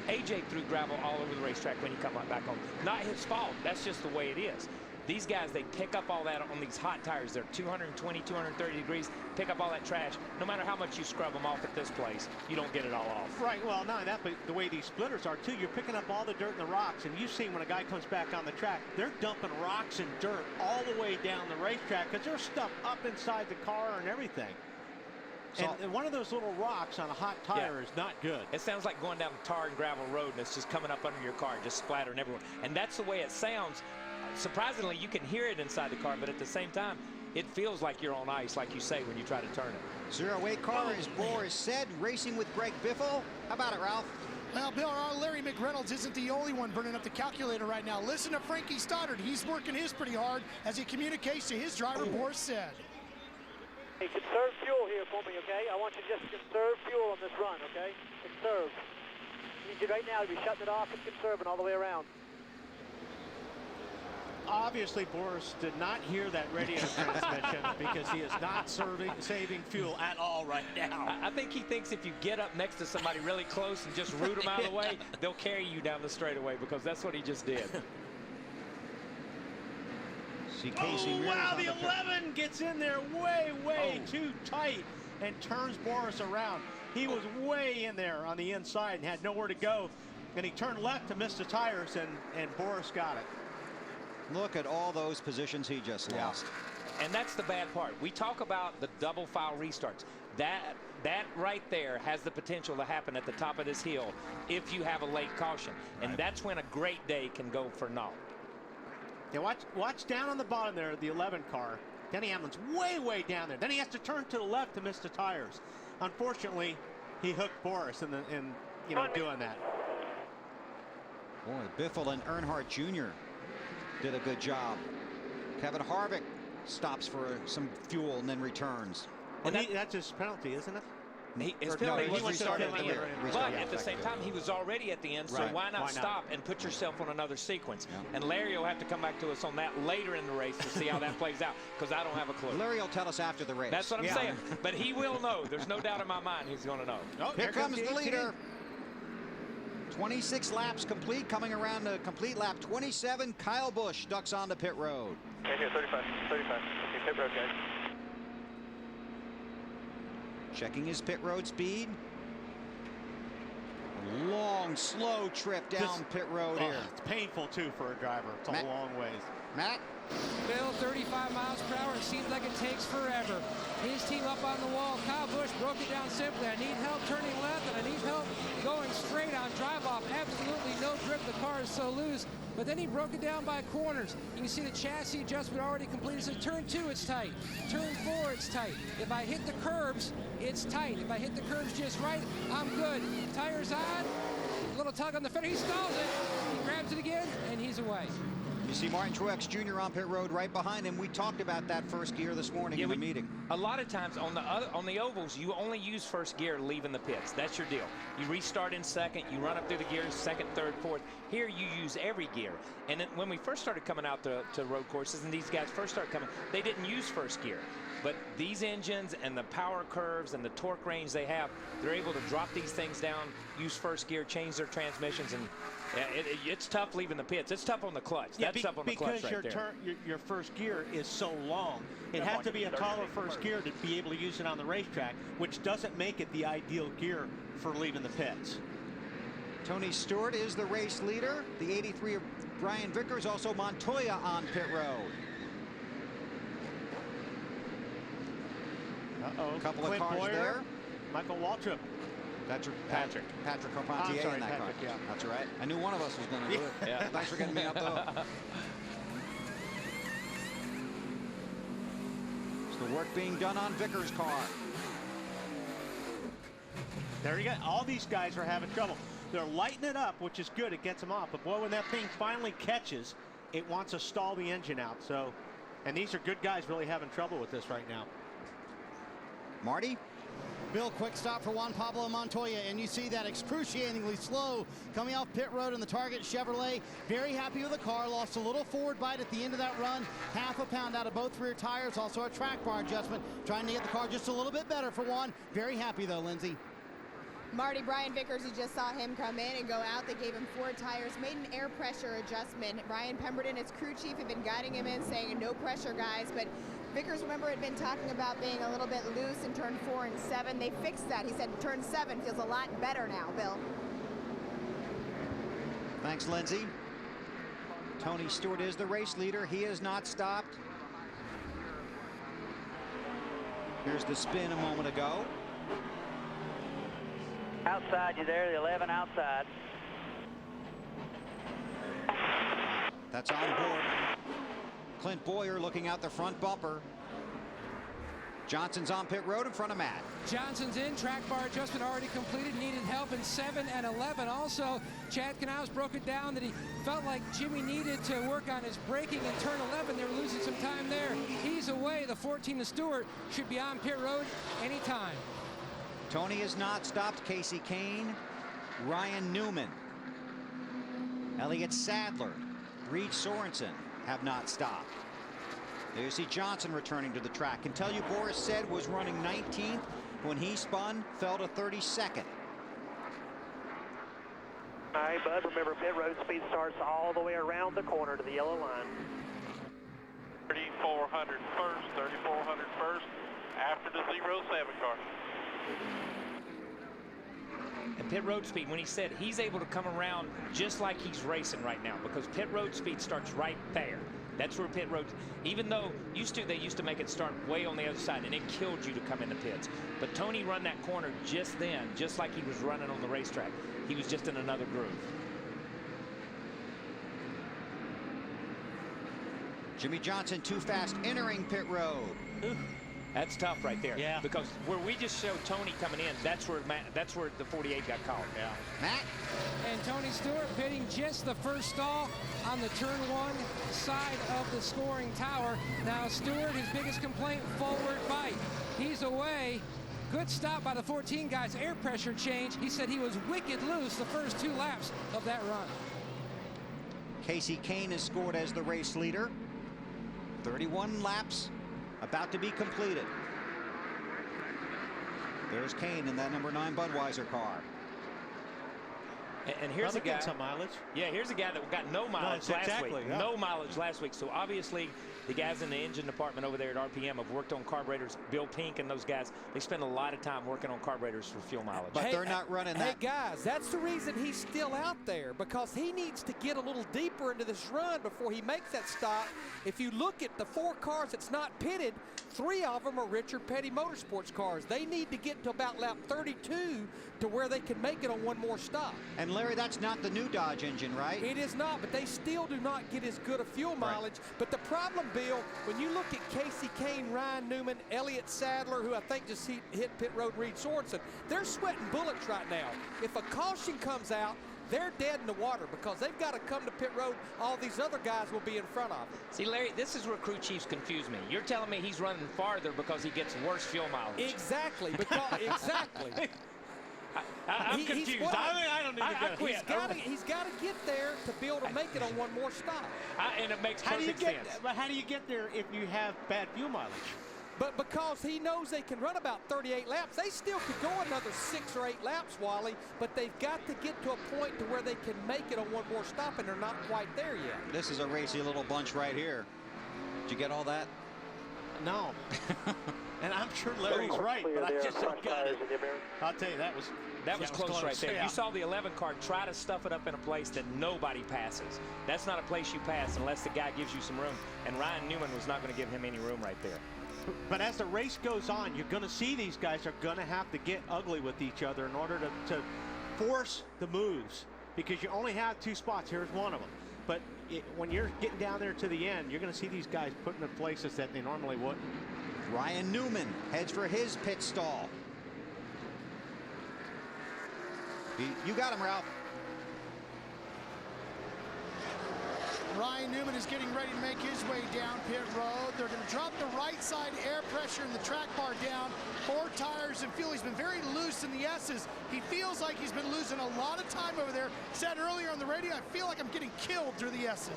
AJ threw gravel all over the racetrack when he come out back on. Not his fault. That's just the way it is. These guys, they pick up all that on these hot tires. They're 220, 230 degrees, pick up all that trash. No matter how much you scrub them off at this place, you don't get it all off. Right, well, not only that, but the way these splitters are, too, you're picking up all the dirt and the rocks, and you've seen when a guy comes back on the track, they're dumping rocks and dirt all the way down the racetrack because there's stuff up inside the car and everything. And one of those little rocks on a hot tire is not good. It sounds like going down a tar and gravel road, and it's just coming up under your car, just splattering everywhere. And that's the way it sounds. Surprisingly, you can hear it inside the car, but at the same time, it feels like you're on ice, like you say, when you try to turn it. 08 car is Boris Said, racing with Greg Biffle. How about it, Ralph? Well, Bill, our Larry McReynolds isn't the only one burning up the calculator right now. Listen to Frankie Stoddard. He's working his pretty hard as he communicates to his driver, Boris Said. Hey, conserve fuel here for me, okay? I want you to just conserve fuel on this run, okay? Conserve. I need you right now to be shutting it off and conserving all the way around. Obviously, Boris did not hear that radio transmission because he is not saving fuel at all right now. I think he thinks if you get up next to somebody really close and just root them out of the way, they'll carry you down the straightaway because that's what he just did. See Casey wow, the 11 gets in there way too tight and turns Boris around. He was way in there on the inside and had nowhere to go. And he turned left to miss the tires, and Boris got it. Look at all those positions he just lost. And that's the bad part. We talk about the double file restarts. That right there has the potential to happen at the top of this hill if you have a late caution. And that's when a great day can go for naught. Yeah, watch down on the bottom there, the 11 car. Denny Hamlin's way down there. Then he has to turn to the left to miss the tires. Unfortunately, he hooked Boris in doing that. Boy, Biffle and Earnhardt Jr. did a good job. Kevin Harvick stops for some fuel and then returns. And that's his penalty, isn't it? His penalty was restarted at the end. But yeah, at the same time, he was already at the end, so why not stop and put yourself on another sequence? Yeah. And Larry will have to come back to us on that later in the race to see how that plays out, because I don't have a clue. Larry will tell us after the race. That's what I'm saying. But he will know. There's no doubt in my mind he's going to know. Oh, here comes the leader. 26 laps complete, coming around to complete lap 27. Kyle Busch ducks onto pit road. Okay, here, 35. Okay, pit road, guys. Checking his pit road speed. A long, slow trip down pit road here. It's painful, too, for a driver. It's a long ways. Matt? Bill, 35 miles per hour. It seems like it takes forever. His team up on the wall. Kyle Busch broke it down simply. I need help turning left, and I need help going straight on drive-off. Absolutely no grip. The car is so loose. But then he broke it down by corners. You can see the chassis adjustment already completed. So turn 2, it's tight. Turn 4, it's tight. If I hit the curbs, it's tight. If I hit the curbs just right, I'm good. Tires on. A little tug on the fender. He stalls it. He grabs it again, and he's away. You see Martin Truex Jr. on pit road right behind him. We talked about that first gear this morning in the meeting. A lot of times on the ovals, you only use first gear leaving the pits. That's your deal. You restart in second, you run up through the gears, second, third, fourth. Here you use every gear. And then when we first started coming out to road courses and these guys first started coming, they didn't use first gear. But these engines and the power curves and the torque range they have, they're able to drop these things down, use first gear, change their transmissions, and it's tough leaving the pits. It's tough on the clutch. That's tough on the clutch right there. Because your first gear is so long. It has to be a taller first gear to be able to use it on the racetrack, which doesn't make it the ideal gear for leaving the pits. Tony Stewart is the race leader. The 83 of Brian Vickers, also Montoya on pit road. Uh-oh. A couple Clint of cars Boyer, there. Michael Waltrip. Patrick Carpentier in that car. Yeah. That's all right. I knew one of us was going to do it. Yeah. Thanks for getting me up though. It's the work being done on Vickers' car. There you go. All these guys are having trouble. They're lighting it up, which is good. It gets them off. But boy, when that thing finally catches, it wants to stall the engine out. So, and these are good guys really having trouble with this right now. Marty? Bill, quick stop for Juan Pablo Montoya, and you see that excruciatingly slow coming off pit road in the Target Chevrolet. Very happy with the car, lost a little forward bite at the end of that run, half a pound out of both rear tires, also a track bar adjustment, trying to get the car just a little bit better for Juan. Very happy though, Lindsay. Marty, Brian Vickers, you just saw him come in and go out. They gave him 4 tires, made an air pressure adjustment. Ryan Pemberton, his crew chief, had been guiding him in, saying no pressure, guys, but Vickers, remember, had been talking about being a little bit loose in turn 4 and 7. They fixed that. He said turn 7 feels a lot better now, Bill. Thanks, Lindsay. Tony Stewart is the race leader. He has not stopped. Here's the spin a moment ago. Outside you there, the 11 outside. That's on board. Clint Boyer looking out the front bumper. Johnson's on pit road in front of Matt. Johnson's in, track bar adjustment already completed, needed help in 7 and 11. Also, Chad Knaus broke it down that he felt like Jimmy needed to work on his braking in turn 11. They were losing some time there. He's away. The 14 of Stewart should be on pit road anytime. Tony has not stopped. Casey Kane, Ryan Newman, Elliott Sadler, Reed Sorensen have not stopped. There you see Johnson returning to the track. Can tell you Boris Said was running 19th when he spun, fell to 32nd. All right, Bud, remember pit road speed starts all the way around the corner to the yellow line. 3,400 first, 3,400 first, after the 07 car. And pit road speed, when he said he's able to come around just like he's racing right now, because pit road speed starts right there. That's where pit road, even though they used to make it start way on the other side, and it killed you to come in the pits. But Tony run that corner just then, just like he was running on the racetrack. He was just in another groove. Jimmy Johnson too fast entering pit road. That's tough right there. Yeah. Because where we just showed Tony coming in, that's where the 48 got called. Yeah. Matt? And Tony Stewart pitting just the first stall on the turn 1 side of the scoring tower. Now Stewart, his biggest complaint, forward bite. He's away. Good stop by the 14 guys. Air pressure change. He said he was wicked loose the first 2 laps of that run. Casey Kane is scored as the race leader. 31 laps about to be completed. There's Kane in that number 9 Budweiser car. And here's a guy. Some mileage. Yeah, here's a guy that got no mileage last week. Yeah. No mileage last week. So obviously, the guys in the engine department over there at RPM have worked on carburetors. Bill Pink and those guys, they spend a lot of time working on carburetors for fuel mileage. But they're not running that. Hey guys, that's the reason he's still out there, because he needs to get a little deeper into this run before he makes that stop. If you look at the 4 cars that's not pitted, 3 of them are Richard Petty Motorsports cars. They need to get to about lap 32 to where they can make it on one more stop. And Larry, that's not the new Dodge engine, right? It is not, but they still do not get as good a fuel mileage. Right. But the problem, Bill, when you look at Casey Kane, Ryan Newman, Elliott Sadler, who I think just hit pit road, Reed Sorensen, they're sweating bullets right now. If a caution comes out, they're dead in the water because they've got to come to pit road. All these other guys will be in front of them. See, Larry, this is where crew chiefs confuse me. You're telling me he's running farther because he gets worse fuel mileage. Exactly, exactly. I'm confused. I don't need to go. He's got to get there to be able to make it on one more stop. And it makes perfect sense. But how do you get there if you have bad fuel mileage? But because he knows they can run about 38 laps, they still could go another 6 or 8 laps, Wally, but they've got to get to a point to where they can make it on one more stop, and they're not quite there yet. This is a racy little bunch right here. Did you get all that? No. And I'm sure Larry's right, but I just don't got it. I'll tell you, that was close right there. Yeah. You saw the 11 car try to stuff it up in a place that nobody passes. That's not a place you pass unless the guy gives you some room, and Ryan Newman was not going to give him any room right there. But as the race goes on, you're going to see these guys are going to have to get ugly with each other in order to force the moves, because you only have 2 spots. Here's one of them. But when you're getting down there to the end, you're going to see these guys putting in places that they normally wouldn't. Ryan Newman heads for his pit stall. You got him, Ralph. Ryan Newman is getting ready to make his way down pit road. They're going to drop the right side air pressure and the track bar down. 4 tires and fuel. He's been very loose in the S's. He feels like he's been losing a lot of time over there. Said earlier on the radio, I feel like I'm getting killed through the S's.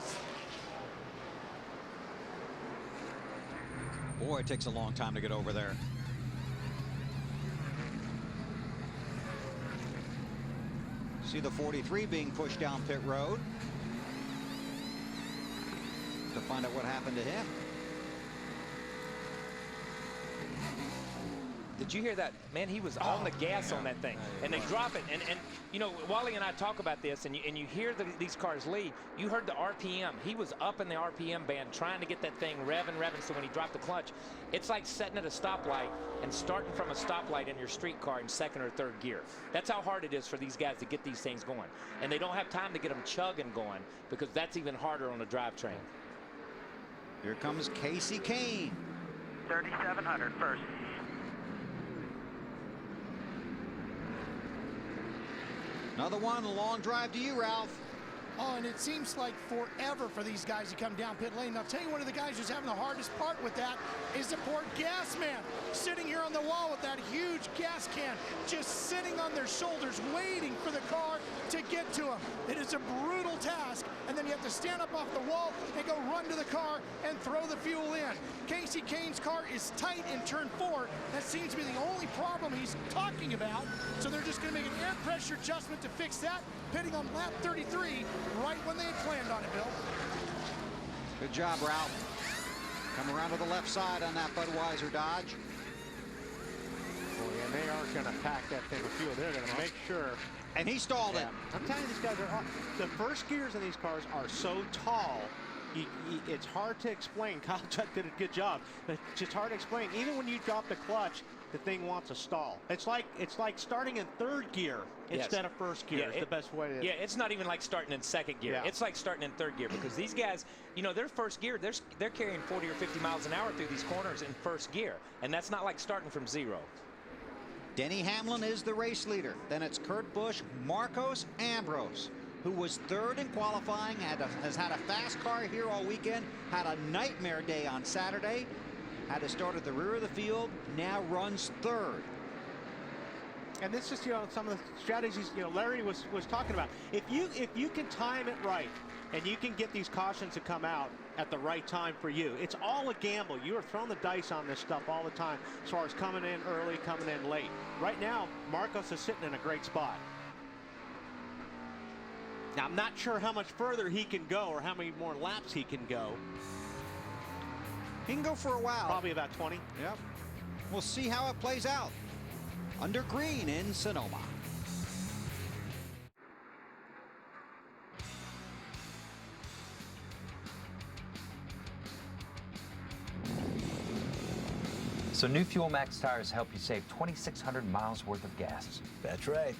Boy, it takes a long time to get over there. See the 43 being pushed down pit road. To find out what happened to him. Did you hear that? Man, he was on the gas on that thing. And they drop it. And you know, Wally and I talk about this, and you hear these cars leave. You heard the RPM. He was up in the RPM band trying to get that thing revving. So when he dropped the clutch, it's like setting at a stoplight and starting from a stoplight in your street car in 2nd or 3rd gear. That's how hard it is for these guys to get these things going. And they don't have time to get them chugging going, because that's even harder on a drivetrain. Here comes Casey Kane. 3,700 first. Another one, a long drive to you, Ralph. Oh, and it seems like forever for these guys to come down pit lane. I'll tell you, one of the guys who's having the hardest part with that is the poor gas man, sitting here on the wall with that huge gas can, just sitting on their shoulders, waiting for the car to get to him. It is a brutal task, and then you have to stand up off the wall and go run to the car and throw the fuel in. Casey Kane's car is tight in turn 4. That seems to be the only problem he's talking about. So they're just going to make an air pressure adjustment to fix that, pitting on lap 33, right when they had planned on it, Bill. Good job, Ralph. Come around to the left side on that Budweiser Dodge. Boy, and they aren't going to pack that thing with fuel. They're going to make sure. And he stalled it. I'm telling you, these guys are, the first gears in these cars are so tall, it's hard to explain. Kyle Chuck did a good job, but it's just hard to explain. Even when you drop the clutch, the thing wants to stall. It's like starting in 3rd gear instead of 1st gear. It's the best way to. Yeah, it's not even like starting in 2nd gear. Yeah. It's like starting in 3rd gear, because these guys, you know, their 1st gear, they're carrying 40 or 50 miles an hour through these corners in 1st gear, and that's not like starting from 0. Denny Hamlin is the race leader. Then it's Kurt Busch, Marcos Ambrose, who was 3rd in qualifying, has had a fast car here all weekend, had a nightmare day on Saturday, had to start at the rear of the field, now runs 3rd. And this is, you know, some of the strategies, you know, Larry was talking about. If you can time it right, and you can get these cautions to come out at the right time for you, it's all a gamble. You are throwing the dice on this stuff all the time, as far as coming in early, coming in late. Right now, Marcos is sitting in a great spot. Now, I'm not sure how much further he can go or how many more laps he can go. He can go for a while. Probably about 20. Yep. We'll see how it plays out. Under green in Sonoma. So new Fuel Max tires help you save 2,600 miles worth of gas. That's right.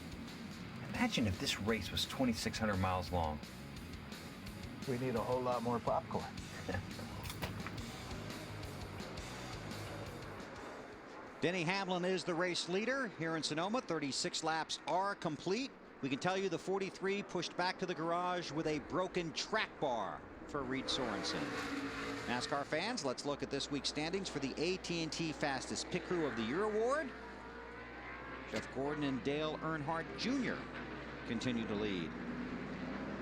Imagine if this race was 2,600 miles long. We need a whole lot more popcorn. Denny Hamlin is the race leader here in Sonoma. 36 laps are complete. We can tell you the 43 pushed back to the garage with a broken track bar for Reed Sorensen. NASCAR fans, let's look at this week's standings for the AT&T Fastest Pit Crew of the Year award. Jeff Gordon and Dale Earnhardt Jr. continue to lead.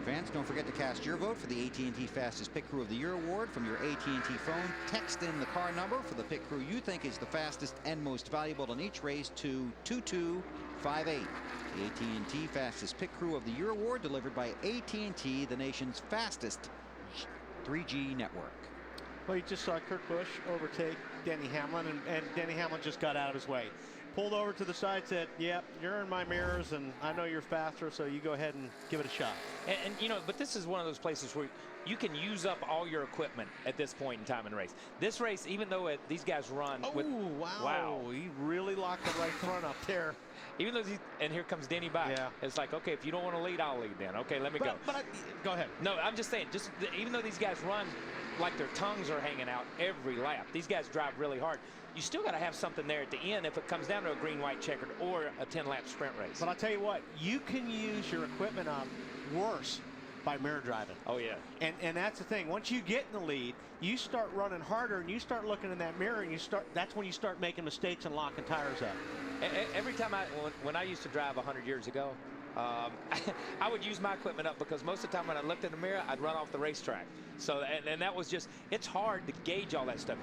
Fans, don't forget to cast your vote for the AT&T Fastest Pit Crew of the Year award from your AT&T phone. Text in the car number for the pit crew you think is the fastest and most valuable in each race to 2258. The AT&T Fastest Pit Crew of the Year award delivered by AT&T, the nation's fastest 3G network. Well, you just saw Kurt Busch overtake Denny Hamlin, and Denny Hamlin just got out of his way. Pulled over to the side, said, yep, you're in my mirrors, and I know you're faster, so you go ahead and give it a shot. And you know, but this is one of those places where you can use up all your equipment at this point in time in the race. This race, even though these guys run with... Wow. He really locked the right front up there. Even though and here comes Denny by. Yeah. It's like, okay, if you don't want to lead, I'll lead then. Okay, let me go. Go ahead. No, I'm just saying, even though these guys run like their tongues are hanging out every lap, these guys drive really hard. You still got to have something there at the end if it comes down to a green, white checkered or a 10-lap sprint race. But I'll tell you what, you can use your equipment up worse by mirror driving. Oh, yeah. And that's the thing. Once you get in the lead, you start running harder, and you start looking in that mirror, and that's when you start making mistakes and locking tires up. Every time when I used to drive 100 years ago, I would use my equipment up because most of the time when I looked in the mirror, I'd run off the racetrack. So, and that was just, it's hard to gauge all that stuff.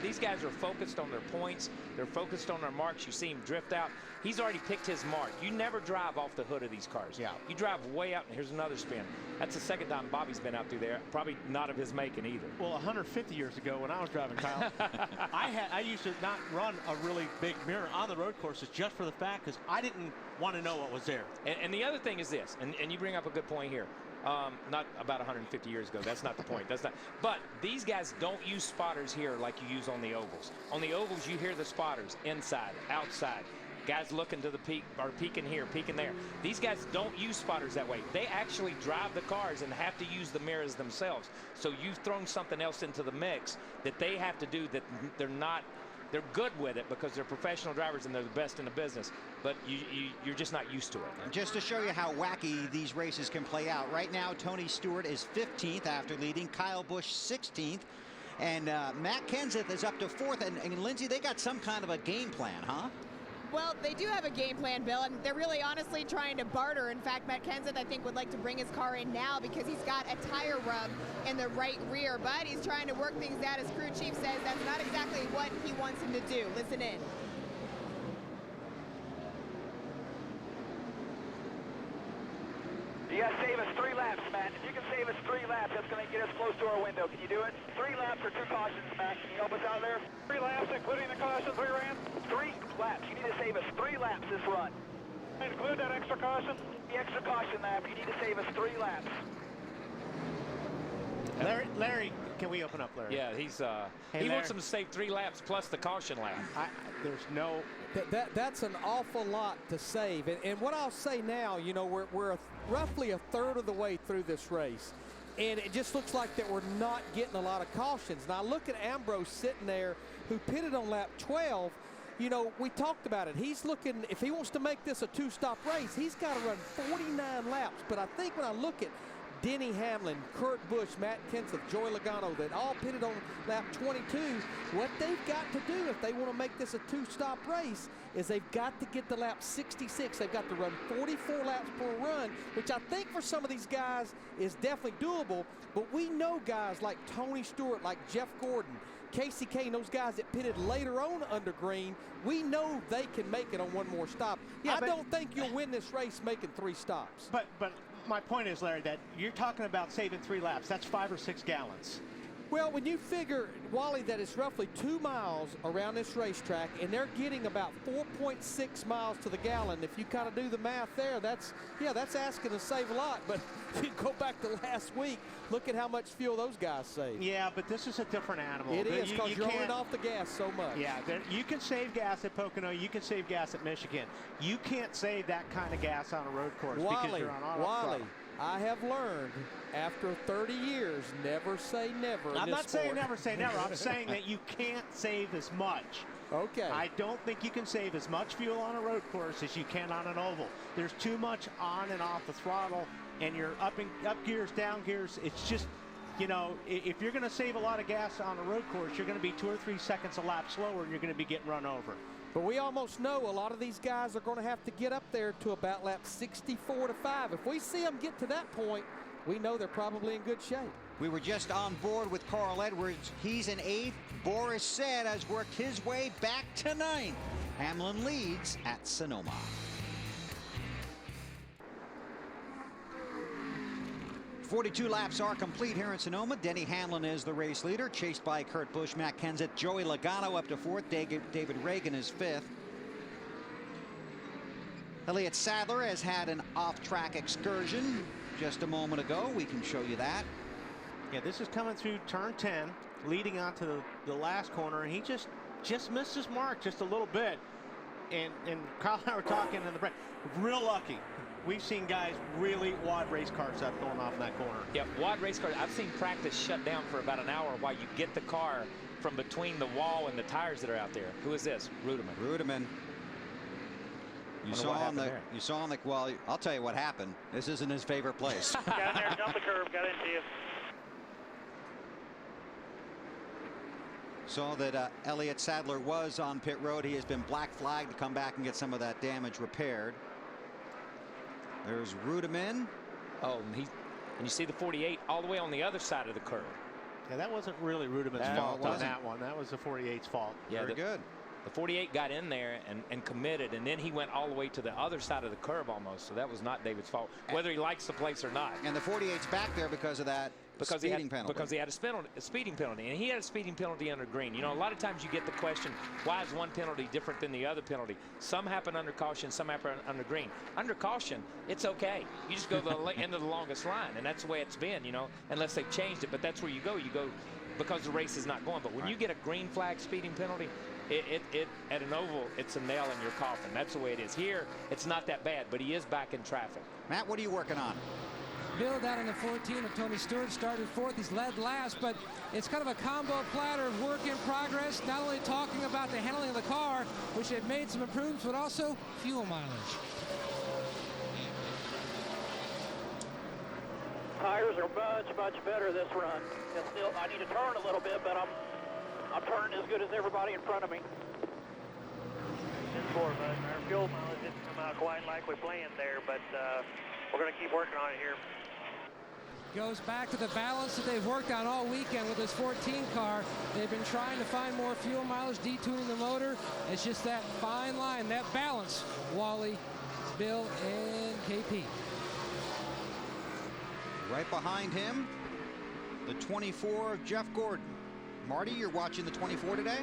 These guys are focused on their points. They're focused on their marks. You see him drift out. He's already picked his mark. You never drive off the hood of these cars. Yeah. You drive way out, and here's another spin. That's the second time Bobby's been out through there. Probably not of his making either. Well, 150 years ago when I was driving, Kyle, I used to not run a really big mirror on the road courses just for the fact because I didn't want to know what was there. And the other thing is this, and you bring up a good point here. Not about 150 years ago. That's not the point. That's not. But these guys don't use spotters here like you use on the ovals. On the ovals, you hear the spotters inside, outside. Guys looking to the peak, or peeking here, peeking there. These guys don't use spotters that way. They actually drive the cars and have to use the mirrors themselves. So you've thrown something else into the mix that they have to do that they're not. They're good with it because they're professional drivers and they're the best in the business, but you're just not used to it. Just to show you how wacky these races can play out, right now Tony Stewart is 15th after leading, Kyle Busch 16th, and Matt Kenseth is up to 4th, and Lindsay, they got some kind of a game plan, huh? Well, they do have a game plan, Bill, and they're really honestly trying to barter. In fact, Matt Kenseth, I think, would like to bring his car in now because he's got a tire rub in the right rear, but he's trying to work things out. His crew chief says that's not exactly what he wants him to do. Listen in. You got to save us 3 laps, Matt. If you can save us 3 laps, that's going to get us close to our window. Can you do it? 3 laps or 2 cautions, Matt. Can you help us out there? 3 laps, including the cautions we ran? 3 laps. You need to save us 3 laps this run. Include that extra caution? The extra caution lap. You need to save us 3 laps. Larry, can we open up, Larry? Yeah, he wants them to save 3 laps plus the caution lap. There's no... That's an awful lot to save. And what I'll say now, you know, we're roughly a third of the way through this race. And it just looks like that we're not getting a lot of cautions. Now, look at Ambrose sitting there who pitted on lap 12. You know, we talked about it. He's looking, if he wants to make this a 2-stop race, he's got to run 49 laps. But I think when I look at Denny Hamlin, Kurt Busch, Matt Kenseth, Joey Logano, that all pitted on lap 22, what they've got to do if they want to make this a 2-stop race is they've got to get to lap 66. They've got to run 44 laps per run, which I think for some of these guys is definitely doable. But we know guys like Tony Stewart, like Jeff Gordon, Casey Kane, those guys that pitted later on under green, we know they can make it on one more stop. Yeah, I don't think you'll win this race making 3 stops. But my point is, Larry, that you're talking about saving 3 laps. That's 5 or 6 gallons. Well, when you figure, Wally, that it's roughly 2 miles around this racetrack, and they're getting about 4.6 miles to the gallon. If you kind of do the math there, that's asking to save a lot. But if you go back to last week, look at how much fuel those guys saved. Yeah, but this is a different animal. It is, because you're running off the gas so much. Yeah, you can save gas at Pocono. You can save gas at Michigan. You can't save that kind of gas on a road course because you're on auto. I have learned after 30 years, never say never. I'm not saying never say never. I'm saying that you can't save as much Okay. I don't think you can save as much fuel on a road course as you can on an oval. There's too much on and off the throttle, and you're up gears, down gears. It's just, you know, if you're going to save a lot of gas on a road course, you're going to be 2 or 3 seconds a lap slower, and you're going to be getting run over. But we almost know a lot of these guys are going to have to get up there to about lap 64 to 5. If we see them get to that point, we know they're probably in good shape. We were just on board with Carl Edwards. He's in 8th. Boris Said has worked his way back to 9th. Hamlin leads at Sonoma. "42 laps are complete here in Sonoma. Denny Hamlin is the race leader, chased by Kurt Busch, Matt Kenseth, Joey Logano up to 4th. David Ragan is 5th. Elliott Sadler has had an off-track excursion just a moment ago. We can show you that. Yeah, this is coming through turn 10, leading onto the last corner, and he just missed his mark just a little bit. And Kyle and I were talking in the break. Real lucky. We've seen guys really wad race cars up going off in that corner. Yeah, wad race cars. I've seen practice shut down for about an hour while you get the car from between the wall and the tires that are out there. Who is this? Rudiman. Rudiman. You saw on the, well, I'll tell you what happened. This isn't his favorite place. Got in there, jumped the curb, got into you. Saw that Elliott Sadler was on pit road. He has been black flagged to come back and get some of that damage repaired. There's Rudiman. Oh, and you see the 48 all the way on the other side of the curve. Yeah, that wasn't really Rudiman's fault on that one. That was the 48's fault. Yeah, very good. The 48 got in there and committed, and then he went all the way to the other side of the curve almost. So that was not David's fault, whether he likes the place or not. And the 48's back there because of that speeding penalty. Because he had a speeding penalty, and he had a speeding penalty under green. You know, a lot of times you get the question, why is one penalty different than the other penalty? Some happen under caution, some happen under green. Under caution, it's okay. You just go to the end of the longest line, and that's the way it's been, you know, unless they've changed it. But that's where you go because the race is not going. But when you get a green flag speeding penalty, it at an oval, it's a nail in your coffin. That's the way it is. Here, it's not that bad, but he is back in traffic. Matt, what are you working on? Bill down in the 14 of Tony Stewart started 4th. He's led last, but it's kind of a combo platter of work in progress. Not only talking about the handling of the car, which they've made some improvements, but also fuel mileage. Tires are much better this run. It's still, I need to turn a little bit, but I'm turning as good as everybody in front of me. 10-4, bud. Our fuel mileage didn't come out quite like we planned there, but we're going to keep working on it here. Goes back to the balance that they've worked on all weekend with this 14 car. They've been trying to find more fuel mileage, detuning the motor. It's just that fine line, that balance, Wally, Bill, and KP. Right behind him, the 24 of Jeff Gordon. Marty, you're watching the 24 today?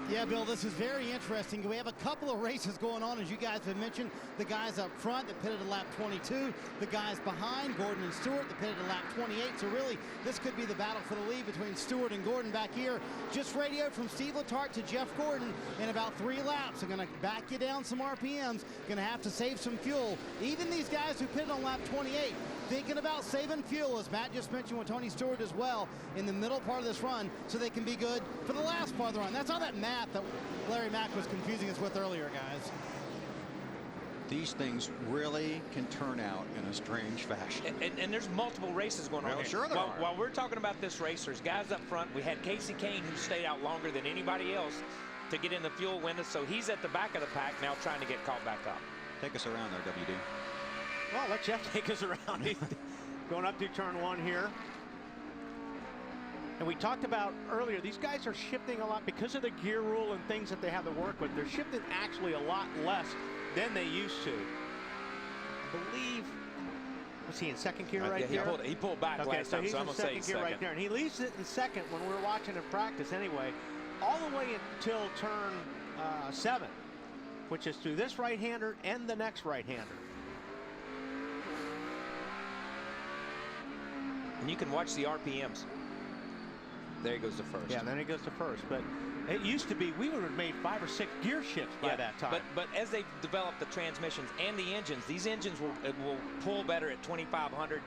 Yeah, Bill, this is very interesting. We have a couple of races going on, as you guys have mentioned. The guys up front that pitted at lap 22. The guys behind, Gordon and Stewart, that pitted at lap 28. So really, this could be the battle for the lead between Stewart and Gordon back here. Just radioed from Steve Letarte to Jeff Gordon in about 3 laps. I'm going to back you down some RPMs. Going to have to save some fuel. Even these guys who pitted on lap 28, thinking about saving fuel, as Matt just mentioned with Tony Stewart as well, in the middle part of this run, so they can be good for the last part of the run. That's all that math that Larry Mack was confusing us with earlier, guys. These things really can turn out in a strange fashion. And there's multiple races going on here. Sure there are. While we're talking about this race, there's guys up front. We had Casey Kane, who stayed out longer than anybody else to get in the fuel window, so he's at the back of the pack now trying to get called back up. Take us around there, WD. Well, let Jeff take us around. Going up through turn 1 here. And we talked about earlier, these guys are shifting a lot because of the gear rule and things that they have to work with. They're shifting actually a lot less than they used to. I believe, was he in second gear right there? He pulled back last time, so I'm going to say second gear right there. And he leaves it in second when we were watching him practice anyway, all the way until turn 7, which is through this right-hander and the next right-hander. And you can watch the RPMs. There he goes to first. Yeah, then he goes to first. But it used to be we would have made 5 or 6 gear shifts by that time. But as they've developed the transmissions and the engines, these engines will pull better at 2,500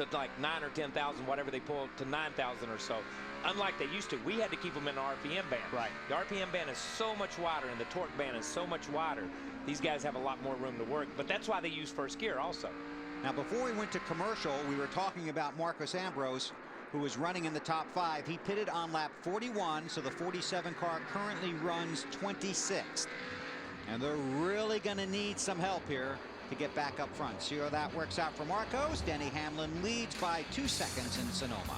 to like 9 or 10,000, whatever they pull to 9,000 or so. Unlike they used to, we had to keep them in the RPM band. Right. The RPM band is so much wider, and the torque band is so much wider. These guys have a lot more room to work, but that's why they use first gear also. Now, before we went to commercial, we were talking about Marcos Ambrose, who was running in the top 5. He pitted on lap 41, so the 47 car currently runs 26th. And they're really going to need some help here to get back up front. See how that works out for Marcos. Denny Hamlin leads by 2 seconds in Sonoma.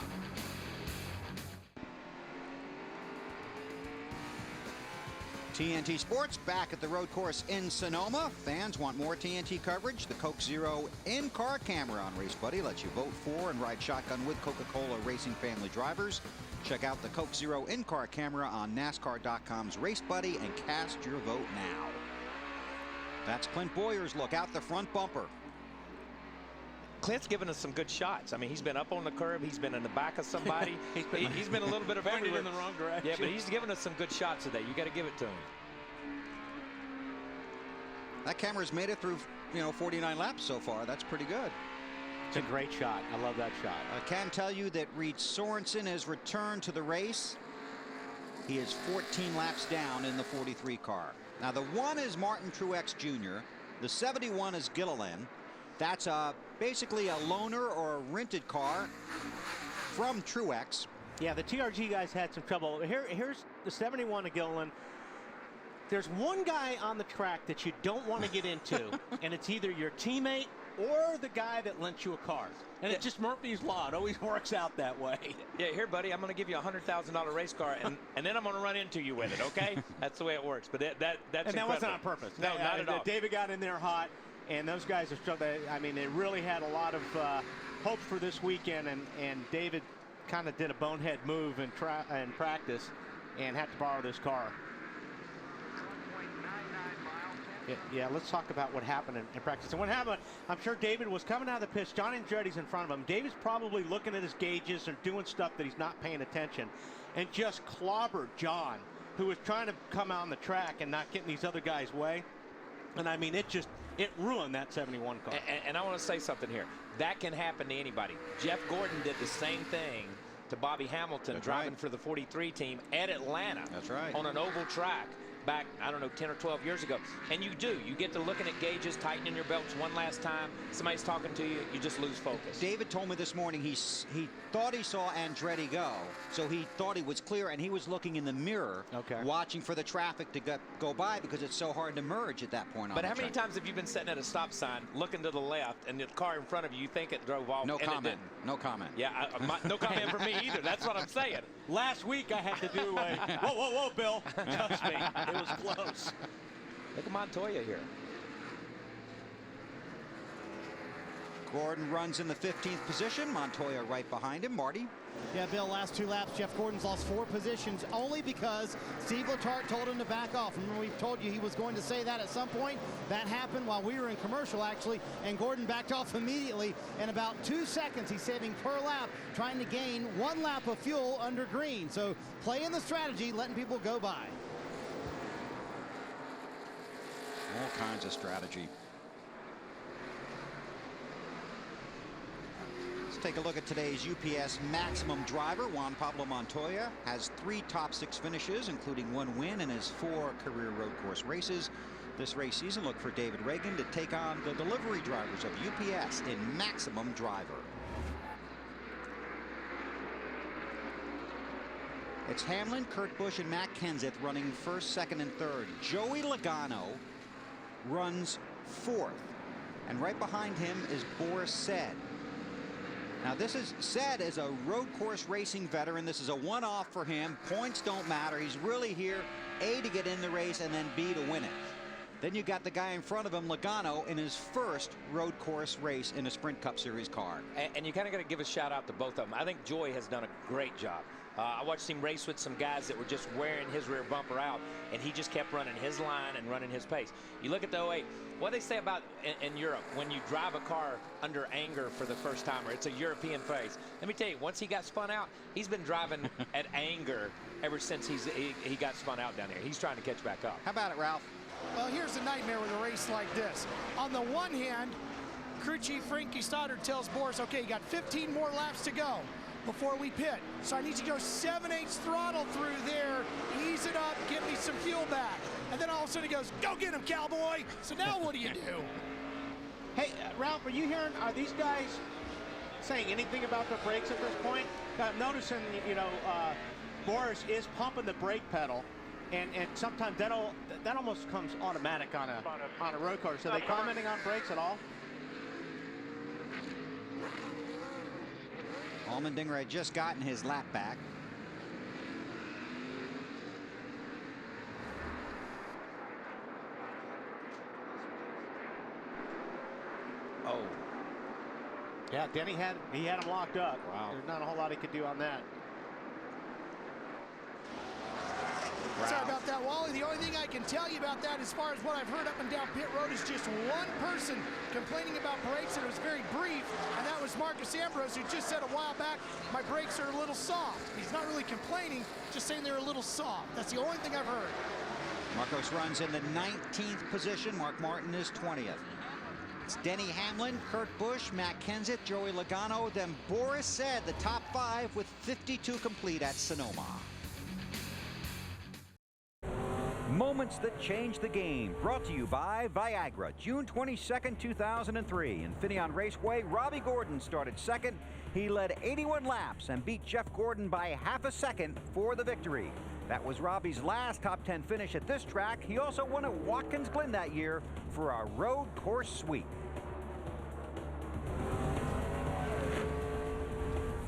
TNT Sports back at the road course in Sonoma. Fans want more TNT coverage. The Coke Zero in-car camera on Race Buddy lets you vote for and ride shotgun with Coca-Cola racing family drivers. Check out the Coke Zero in-car camera on NASCAR.com's Race Buddy and cast your vote now. That's Clint Boyer's look out the front bumper. Clint's given us some good shots. I mean, he's been up on the curb. He's been in the back of somebody. he's been a little bit of everywhere. in the wrong direction. Yeah, but he's given us some good shots today. You got to give it to him. That camera's made it through, 49 laps so far. That's pretty good. It's a great shot. I love that shot. I can tell you that Reed Sorensen has returned to the race. He is 14 laps down in the 43 car. Now, the 1 is Martin Truex Jr. The 71 is Gilliland. That's basically a loaner or a rented car from Truex. Yeah, the TRG guys had some trouble. Here's the 71 of Gilliland. There's one guy on the track that you don't want to get into, and it's either your teammate or the guy that lent you a car. And it's just Murphy's Law. It always works out that way. Yeah, here, buddy, I'm going to give you a $100,000 race car, and then I'm going to run into you with it, okay? That's the way it works. But that's and incredible. that wasn't on purpose. No, not at all. David got in there hot, and those guys are struggling. I mean, they really had a lot of hopes for this weekend, and David kind of did a bonehead move in practice and had to borrow this car. Yeah, let's talk about what happened in practice. And what happened, I'm sure David was coming out of the pits. John Andretti's in front of him. David's probably looking at his gauges and doing stuff that he's not paying attention, and just clobbered John, who was trying to come out on the track and not getting these other guys' way. And I mean, it ruined that 71 car. And I want to say something here. That can happen to anybody. Jeff Gordon did the same thing to Bobby Hamilton driving for the 43 team at Atlanta. That's right. On an oval track back, I don't know, 10 or 12 years ago. And you get to looking at gauges, tightening your belts one last time. Somebody's talking to you, you just lose focus. David told me this morning he thought he saw Andretti go, so he thought he was clear, and he was looking in the mirror, watching for the traffic to go by because it's so hard to merge at that point. But how many times have you been sitting at a stop sign, looking to the left, and the car in front of you think it drove off? No and comment. It didn't? No comment. Yeah, no comment from me either. That's what I'm saying. Last week I had to do a whoa, Bill. Trust me, it was close. Look at Montoya here. Gordon runs in the 15th position. Montoya right behind him. Marty? Yeah, Bill, last 2 laps, Jeff Gordon's lost 4 positions only because Steve Letarte told him to back off. Remember, we told you he was going to say that at some point. That happened while we were in commercial, actually, and Gordon backed off immediately. In about 2 seconds, he's saving per lap, trying to gain 1 lap of fuel under green. So playing the strategy, letting people go by. All kinds of strategy. Let's take a look at today's UPS Maximum driver. Juan Pablo Montoya has 3 top 6 finishes, including 1 win in his 4 career road course races. This race season, look for David Ragan to take on the delivery drivers of UPS in Maximum driver. It's Hamlin, Kurt Busch, and Matt Kenseth running 1st, 2nd, and 3rd. Joey Logano runs 4th, and right behind him is Boris Said. Now Said is a road course racing veteran. This is a one-off for him. Points don't matter. He's really here, A, to get in the race, and then B, to win it. Then you got the guy in front of him, Logano, in his 1st road course race in a Sprint Cup Series car. And you kind of got to give a shout out to both of them. I think Joey has done a great job. I watched him race with some guys that were just wearing his rear bumper out, and he just kept running his line and running his pace. You look at the 08, what they say about in Europe, when you drive a car under anger for the first time, or it's a European phase. Let me tell you, once he got spun out, he's been driving at anger ever since he got spun out down here. He's trying to catch back up. How about it, Ralph? Well, here's the nightmare with a race like this. On the one hand, crew chief Frankie Stoddard tells Boris, okay, you got 15 more laps to go before we pit. So I need you to go 7/8 throttle through there, ease it up, get me some fuel back. And then all of a sudden he goes, go get him, cowboy. So now what do you do? Hey, Ralph, are you hearing, are these guys saying anything about the brakes at this point? I'm noticing, you know, Boris is pumping the brake pedal, and sometimes that almost comes automatic on a road course. Are they commenting on brakes at all? Allmendinger had just gotten his lap back. Oh. Yeah, Denny had him locked up. Wow. There's not a whole lot he could do on that. Sorry about that, Wally. The only thing I can tell you about that, as far as what I've heard up and down pit road, is just one person complaining about brakes, and it was very brief, and that was Marcus Ambrose, who just said a while back, my brakes are a little soft. He's not really complaining, just saying they're a little soft. That's the only thing I've heard. Marcos runs in the 19th position. Mark Martin is 20th. It's Denny Hamlin, Kurt Busch, Matt Kenseth, Joey Logano, then Boris Said, the top 5 with 52 complete at Sonoma. Moments that change the game, brought to you by Viagra. June 22nd, 2003. Infineon Raceway, Robbie Gordon started second. He led 81 laps and beat Jeff Gordon by half a second for the victory. That was Robbie's last top 10 finish at this track. He also won at Watkins Glen that year for a road course sweep.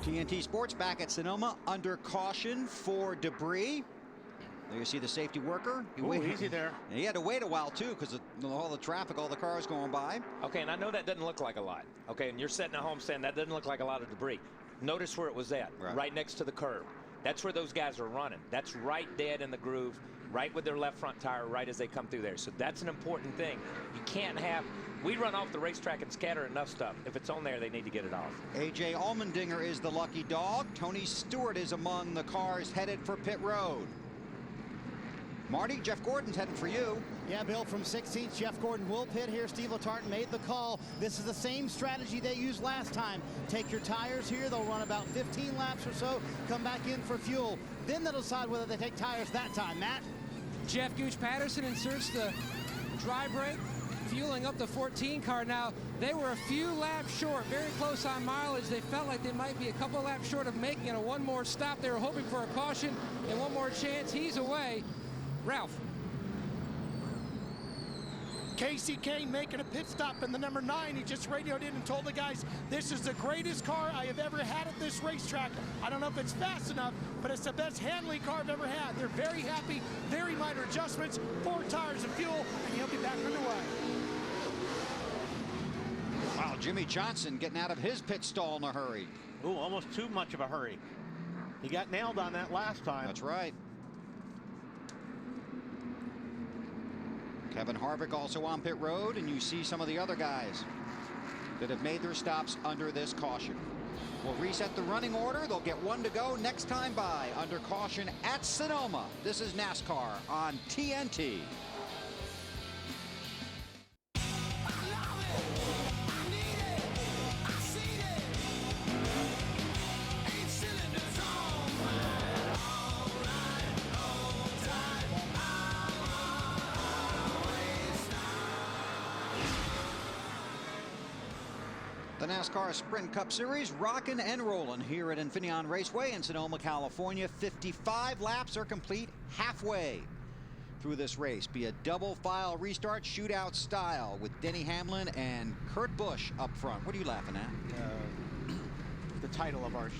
TNT Sports back at Sonoma under caution for debris. There you see the safety worker. Easy there. And he had to wait a while, too, because of all the traffic, all the cars going by. Okay, and I know that doesn't look like a lot. Okay, and you're sitting at home saying that doesn't look like a lot of debris. Notice where it was at, right next to the curb. That's where those guys are running. That's right dead in the groove, right with their left front tire, right as they come through there. So that's an important thing. You can't have... We run off the racetrack and scatter enough stuff. If it's on there, they need to get it off. A.J. Allmendinger is the lucky dog. Tony Stewart is among the cars headed for pit road. Marty, Jeff Gordon's heading for you. Yeah, Bill, from 16th, Jeff Gordon will pit here. Steve Letarte made the call. This is the same strategy they used last time. Take your tires here. They'll run about 15 laps or so, come back in for fuel. Then they'll decide whether they take tires that time. Matt? Jeff Gooch Patterson inserts the dry brake, fueling up the 14 car. Now, they were a few laps short, very close on mileage. They felt like they might be a couple laps short of making it. A one more stop. They were hoping for a caution and one more chance. He's away. Ralph. Casey Kane making a pit stop in the number 9. He just radioed in and told the guys, this is the greatest car I have ever had at this racetrack. I don't know if it's fast enough, but it's the best handling car I've ever had. They're very happy, very minor adjustments, 4 tires of fuel, and he'll be back underway. Wow, Jimmy Johnson getting out of his pit stall in a hurry. Ooh, almost too much of a hurry. He got nailed on that last time. That's right. Kevin Harvick also on pit road, and you see some of the other guys that have made their stops under this caution. We'll reset the running order. They'll get 1 to go next time by under caution at Sonoma. This is NASCAR on TNT. The NASCAR Sprint Cup Series rocking and rolling here at Infineon Raceway in Sonoma, California. 55 laps are complete halfway through this race. Be a double file restart shootout style with Denny Hamlin and Kurt Busch up front. What are you laughing at? The title of our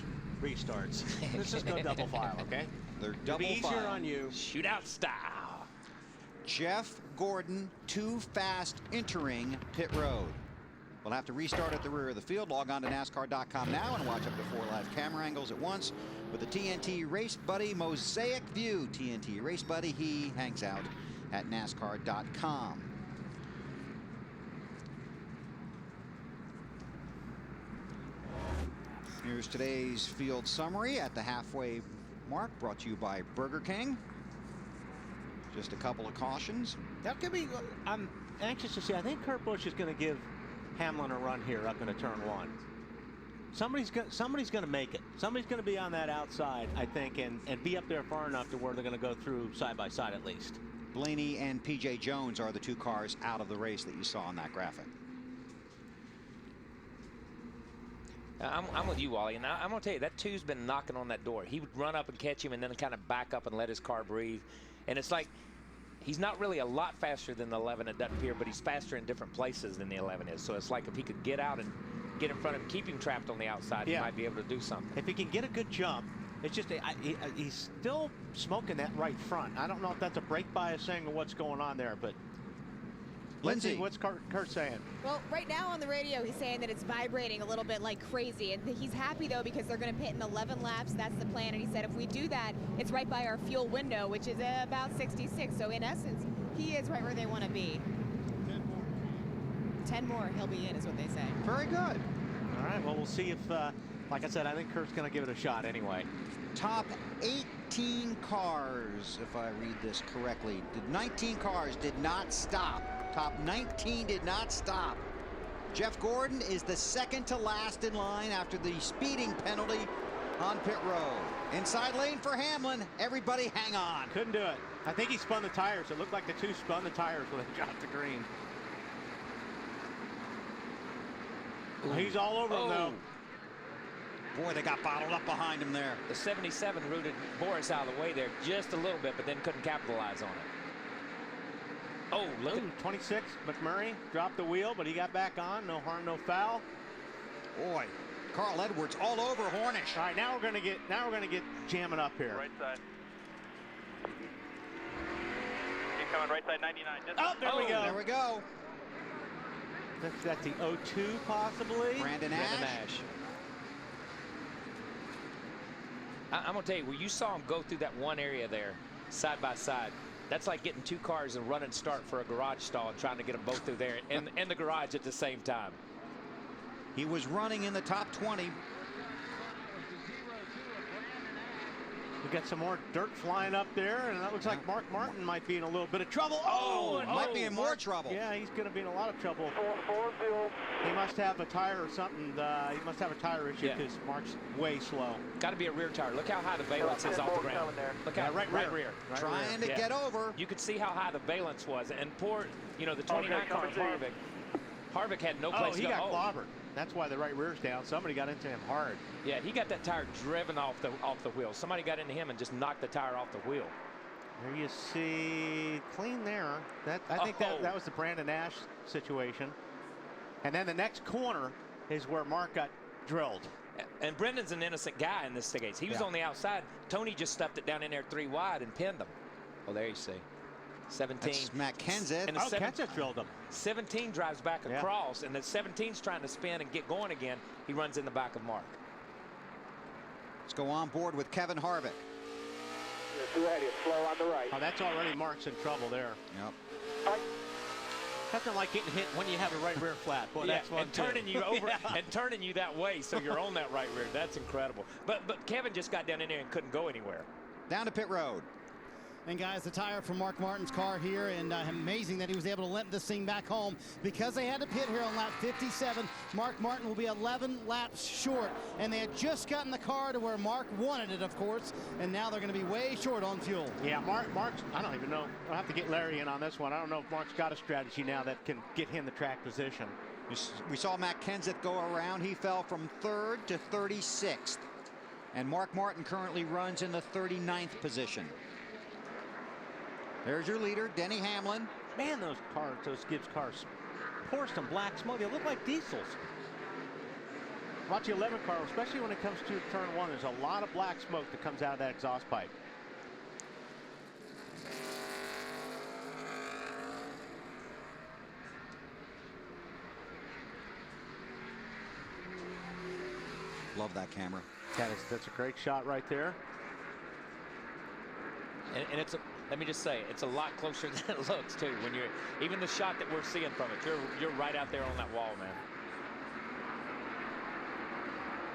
restarts. Let's just go double file, okay? They're double It'll be file. easier on you. Shootout style. Jeff Gordon too fast entering pit road. We'll have to restart at the rear of the field. Log on to NASCAR.com now and watch up to 4 live camera angles at once with the TNT Race Buddy Mosaic View. TNT Race Buddy, he hangs out at NASCAR.com. Here's today's field summary at the halfway mark, brought to you by Burger King. Just a couple of cautions. That could be, I'm anxious to see. I think Kurt Busch is going to give Hamlin a run here up into turn 1. Somebody's going to make it. Somebody's going to be on that outside, I think, and be up there far enough to where they're going to go through side by side at least. Blaney and P.J. Jones are the 2 cars out of the race that you saw on that graphic. I'm with you, Wally, and I'm going to tell you, that 2's been knocking on that door. He would run up and catch him and then kind of back up and let his car breathe. And it's like he's not really a lot faster than the 11, it doesn't appear, but he's faster in different places than the 11 is. So it's like if he could get out and get in front of him, keep him trapped on the outside, he might be able to do something. If he can get a good jump, it's just he's still smoking that right front. I don't know if that's a brake bias thing or what's going on there, but Lindsay, what's Kurt saying? Well, right now on the radio, he's saying that it's vibrating a little bit like crazy. And he's happy, though, because they're going to pit in 11 laps. That's the plan. And he said if we do that, it's right by our fuel window, which is about 66. So, in essence, he is right where they want to be. 10 more, he'll be in, is what they say. Very good. All right, well, we'll see if, like I said, I think Kurt's going to give it a shot anyway. Top 18 cars, if I read this correctly. 19 cars did not stop. Top 19 did not stop. Jeff Gordon is the second to last in line after the speeding penalty on pit road. Inside lane for Hamlin. Everybody hang on. Couldn't do it. I think he spun the tires. It looked like the 2 spun the tires when they dropped the green. Ooh. He's all over him, though. Boy, they got bottled up behind him there. The 77 rooted Boris out of the way there just a little bit, but then couldn't capitalize on it. Oh, look at 26. McMurray dropped the wheel, but he got back on. No harm, no foul. Boy, Carl Edwards all over Hornish. All right, now we're going to get jamming up here. Right side. He's coming right side 99. Oh, there we go. There we go. That's the 02 possibly. Brandon Ash. I'm going to tell you, when you saw him go through that one area there, side by side, that's like getting 2 cars and run and start for a garage stall and trying to get them both through there and the garage at the same time. He was running in the top 20. We got some more dirt flying up there, and that looks like Mark Martin might be in a little bit of trouble. Might be in more trouble. Yeah, he's going to be in a lot of trouble. He must have a tire or something. He must have a tire issue because Mark's way slow. Got to be a rear tire. Look how high the valence is off the ground. Look how right rear. Trying to get over. You could see how high the valence was, and poor, the 29 car Harvick. Harvick had no place to go. He got clobbered. That's why the right rear's down. Somebody got into him hard. Yeah, he got that tire driven off the wheel. Somebody got into him and just knocked the tire off the wheel. There you see, clean there. I think that was the Brandon Ash situation. And then the next corner is where Mark got drilled. And Brendan's an innocent guy in this case. He was on the outside. Tony just stuffed it down in there 3 wide and pinned him. Oh, there you see. 17. That's Matt Kenseth. And Kenseth drilled him. 17 drives back across, and the 17's trying to spin and get going again. He runs in the back of Mark. Let's go on board with Kevin Harvick. Ready, slow on the right. Oh, that's already Mark's in trouble there. Yep. Nothing like getting hit when you have a right rear flat. Boy, that's fun and turning you over and turning you that way, so you're on that right rear. That's incredible. But Kevin just got down in there and couldn't go anywhere. Down to pit road. And guys, the tire for Mark Martin's car here, and amazing that he was able to limp this thing back home because they had to pit here on lap 57. Mark Martin will be 11 laps short, and they had just gotten the car to where Mark wanted it, of course, and now they're going to be way short on fuel. Yeah, Mark's, I don't even know. I'll have to get Larry in on this one. I don't know if Mark's got a strategy now that can get him the track position. We saw Matt Kenseth go around. He fell from 3rd to 36th, and Mark Martin currently runs in the 39th position. There's your leader, Denny Hamlin. Man, those Gibbs cars pour some black smoke. They look like diesels. Watch the 11 car, especially when it comes to turn 1. There's a lot of black smoke that comes out of that exhaust pipe. Love that camera. That's a great shot right there. And it's let me just say, it's a lot closer than it looks too. When you're even the shot that we're seeing from it, you're right out there on that wall, man.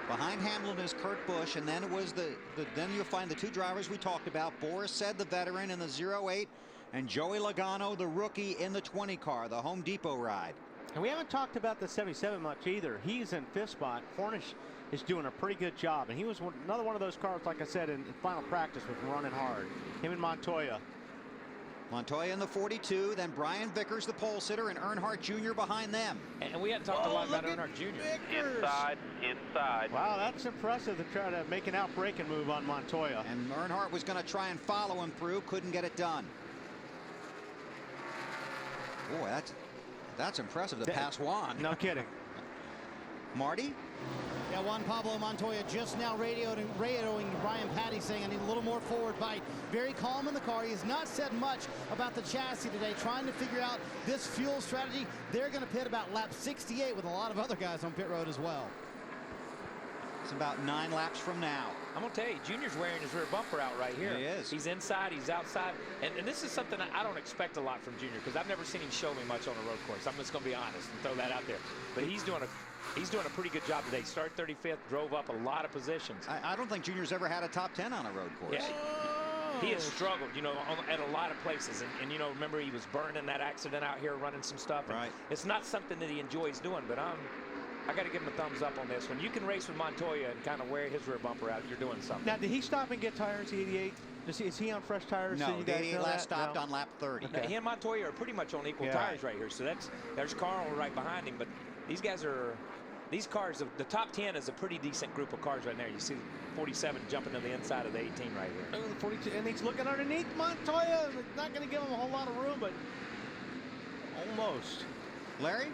Behind Hamlin is Kurt Busch, and then it was then you'll find the 2 drivers we talked about. Boris Said, the veteran, in the 08, and Joey Logano, the rookie, in the 20 car, the Home Depot ride. And we haven't talked about the 77 much either. He's in 5th spot. Hornish is doing a pretty good job. And he was another one of those cars, like I said, in final practice was running hard. Him and Montoya. Montoya in the 42, then Brian Vickers, the pole sitter, and Earnhardt Jr. behind them. And we hadn't talked a lot about Earnhardt Jr. Inside. Wow, that's impressive to try to make an out-braking move on Montoya. And Earnhardt was going to try and follow him through, couldn't get it done. Boy, that's impressive to pass Juan. No kidding. Marty? Yeah, Juan Pablo Montoya just now radioing Brian Patty, saying I need a little more forward bite. Very calm in the car. He has not said much about the chassis today, trying to figure out this fuel strategy. They're going to pit about lap 68 with a lot of other guys on pit road as well. It's about 9 laps from now. I'm going to tell you, Junior's wearing his rear bumper out right here. He is. He's inside, he's outside. And this is something I don't expect a lot from Junior because I've never seen him show me much on a road course. I'm just going to be honest and throw that out there. But he's doing a pretty good job today. Started 35th, drove up a lot of positions. I don't think Junior's ever had a top 10 on a road course. Yeah. He has struggled, at a lot of places. And remember he was burned in that accident out here running some stuff. Right. It's not something that he enjoys doing, but I got to give him a thumbs up on this. When you can race with Montoya and kind of wear his rear bumper out, you're doing something. Now, did he stop and get tires, the 88? Is he on fresh tires? No, the 88 last stopped on lap 30. Okay. He and Montoya are pretty much on equal tires right here. So there's Carl right behind him. But these cars, the top 10 is a pretty decent group of cars right there. You see 47 jumping to the inside of the 18 right here. 42, and he's looking underneath Montoya. Not going to give him a whole lot of room, but almost. Larry?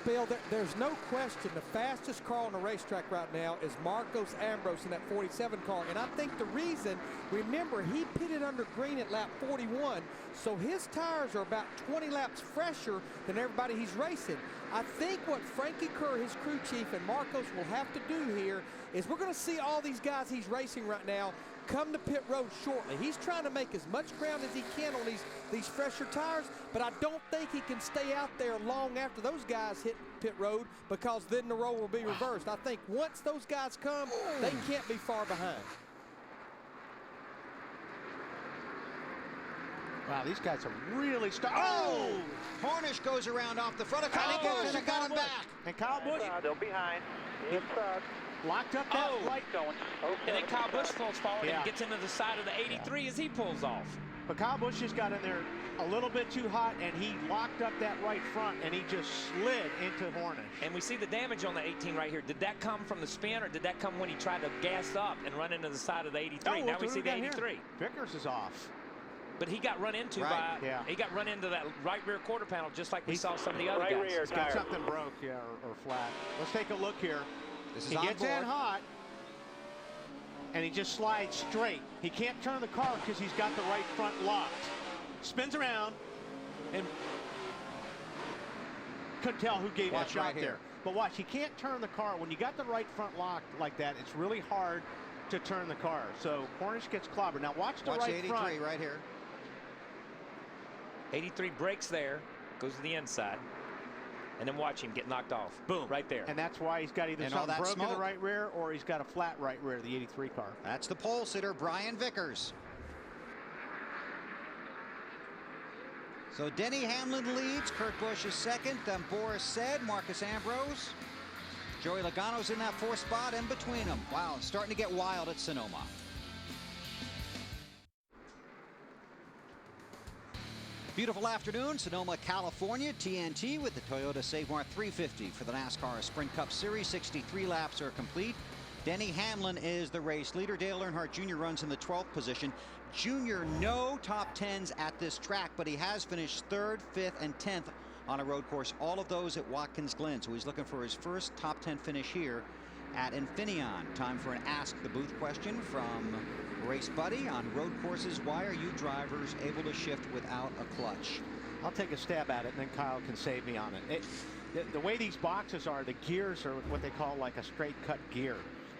Bill, there's no question the fastest car on the racetrack right now is Marcos Ambrose in that 47 car. And I think the reason, remember, he pitted under green at lap 41, so his tires are about 20 laps fresher than everybody he's racing. I think what Frankie Kerr, his crew chief, and Marcos will have to do here is we're going to see all these guys he's racing right now come to pit road shortly. He's trying to make as much ground as he can on these fresher tires, but I don't think he can stay out there long after those guys hit pit road because then the role will be reversed. I think once those guys come, they can't be far behind. Wow, these guys are really Hornish goes around off the front of Kyle Busch and got him back. And Kyle Busch. Still behind. Locked up that right going. And then Kyle Busch falls forward and gets into the side of the 83 as he pulls off. But Kyle Busch just got in there a little bit too hot, and he locked up that right front, and he just slid into Hornish. And we see the damage on the 18 right here. Did that come from the spin, or did that come when he tried to gas up and run into the side of the 83? Now we see the 83. Vickers is off. But he got run into he got run into that right rear quarter panel just like we saw some of the other guys. He's got something broke, or flat. Let's take a look here. He gets in hot, and he just slides straight. He can't turn the car because he's got the right front locked. Spins around, and couldn't tell who gave that shot there. But watch, he can't turn the car. When you got the right front locked like that, it's really hard to turn the car. So Hornish gets clobbered. Now watch the right 83 front. right here. 83 breaks there, goes to the inside, and then watch him get knocked off. Boom, right there. And that's why he's got either something broken in the right rear or he's got a flat right rear, the 83 car. That's the pole sitter, Brian Vickers. So Denny Hamlin leads, Kurt Busch is second, then Boris Said, Marcus Ambrose. Joey Logano's in that 4th spot in between them. Wow, starting to get wild at Sonoma. Beautiful afternoon, Sonoma, California, TNT with the Toyota Save Mart 350 for the NASCAR Sprint Cup Series. 63 laps are complete. Denny Hamlin is the race leader. Dale Earnhardt Jr. runs in the 12th position. Junior, no top 10s at this track, but he has finished 3rd, 5th, and 10th on a road course. All of those at Watkins Glen. So he's looking for his first top 10 finish here at Infineon. Time for an Ask the Booth question from Race Buddy. On road courses, why are you drivers able to shift without a clutch? I'll take a stab at it, and then Kyle can save me on it. The way these boxes are, the gears are what they call like a straight cut gear,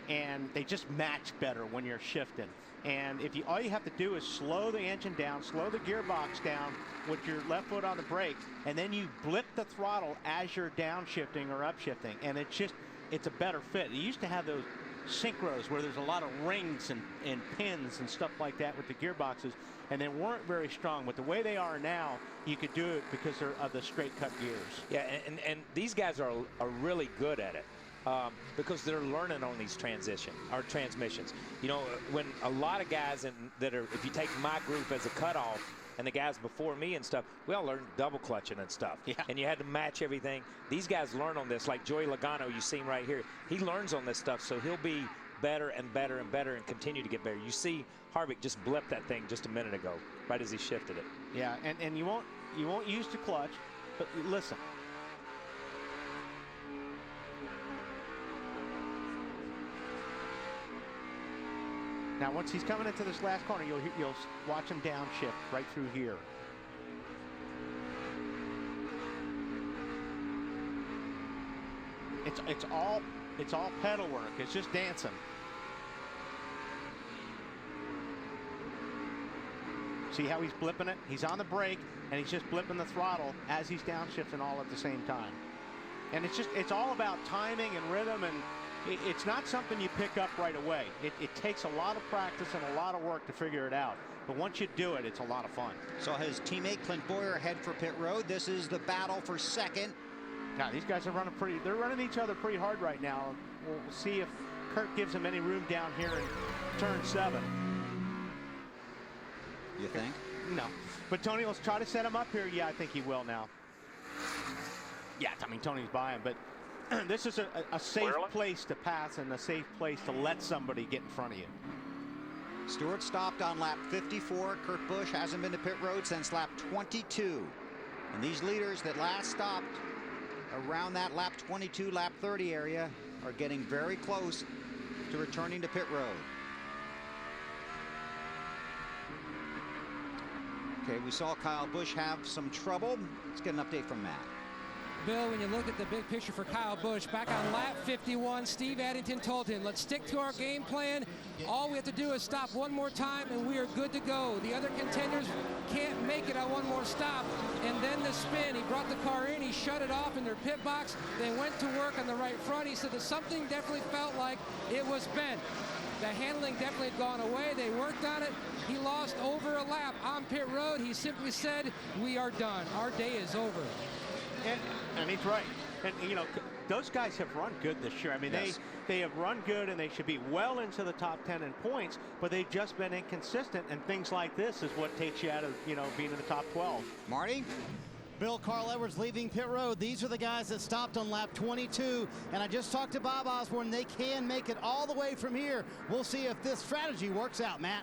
and they just match better when you're shifting. And if all you have to do is slow the engine down, slow the gearbox down with your left foot on the brake, and then you blip the throttle as you're downshifting or upshifting, and it's a better fit. You used to have those synchros where there's a lot of rings and pins and stuff like that with the gearboxes, and they weren't very strong. But the way they are now, you could do it because of the straight cut gears. Yeah, and these guys are really good at it. Because they're learning on these transmissions. You know, when a lot of guys if you take my group as a cutoff and the guys before me and stuff, we all learned double clutching and stuff. Yeah. And you had to match everything. These guys learn on this, like Joey Logano, you see him right here. He learns on this stuff, so he'll be better and better and better and continue to get better. You see Harvick just blipped that thing just a minute ago, right as he shifted it. Yeah, and you won't use the clutch, but listen. Now, once he's coming into this last corner, you'll watch him downshift right through here. It's all pedal work. It's just dancing. See how he's blipping it? He's on the brake and he's just blipping the throttle as he's downshifting all at the same time. And it's all about timing and rhythm, and it's not something you pick up right away. It takes a lot of practice and a lot of work to figure it out. But once you do it, it's a lot of fun. So his teammate Clint Boyer head for pit road. This is the battle for second. Now these guys are they're running each other pretty hard right now. We'll see if Kurt gives him any room down here in turn 7. You think? No. But Tony will try to set him up here. Yeah, I think he will now. Yeah, I mean, Tony's by him, but this is a safe place to pass and a safe place to let somebody get in front of you. Stewart stopped on lap 54. Kurt Busch hasn't been to pit road since lap 22. And these leaders that last stopped around that lap 22, lap 30 area are getting very close to returning to pit road. Okay, we saw Kyle Busch have some trouble. Let's get an update from Matt. Bill, when you look at the big picture for Kyle Busch, back on lap 51, Steve Addington told him, let's stick to our game plan. All we have to do is stop one more time, and we are good to go. The other contenders can't make it on one more stop. And then the spin, he brought the car in, he shut it off in their pit box. They went to work on the right front. He said that something definitely felt like it was bent. The handling definitely had gone away. They worked on it. He lost over a lap on pit road. He simply said, we are done. Our day is over. And he's right. And, you know, those guys have run good this year. I mean, yes. they have run good, and they should be well into the top 10 in points, but they've just been inconsistent, and things like this is what takes you out of, you know, being in the top 12. Marty? Bill, Carl Edwards leaving pit road. These are the guys that stopped on lap 22. And I just talked to Bob Osborne. They can make it all the way from here. We'll see if this strategy works out, Matt.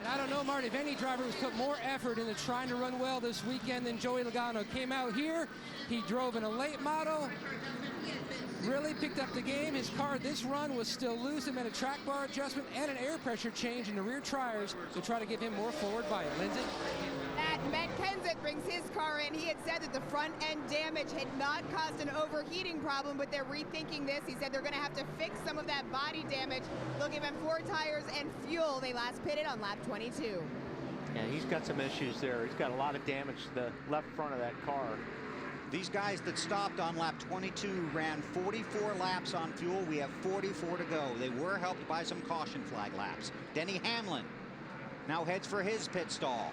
And I don't know, Marty, if any driver has put more effort into trying to run well this weekend than Joey Logano. Came out here, he drove in a late model, really picked up the game. His car this run was still loose and made a track bar adjustment and an air pressure change in the rear tires to try to give him more forward bite. Lindsay? Matt Kenseth brings his car in. He had said that the front end damage had not caused an overheating problem, but they're rethinking this. He said they're going to have to fix some of that body damage. They'll give him 4 tires and fuel. They last pitted on lap 22. Yeah, he's got some issues there. He's got a lot of damage to the left front of that car. These guys that stopped on lap 22 ran 44 laps on fuel. We have 44 to go. They were helped by some caution flag laps. Denny Hamlin now heads for his pit stall.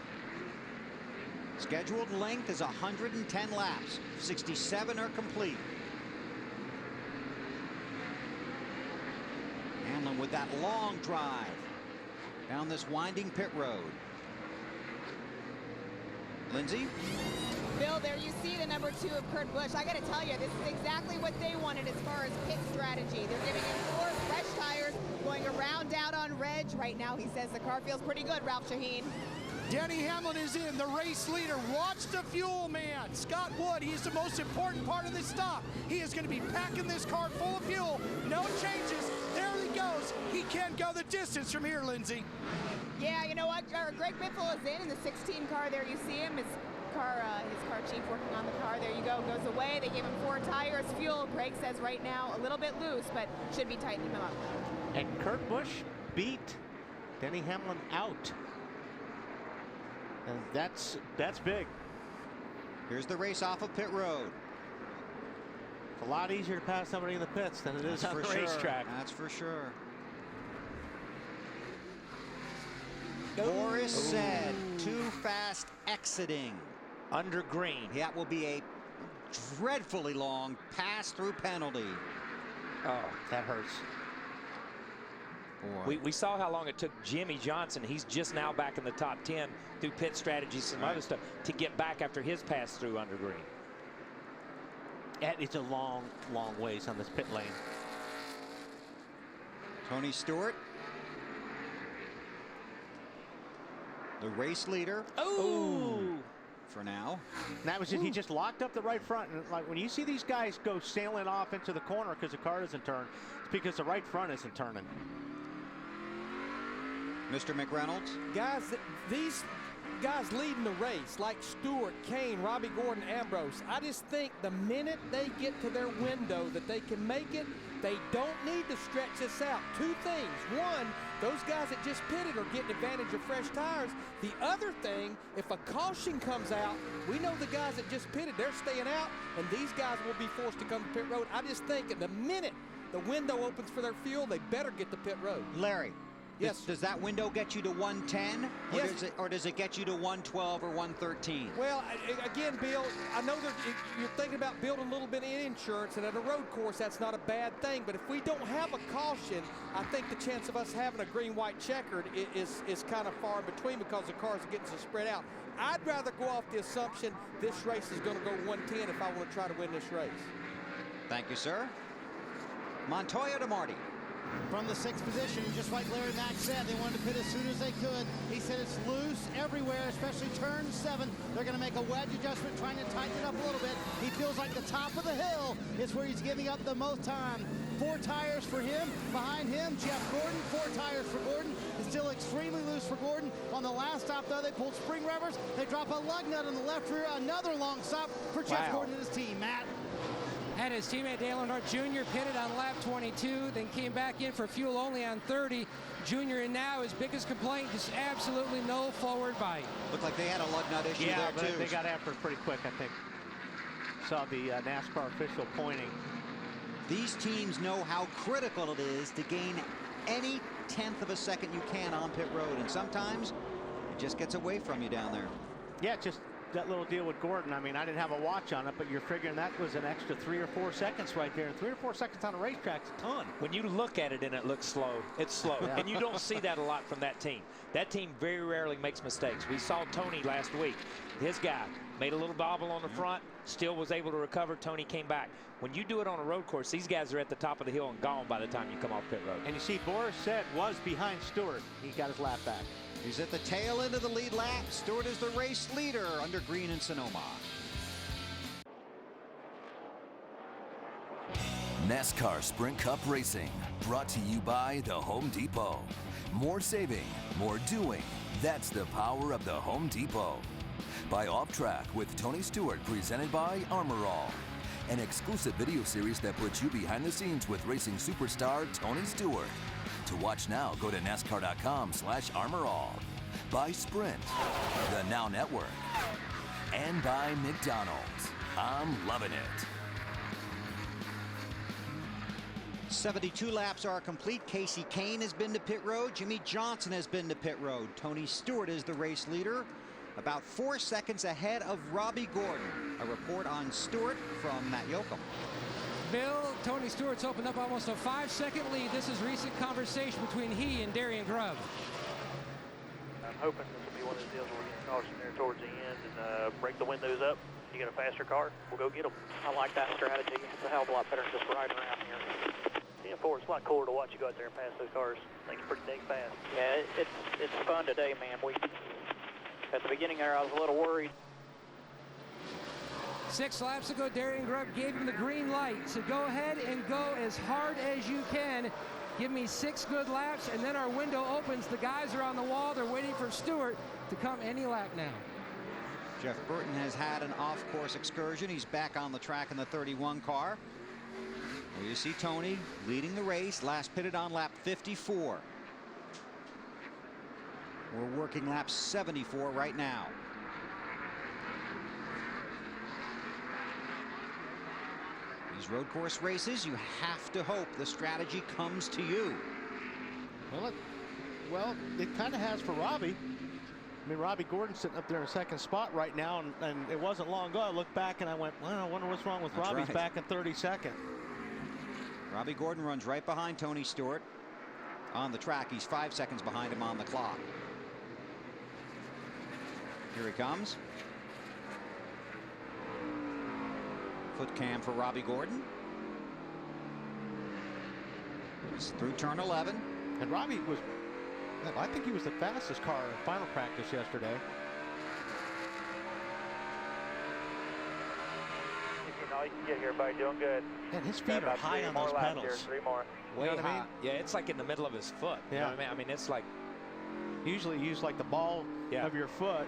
Scheduled length is 110 laps. 67 are complete. Hamlin with that long drive down this winding pit road. Lindsay? Bill, there you see the number 2 of Kurt Busch. I got to tell you, this is exactly what they wanted as far as pit strategy. They're giving him 4 fresh tires, going around out on reg. Right now, he says the car feels pretty good, Ralph Shaheen. Denny Hamlin is in, the race leader. Watch the fuel man. Scott Wood, he's the most important part of this stop. He is going to be packing this car full of fuel. No changes. There he goes. He can go the distance from here, Lindsay. Yeah, you know what? Greg Biffle is in the 16 car. There you see him. His car chief working on the car. There you go. Goes away. They gave him 4 tires. Fuel, Greg says right now, a little bit loose, but should be tightening him up. And Kurt Busch beat Denny Hamlin out. And that's big. Here's the race off of pit road. A lot easier to pass somebody in the pits than it is on the racetrack. That's for sure. Boris Said, too fast exiting. Under green. That will be a dreadfully long pass-through penalty. Oh, that hurts. We saw how long it took Jimmy Johnson. He's just now back in the top 10 through pit strategies and other stuff to get back after his pass through under green. It's a long, long ways on this pit lane. Tony Stewart, the race leader. Oh! For now. And that was it. He just locked up the right front. And like when you see these guys go sailing off into the corner because the car doesn't turn, it's because the right front isn't turning. Mr. McReynolds. Guys, these guys leading the race, like Stewart, Kane, Robbie Gordon, Ambrose, I just think the minute they get to their window that they can make it, they don't need to stretch this out. Two things. One, those guys that just pitted are getting advantage of fresh tires. The other thing, if a caution comes out, we know the guys that just pitted, they're staying out, and these guys will be forced to come to pit road. I just think the minute the window opens for their fuel, they better get to pit road. Larry. Yes. Does that window get you to 110? Yes. Or does it get you to 112 or 113? Well, again, Bill, I know that you're thinking about building a little bit of insurance, and at a road course, that's not a bad thing. But if we don't have a caution, I think the chance of us having a green-white checkered is kind of far in between because the cars are getting so spread out. I'd rather go off the assumption this race is going to go 110 if I want to try to win this race. Thank you, sir. Montoya to Marty. From the 6th position, just like Larry Mack said, they wanted to pit as soon as they could. He said it's loose everywhere, especially turn 7. They're going to make a wedge adjustment, trying to tighten it up a little bit. He feels like the top of the hill is where he's giving up the most time. 4 tires for him. Behind him, Jeff Gordon. 4 tires for Gordon. It's still extremely loose for Gordon. On the last stop, though, they pulled spring rubbers. They drop a lug nut on the left rear. Another long stop for Jeff Gordon and his team. Matt. And his teammate Dale Earnhardt Jr. pitted on lap 22, then came back in for fuel only on 30. Jr. and now his biggest complaint, just absolutely no forward bite. Looked like they had a lug nut issue there, but too. they got after it pretty quick, I think. Saw the NASCAR official pointing. These teams know how critical it is to gain any 1/10 of a second you can on pit road, and sometimes it just gets away from you down there. Yeah, just that little deal with Gordon. I mean, I didn't have a watch on it, but you're figuring that was an extra 3 or 4 seconds right there. And 3 or 4 seconds on a racetrack's a ton. When you look at it and it looks slow, it's slow. Yeah. And you don't see that a lot from that team. That team very rarely makes mistakes. We saw Tony last week. His guy made a little bobble on the front, still was able to recover. Tony came back. When you do it on a road course, these guys are at the top of the hill and gone by the time you come off pit road. And you see Boris Said was behind Stewart. He got his lap back. He's at the tail end of the lead lap. Stewart is the race leader under green in Sonoma. NASCAR Sprint Cup Racing, brought to you by the Home Depot. More saving, more doing. That's the power of the Home Depot. By Off Track with Tony Stewart, presented by Armor All. An exclusive video series that puts you behind the scenes with racing superstar Tony Stewart. To watch now, go to NASCAR.com/ArmorAll. By Sprint, the Now Network. And by McDonald's. I'm loving it. 72 laps are complete. Casey Kane has been to pit road. Jimmy Johnson has been to pit road. Tony Stewart is the race leader, about 4 seconds ahead of Robbie Gordon. A report on Stewart from Matt Yoakum. Bill, Tony Stewart's opened up almost a 5-second lead. This is recent conversation between he and Darian Grubb. I'm hoping this will be one of those deals where we get caution there towards the end and break the windows up. You get a faster car, we'll go get them. I like that strategy. It's a hell of a lot better than just riding around here. It's a lot cooler to watch you go out there and pass those cars. Things pretty dang fast. Yeah, it's fun today, man. At the beginning there, I was a little worried. 6 laps ago, Darian Grubb gave him the green light. So go ahead and go as hard as you can. Give me 6 good laps, and then our window opens. The guys are on the wall. They're waiting for Stewart to come any lap now. Jeff Burton has had an off-course excursion. He's back on the track in the 31 car. There you see Tony leading the race. Last pitted on lap 54. We're working lap 74 right now. You These road course races, you have to hope the strategy comes to you. Well, it kind of has for Robbie. I mean, Robbie Gordon sitting up there in second spot right now, and it wasn't long ago. I looked back and I went, well, I wonder what's wrong with Robbie. He's back in 32nd. Robbie Gordon runs right behind Tony Stewart on the track. He's 5 seconds behind him on the clock. Here he comes. Foot cam for Robbie Gordon. He's through turn 11. And Robbie was, I think he was the fastest car in final practice yesterday. You can get here, buddy. Doing good. And his feet are high on those pedals. Here, 3 more. Way you know what high. I mean? Yeah, it's like in the middle of his foot. You know what I mean? I mean, it's like. Usually you use like the ball of your foot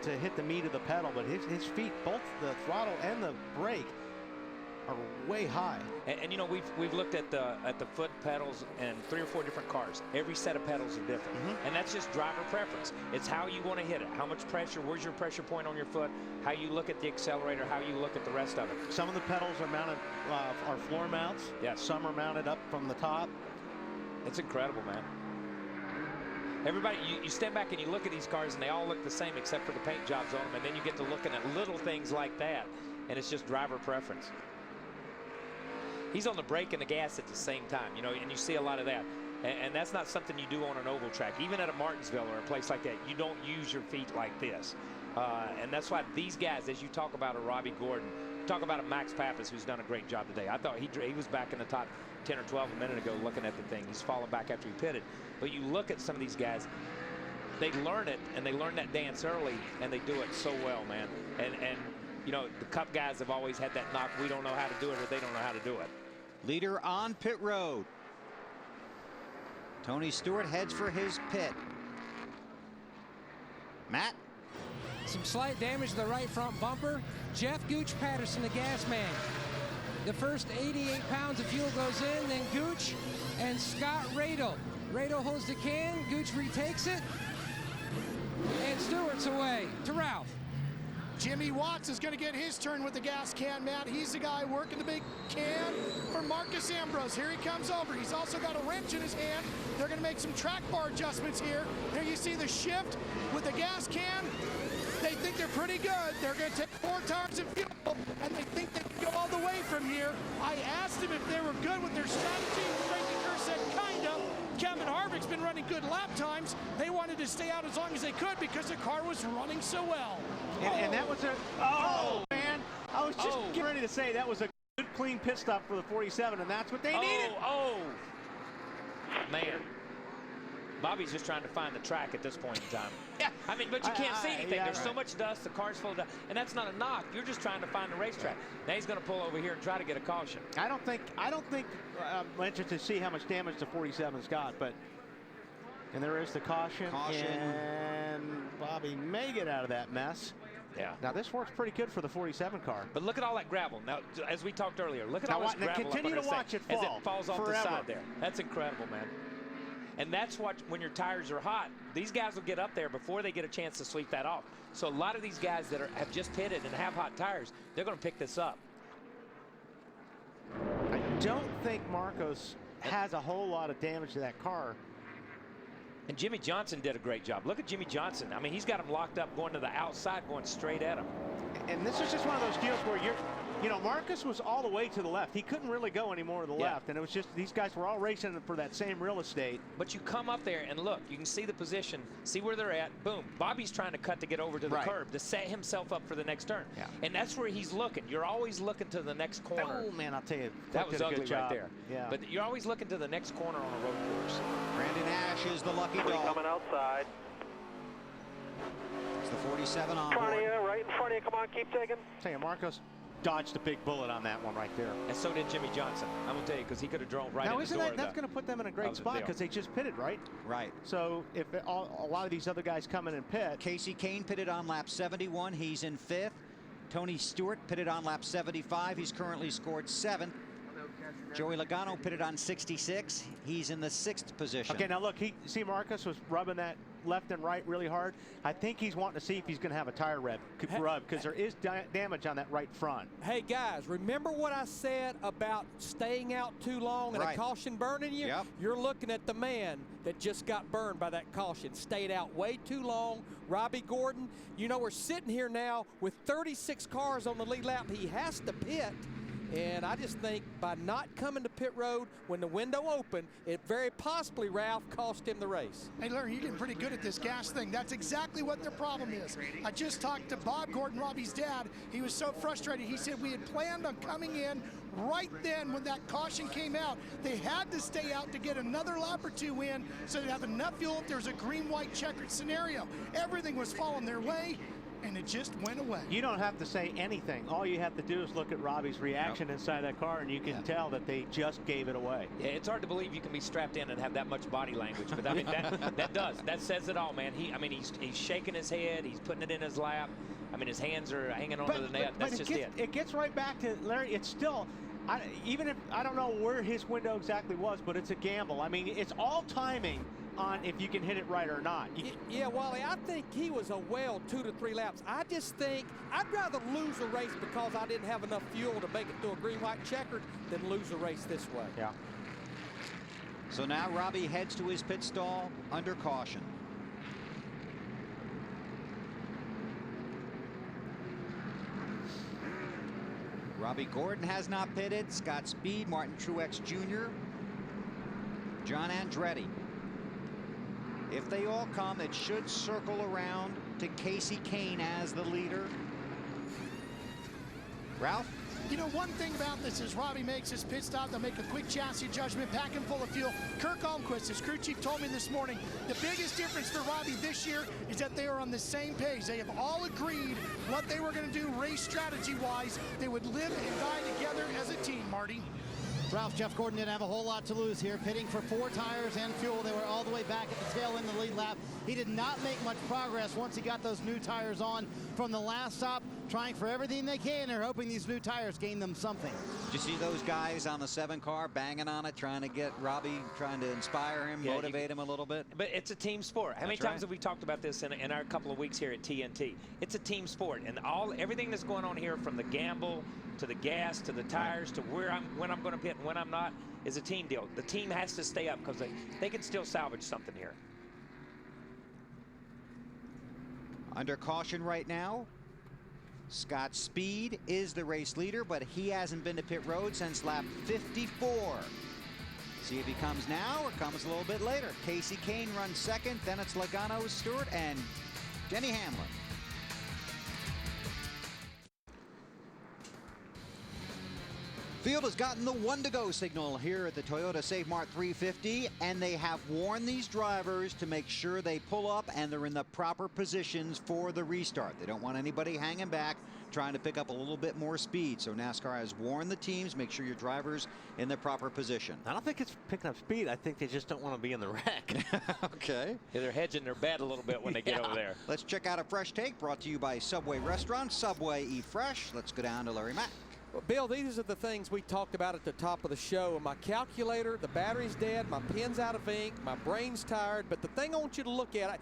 to hit the meat of the pedal, but his feet, both the throttle and the brake, are way high. And you know, we've looked at the foot pedals in 3 or 4 different cars. Every set of pedals are different, and that's just driver preference. It's how you want to hit it, how much pressure, where's your pressure point on your foot, how you look at the accelerator, how you look at the rest of it. Some of the pedals are mounted, are floor mounts. Yes. Some are mounted up from the top. It's incredible, man. Everybody, you stand back and you look at these cars and they all look the same except for the paint jobs on them, and then you get to looking at little things like that, and it's just driver preference. He's on the brake and the gas at the same time, you know, and you see a lot of that. And that's not something you do on an oval track. Even at a Martinsville or a place like that, you don't use your feet like this. And that's why these guys, as you talk about a Robbie Gordon, talk about a Max Pappas, who's done a great job today. I thought he was back in the top 10 or 12 a minute ago looking at the thing. He's fallen back after he pitted. But you look at some of these guys, they learn it, and they learn that dance early, and they do it so well, man. And you know, the Cup guys have always had that knock, we don't know how to do it, or they don't know how to do it. Leader on pit road. Tony Stewart heads for his pit. Matt? Some slight damage to the right front bumper. Jeff Gooch Patterson, the gas man. The first 88 pounds of fuel goes in, then Gooch and Scott Radel. Radel holds the can, Gooch retakes it, and Stewart's away to Ralph. Jimmy Watts is going to get his turn with the gas can, Matt. He's the guy working the big can for Marcus Ambrose. Here he comes over. He's also got a wrench in his hand. They're going to make some track bar adjustments here. There you see the shift with the gas can. They think they're pretty good. They're going to take 4 tires of fuel, and they think they can go all the way from here. I asked them if they were good with their strategy. Frankie Kerr said, kind of. Kevin Harvick's been running good lap times. They wanted to stay out as long as they could because the car was running so well. And that was a, man, I was just getting ready to say that was a good, clean pit stop for the 47, and that's what they needed. Man. Bobby's just trying to find the track at this point in time. Yeah, I mean, but you can't see anything. There's so much dust, the car's full of dust, and that's not a knock. You're just trying to find the racetrack. Now he's going to pull over here and try to get a caution. I don't think I'm interested to see how much damage the 47's got, but, and there is the caution. And Bobby may get out of that mess. Yeah. Now this works pretty good for the 47 car. But look at all that gravel. Now, as we talked earlier, look at all this gravel. Continue to watch it fall. As it falls off forever. the side there. That's incredible, man. And that's what, when your tires are hot, these guys will get up there before they get a chance to sweep that off. So a lot of these guys that have just pitted and have hot tires, they're going to pick this up. I don't think Marcos has a whole lot of damage to that car. And Jimmy Johnson did a great job. Look at Jimmy Johnson. I mean, he's got him locked up going to the outside, going straight at him. And this is just one of those deals where you know, Marcus was all the way to the left. He couldn't really go any more to the left. And it was just, these guys were all racing for that same real estate. But you come up there and look, you can see the position, see where they're at. Boom. Bobby's trying to cut to get over to the curb to set himself up for the next turn. Yeah. And that's where he's looking. You're always looking to the next corner. Oh, man, I'll tell you. That was ugly right there. Yeah. But you're always looking to the next corner on a road course. Brandon Ash is the lucky dog. Coming outside. It's the 47 on in front of you, right in front of you. Come on, keep taking. Tell you, Marcos dodged a big bullet on that one right there. And so did Jimmy Johnson. I'm going to tell you, because he could have drove right in the door. Now, that's going to put them in a great spot because they just pitted, right? Right. So if a lot of these other guys come in and pit. Casey Kane pitted on lap 71. He's in 5th. Tony Stewart pitted on lap 75. He's currently scored 7th. Joey Logano pitted on 66. He's in the 6th position. Okay, now look, see Marcus was rubbing that left and right really hard. I think he's wanting to see if he's going to have a tire rub because there is damage on that right front. Hey, guys, remember what I said about staying out too long and a caution burning you? Yep. You're looking at the man that just got burned by that caution. Stayed out way too long. Robbie Gordon, you know, we're sitting here now with 36 cars on the lead lap. He has to pit. And I just think by not coming to pit road when the window opened, it very possibly, Ralph, cost him the race. Hey, Larry, you're getting pretty good at this gas thing. That's exactly what their problem is. I just talked to Bob Gordon, Robbie's dad. He was so frustrated. He said we had planned on coming in right then when that caution came out. They had to stay out to get another lap or two in so they'd have enough fuel if there was a green-white checkered scenario. Everything was falling their way, and it just went away. You don't have to say anything. All you have to do is look at Robbie's reaction inside that car, and you can tell that they just gave it away. Yeah, it's hard to believe you can be strapped in and have that much body language, but I mean that says it all, man. He's shaking his head, he's putting it in his lap. I mean, his hands are hanging onto the net. That's just it. It gets right back to Larry. It's still, even if I don't know where his window exactly was, but it's a gamble. I mean, it's all timing on if you can hit it right or not. Yeah, Wally, I think he was a well 2 to 3 laps. I just think I'd rather lose a race because I didn't have enough fuel to make it to a green-white checkered than lose a race this way. Yeah. So now Robbie heads to his pit stall under caution. Robbie Gordon has not pitted. Scott Speed, Martin Truex Jr., John Andretti. If they all come, it should circle around to Casey Kane as the leader. Ralph? You know, one thing about this is Robbie makes his pit stop. They'll make a quick chassis adjustment, pack him full of fuel. Kirk Almquist, his crew chief, told me this morning, the biggest difference for Robbie this year is that they are on the same page. They have all agreed what they were going to do race strategy-wise. They would live and die together as a team, Marty. Ralph, Jeff Gordon didn't have a whole lot to lose here, pitting for 4 tires and fuel. They were all the way back at the tail end of the lead lap. He did not make much progress once he got those new tires on from the last stop, trying for everything they can. They're hoping these new tires gain them something. Did you see those guys on the 7 car banging on it, trying to get Robbie, trying to inspire him, motivate him a little bit? But it's a team sport. How many times have we talked about this in our couple of weeks here at TNT? It's a team sport, and everything that's going on here, from the gamble to the gas to the tires to when I'm going to pit and when I'm not, is a team deal. The team has to stay up because they can still salvage something here. Under caution right now, Scott Speed is the race leader, but he hasn't been to pit road since lap 54. See if he comes now or comes a little bit later. Casey Kane runs second, then it's Logano, Stewart, and Denny Hamlin. Field has gotten the 1 to go signal here at the Toyota Save Mart 350, and they have warned these drivers to make sure they pull up and they're in the proper positions for the restart. They don't want anybody hanging back trying to pick up a little bit more speed. So NASCAR has warned the teams, make sure your driver's in the proper position. I don't think it's picking up speed. I think they just don't want to be in the wreck. Okay. Yeah, they're hedging their bet a little bit when they get over there. Let's check out a fresh take brought to you by Subway Restaurant. Subway, eat fresh. Let's go down to Larry Mack. Well, Bill, these are the things we talked about at the top of the show. My calculator, the battery's dead, my pen's out of ink, my brain's tired. But the thing I want you to look at,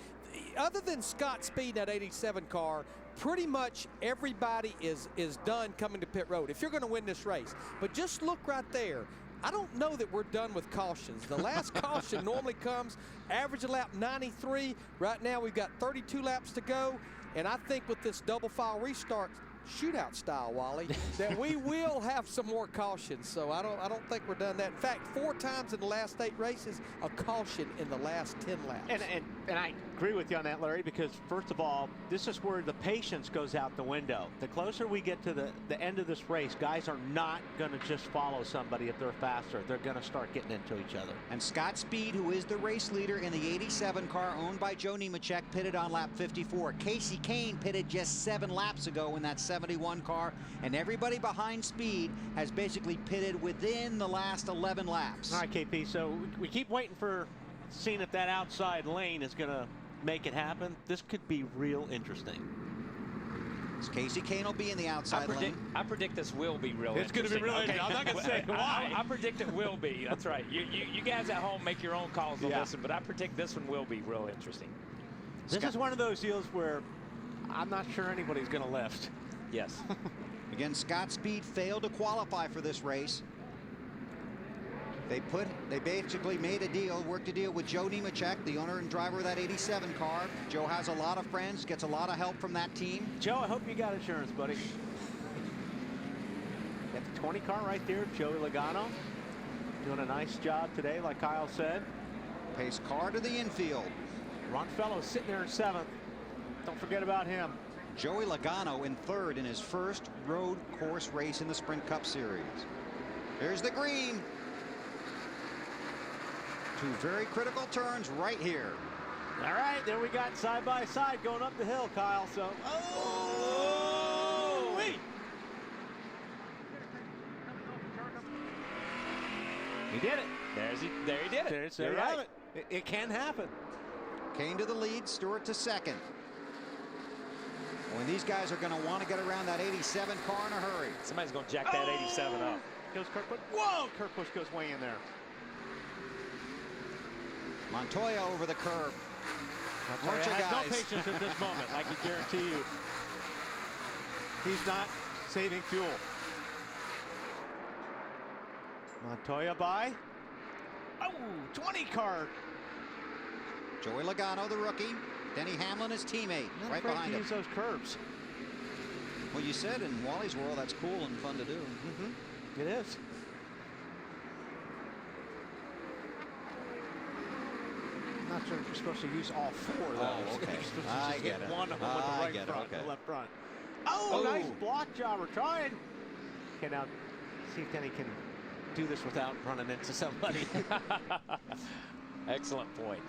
other than Scott Speed in that 87 car, pretty much everybody is done coming to pit road if you're going to win this race. But just look right there. I don't know that we're done with cautions. The last caution normally comes average a lap 93. Right now we've got 32 laps to go. And I think with this double file restart, shootout style, Wally, that we will have some more cautions. So I don't think we're done that. In fact, 4 times in the last 8 races, a caution in the last 10 laps. And I agree with you on that, Larry, because first of all, this is where the patience goes out the window. The closer we get to the end of this race, guys are not going to just follow somebody if they're faster. They're going to start getting into each other. And Scott Speed, who is the race leader in the 87 car owned by Joe Nemechek, pitted on lap 54. Casey Kane pitted just 7 laps ago in that 71 car, and everybody behind Speed has basically pitted within the last 11 laps. All right, KP, so we keep waiting for seeing if that outside lane is going to make it happen. This could be real interesting. Casey Kane will be in the outside lane. I predict this will be real interesting. It's going to be real interesting. I'm not going to say why. I predict it will be. That's right. You guys at home make your own calls on this one, but I predict this one will be real interesting. This is one of those deals where I'm not sure anybody's going to lift. Yes. Again, Scott Speed failed to qualify for this race. They basically made a deal, worked a deal with Joe Nemechek, the owner and driver of that 87 car. Joe has a lot of friends, gets a lot of help from that team. Joe, I hope you got insurance, buddy. Got the 20 car right there, Joey Logano. Doing a nice job today, like Kyle said. Pace car to the infield. Ron Fellows sitting there in 7th. Don't forget about him. Joey Logano in 3rd in his first road course race in the Sprint Cup Series. There's the green. 2 very critical turns right here. All right, there we got side by side going up the hill, Kyle. So, oh, wait. He did it. There he did it. There you have it. It can happen. Kane to the lead, Stewart to 2nd. When these guys are going to want to get around that 87 car in a hurry. Somebody's going to jack that 87 up. Goes Kurt Busch. Whoa, Kurt Busch goes way in there. Montoya over the curb. Montoya has no patience at this moment, I can guarantee you. He's not saving fuel. Montoya by. Oh, 20 car. Joey Logano, the rookie. Denny Hamlin, his teammate, Not right behind to him. use those curbs. Well, you said in Wally's world that's cool and fun to do. It is. I'm not sure if you're supposed to use all 4 of those. Oh, okay. You're supposed to I just get hit it. one of them with the I right get it, front, okay. the left front. Oh, nice block job. We're trying. Okay, now see if Denny can do this without running into somebody. Excellent point.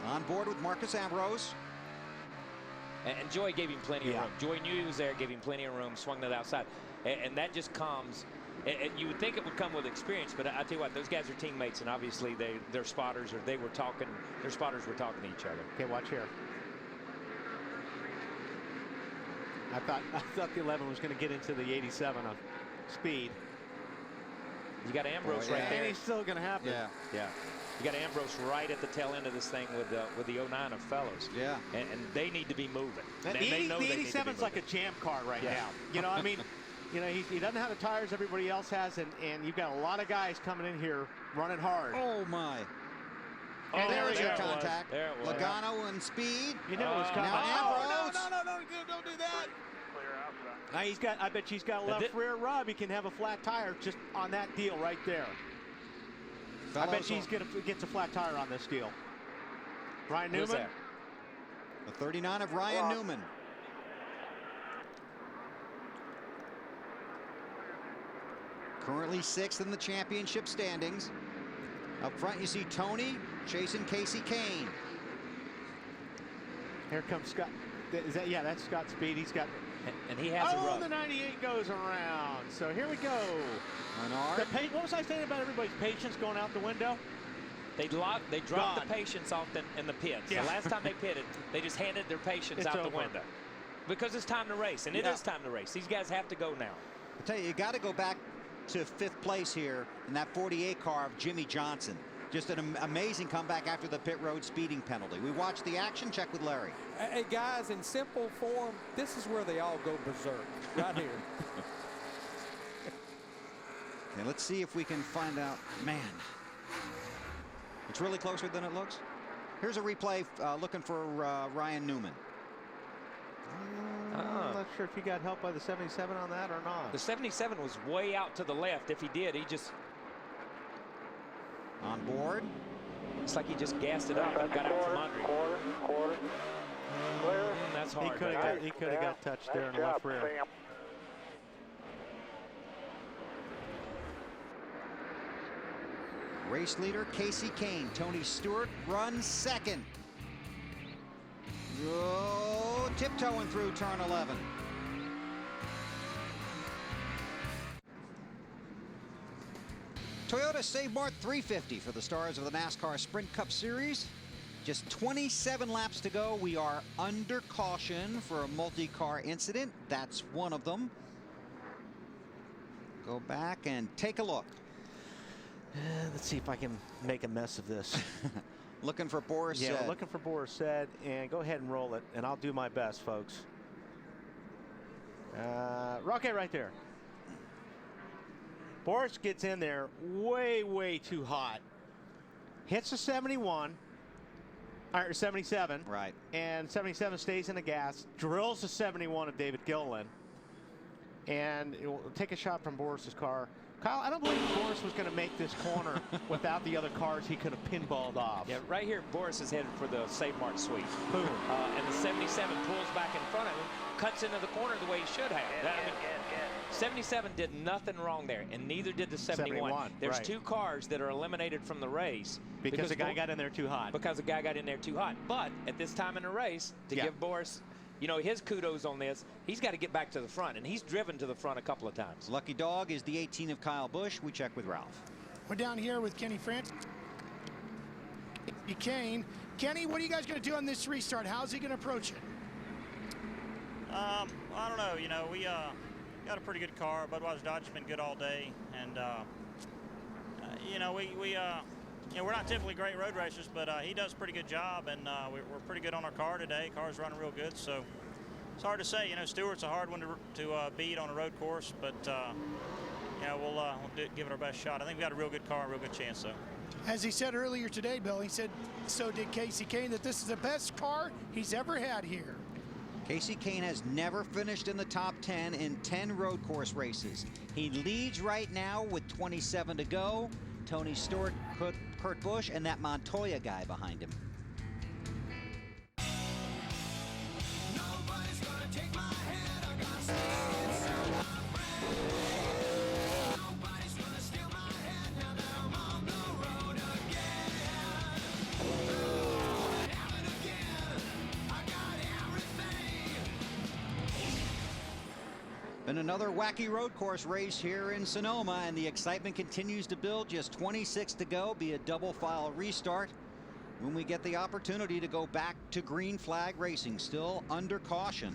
On board with Marcus Ambrose. And Joy gave him plenty of room. Joy knew he was there, gave him plenty of room, swung to the outside. And that just comes. And you would think it would come with experience, but I tell you what, those guys are teammates, and obviously they're spotters, or they were talking, their spotters were talking to each other. Okay, watch here. I thought the 11 was going to get into the 87 of speed. You got Ambrose right there. And he's still going to happen. Yeah. You got Ambrose right at the tail end of this thing with the 09 of Fellows. Yeah. And they need to be moving. The 87's like a jam car right now. You know, I mean, you know, he doesn't have the tires everybody else has, and you've got a lot of guys coming in here running hard. Oh, my. And there is your your contact. There it was. Logano and speed. You knew it was coming. Now Ambrose. No, don't do that. Now he's got, I bet you he's got a left rear rub. He can have a flat tire just on that deal right there. I bet you gets a flat tire on this deal. Ryan Newman. The 39 of Ryan Newman. Currently 6th in the championship standings. Up front you see Tony chasing Casey Kane. Here comes Scott. Is that, yeah, that's Scott Speed. He's got. And he has a rub. The 98 goes around. So here we go. Menard. What was I saying about everybody's patience going out the window? They dropped the patience off in the pits. Yeah. The last time they pitted, they just handed their patience out the window. Because it's time to race, and it is time to race. These guys have to go now. I tell you got to go back to 5th place here in that 48 car of Jimmy Johnson. Just an amazing comeback after the pit road speeding penalty. We watched the action. Check with Larry. Hey, guys, in simple form, this is where they all go berserk, right here. Okay, let's see if we can find out. Man, it's really closer than it looks. Here's a replay looking for Ryan Newman. I'm not sure if he got help by the 77 on that or not. The 77 was way out to the left. If he did, he just... On board. It's like he just gassed it up and got out from under. Quarter. That's hard. He could have got touched there in the left rear. Race leader Casey Kane. Tony Stewart runs 2nd. Oh, tiptoeing through turn 11. Toyota Save Mart 350 for the stars of the NASCAR Sprint Cup Series. Just 27 laps to go. We are under caution for a multi-car incident. That's one of them. Go back and take a look. Let's see if I can make a mess of this. Looking for Boris Said. Yeah, we're looking for Boris Said, and go ahead and roll it, and I'll do my best, folks. Okay, right there. Boris gets in there way too hot. Hits the 71, or 77. Right. And 77 stays in the gas, drills the 71 of David Gilliland, and it will take a shot from Boris's car. Kyle, I don't believe Boris was going to make this corner without the other cars he could have pinballed off. Yeah, right here, Boris is headed for the Save Mart sweep. Boom. And the 77 pulls back in front of him, cuts into the corner the way he should have. 77 did nothing wrong there, and neither did the 71. There's right. 2 cars that are eliminated from the race. Because the guy got in there too hot. Because the guy got in there too hot. But at this time in the race, to give Boris, you know, his kudos on this, he's got to get back to the front, and he's driven to the front a couple of times. Lucky dog is the 18 of Kyle Busch. We check with Ralph. We're down here with Kenny France. Kane. Kenny, what are you guys going to do on this restart? How's he going to approach it? I don't know. You know, we got a pretty good car. Budweiser Dodge has been good all day, and you know, you know, we're not typically great road racers, but he does a pretty good job, and we're pretty good on our car today. Car's running real good, so it's hard to say. You know, Stewart's a hard one to beat on a road course, but you know, we'll give it our best shot. I think we got a real good car, a real good chance, though. As he said earlier today, Bill, he said, so did Casey Kane, that this is the best car he's ever had here. Casey Kane has never finished in the top 10 in 10 road course races. He leads right now with 27 to go. Tony Stewart, Kurt Busch, and that Montoya guy behind him. Been another wacky road course race here in Sonoma, and the excitement continues to build. Just 26 to go, be a double file restart when we get the opportunity to go back to green flag racing, still under caution.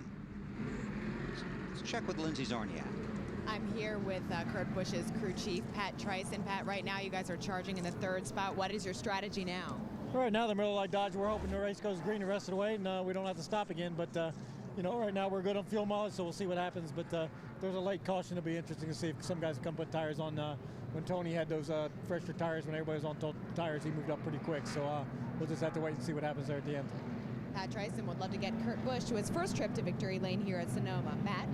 Let's check with Lindsay Zarniak. I'm here with Kurt Busch's crew chief, Pat Trice. And Pat, right now you guys are charging in the 3rd spot. What is your strategy now? Right now, the middle like Dodge, we're hoping the race goes green the rest of the way, and we don't have to stop again. But you know, right now we're good on fuel mileage, so we'll see what happens. But there's a late caution. It'll be interesting to see if some guys come put tires on. When Tony had those fresher tires, when everybody was on tires, he moved up pretty quick. So we'll just have to wait and see what happens there at the end. Pat Trice would love to get Kurt Busch to his first trip to victory lane here at Sonoma. Matt?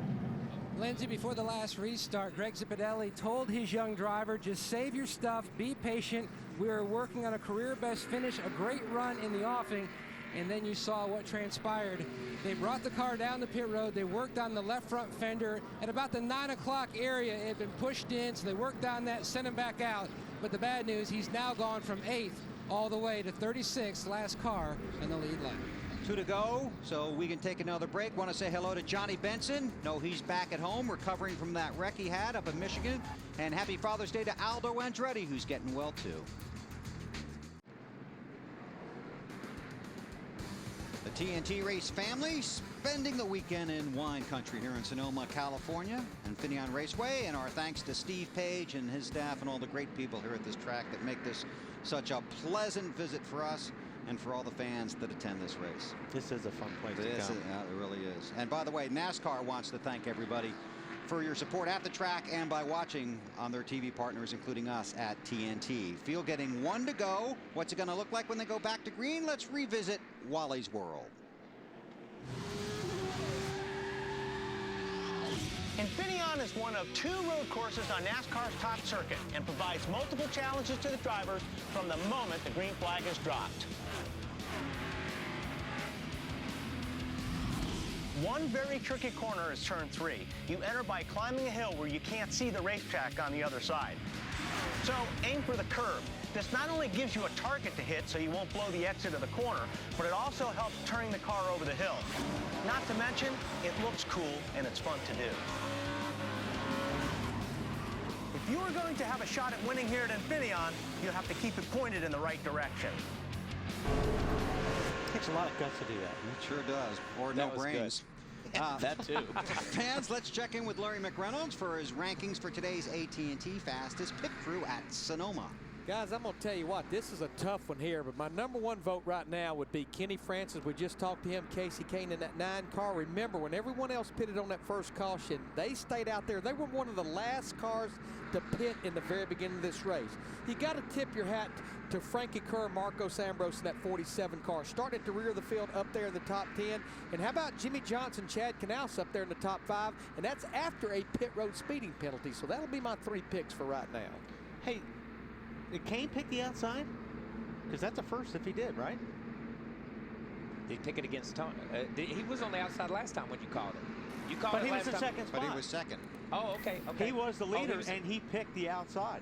Lindsay, before the last restart, Greg Zipadelli told his young driver, just save your stuff, be patient. We are working on a career best finish, a great run in the offing. And then you saw what transpired. They brought the car down the pit road. They worked on the left front fender. At about the 9 o'clock area, it had been pushed in, so they worked on that, sent him back out. But the bad news, he's now gone from 8th all the way to 36th, last car in the lead lap. 2 to go, so we can take another break. Want to say hello to Johnny Benson. No, he's back at home, recovering from that wreck he had up in Michigan. And happy Father's Day to Aldo Andretti, who's getting well, too. The TNT Race family spending the weekend in wine country here in Sonoma, California, Infineon Raceway. And our thanks to Steve Page and his staff and all the great people here at this track that make this such a pleasant visit for us and for all the fans that attend this race. This is a fun place to come. It really is. And by the way, NASCAR wants to thank everybody for your support at the track and by watching on their TV partners, including us at TNT. Field getting 1 to go. What's it going to look like when they go back to green? Let's revisit Wally's World. Infineon is one of 2 road courses on NASCAR's top circuit and provides multiple challenges to the drivers from the moment the green flag is dropped. One very tricky corner is turn 3. You enter by climbing a hill where you can't see the racetrack on the other side. So aim for the curb. This not only gives you a target to hit so you won't blow the exit of the corner, but it also helps turning the car over the hill. Not to mention, it looks cool and it's fun to do. If you are going to have a shot at winning here at Infineon, you'll have to keep it pointed in the right direction. It takes a lot of guts to do that. It sure does. Or no brains. That too. Fans, let's check in with Larry McReynolds for his rankings for today's AT&T Fastest Pit Crew at Sonoma. Guys, I'm going to tell you what, this is a tough one here, but my number one vote right now would be Kenny Francis. We just talked to him, Casey Kane in that 9 car. Remember, when everyone else pitted on that first caution, they stayed out there. They were one of the last cars to pit in the very beginning of this race. You got to tip your hat to Frankie Kerr, Marcos Ambrose in that 47 car. Starting at the rear of the field up there in the top 10. And how about Jimmy Johnson, Chad Knaus up there in the top 5? And that's after a pit road speeding penalty. So that'll be my 3 picks for right now. Hey, did Kane pick the outside? Because that's a first if he did, right? Did he pick it against Tony? He was on the outside last time when you called it. You called But it he was last in time. second spot. But he was second. Oh, okay. He was the leader, and he picked the outside.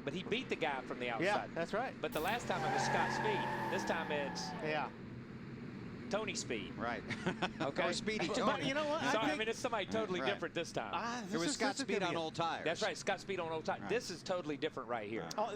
But he beat the guy from the outside. Yeah, that's right. But the last time it was Scott Speed. This time it's Tony Speed. Right. Okay. Or Speedy Tony. But you know what? Sorry, I mean, it's somebody totally Right. different this time. It was Scott Speed on old tires. That's right, Scott Speed on old tires. Right. This is totally different right here. Oh,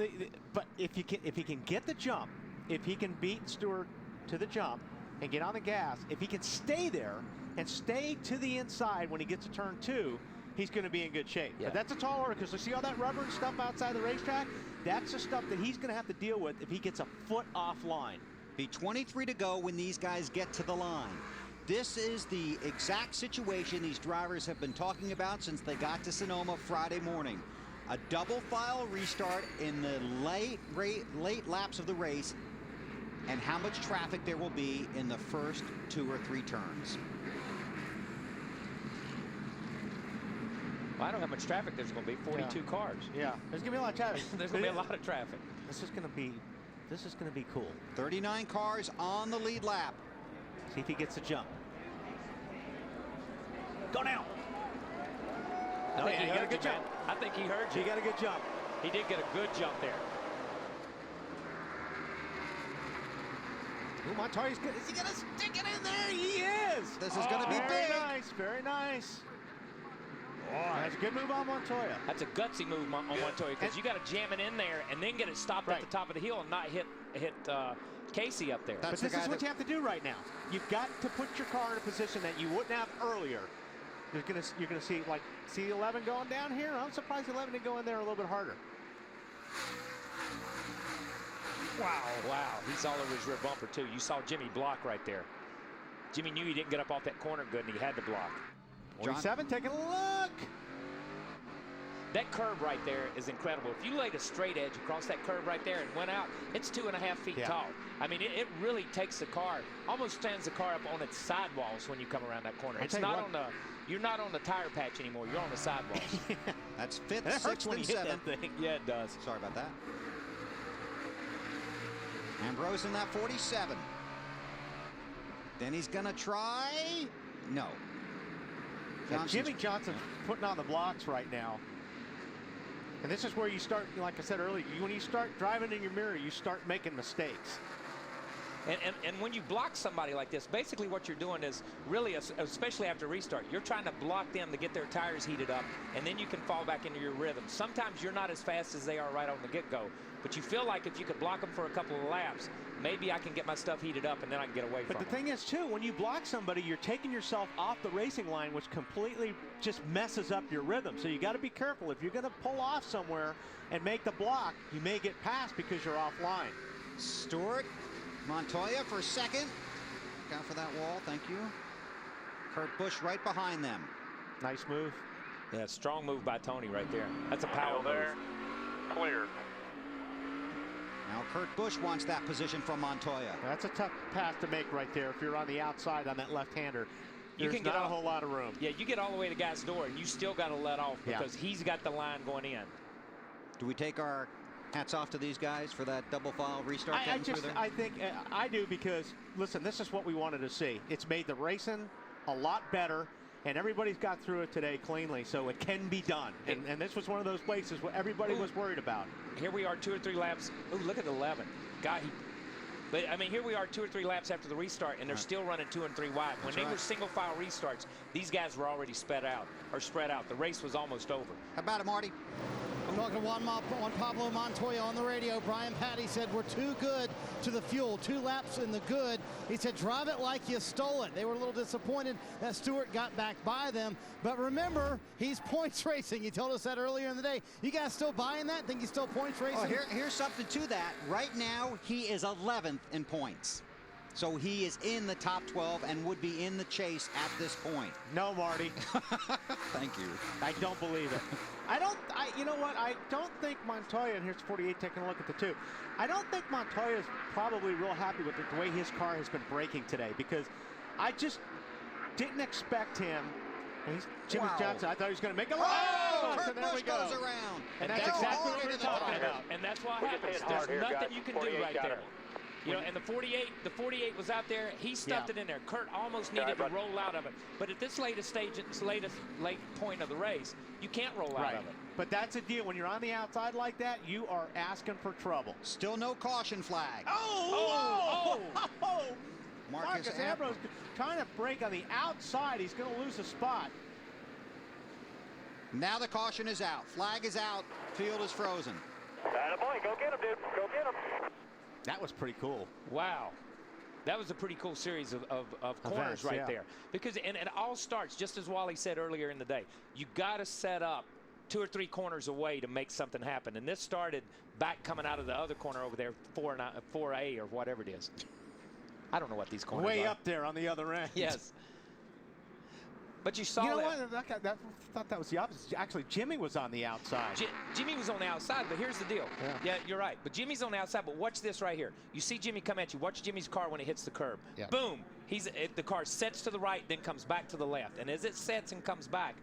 but if he can get the jump, if he can beat Stewart to the jump and get on the gas, if he can stay there and stay to the inside when he gets to turn 2, he's going to be in good shape. Yeah. But that's a tall order because you see all that rubber and stuff outside the racetrack? That's the stuff that he's going to have to deal with if he gets a foot offline. Be 23 to go when these guys get to the line. This is the exact situation these drivers have been talking about since they got to Sonoma Friday morning. A double file restart in the late laps of the race, and how much traffic there will be in the first 2 or 3 turns. Well, I don't know how much traffic there's going to be. 42 cars. Yeah, there's going to be a lot of traffic. There's going to be a lot of traffic. This is going to be cool. 39 cars on the lead lap. See if he gets the jump. Go now. No, he got a good jump. I think he heard you. He got a good jump. He did get a good jump there. Ooh, Montoya's good. Is he going to stick it in there? He is. This is going to be very big. Nice, very nice. That's a good move on Montoya. That's a gutsy move on Montoya because you got to jam it in there and then get it stopped at the top of the hill and not hit Casey up there. But this is what you have to do right now. You've got to put your car in a position that you wouldn't have earlier. You're gonna see, like, see 11 going down here. I'm surprised 11 didn't go in there a little bit harder. Wow, he's all over his rear bumper too. You saw Jimmy block right there. Jimmy knew he didn't get up off that corner good and he had to block. 47, taking a look. That curve right there is incredible. If you laid a straight edge across that curve right there and went out, it's 2.5 feet tall. I mean, it really takes the car, almost stands the car up on its sidewalls when you come around that corner. It's not on the, you're not on the tire patch anymore. You're on the sidewalls. That's 5th, That hurts 6th, when and you hit 7th. that thing. Yeah, it does. Sorry about that. Ambrose in that 47. Then he's going to try. No. Jimmy Johnson's putting on the blocks right now. And this is where you start, like I said earlier, when you start driving in your mirror, you start making mistakes. And when you block somebody like this, basically what you're doing is really, especially after restart, you're trying to block them to get their tires heated up, and then you can fall back into your rhythm. Sometimes you're not as fast as they are right on the get-go, but you feel like if you could block them for a couple of laps, maybe I can get my stuff heated up and then I can get away from But them. the thing is, too, when you block somebody, you're taking yourself off the racing line, which completely just messes up your rhythm. So you got to be careful. If you're going to pull off somewhere and make the block, you may get past because you're offline. Stewart, Montoya for second. Look out for that wall, thank you. Kurt Busch right behind them. Nice move. Yeah, strong move by Tony right there. That's a power move. there. Clear. Now Kurt Busch wants that position from Montoya. That's a tough pass to make right there if you're on the outside on that left-hander. You There's can get not a whole lot of room. Yeah, you get all the way to the guy's door, and you still got to let off because he's got the line going in. Do we take our hats off to these guys for that double file restart? I think I do because, listen, this is what we wanted to see. It's made the racing a lot better, and everybody's got through it today cleanly, so it can be done. And this was one of those places where everybody was worried about. Here we are 2 or 3 laps. Oh, look at 11. God, but I mean, here we are 2 or 3 laps after the restart, and they're still running 2 and 3 wide. When they were single file restarts, these guys were already spread out. The race was almost over. How about it, Marty? Talking to Juan Pablo Montoya on the radio, Brian Patty said we're too good to the fuel. 2 laps in the good. He said drive it like you stole it. They were a little disappointed that Stewart got back by them. But remember, he's points racing. He told us that earlier in the day. You guys still buying that? Think he's still points racing? Oh, here's something to that. Right now, he is 11th in points. So he is in the top 12 and would be in the chase at this point. No, Marty. Thank you. I don't believe it. You know what? I don't think Montoya, and here's 48 taking a look at the 2. I don't think Montoya is probably real happy with the way his car has been braking today, because I just didn't expect him. Jimmy Johnson, I thought he was going to make a Kurt Busch goes around. And that's exactly what we're talking about. And that's what happens. There's nothing you can do right there. You know, and the 48 was out there. He stuffed it in there. Kurt almost needed to roll out of it. But at this latest stage, at this late point of the race, you can't roll out of it. But that's a deal. When you're on the outside like that, you are asking for trouble. Still no caution flag. Marcus Ambrose trying to brake on the outside. He's going to lose a spot. Now the caution is out. Flag is out. Field is frozen. Attaboy, go get him, dude. Go get him. That was pretty cool. Wow. That was a pretty cool series of corners right there. Because and it all starts, just as Wally said earlier in the day, you got to set up 2 or 3 corners away to make something happen. And this started back coming out of the other corner over there, 4A or whatever it is. I don't know what these corners are. Way up there on the other end. Yes. But you saw what? I thought that was the opposite. Actually, Jimmy was on the outside. Jimmy was on the outside, but here's the deal. Yeah, you're right. But Jimmy's on the outside, but watch this right here. You see Jimmy come at you. Watch Jimmy's car when it hits the curb. Yeah. Boom. The car sets to the right, then comes back to the left. And as it sets and comes back,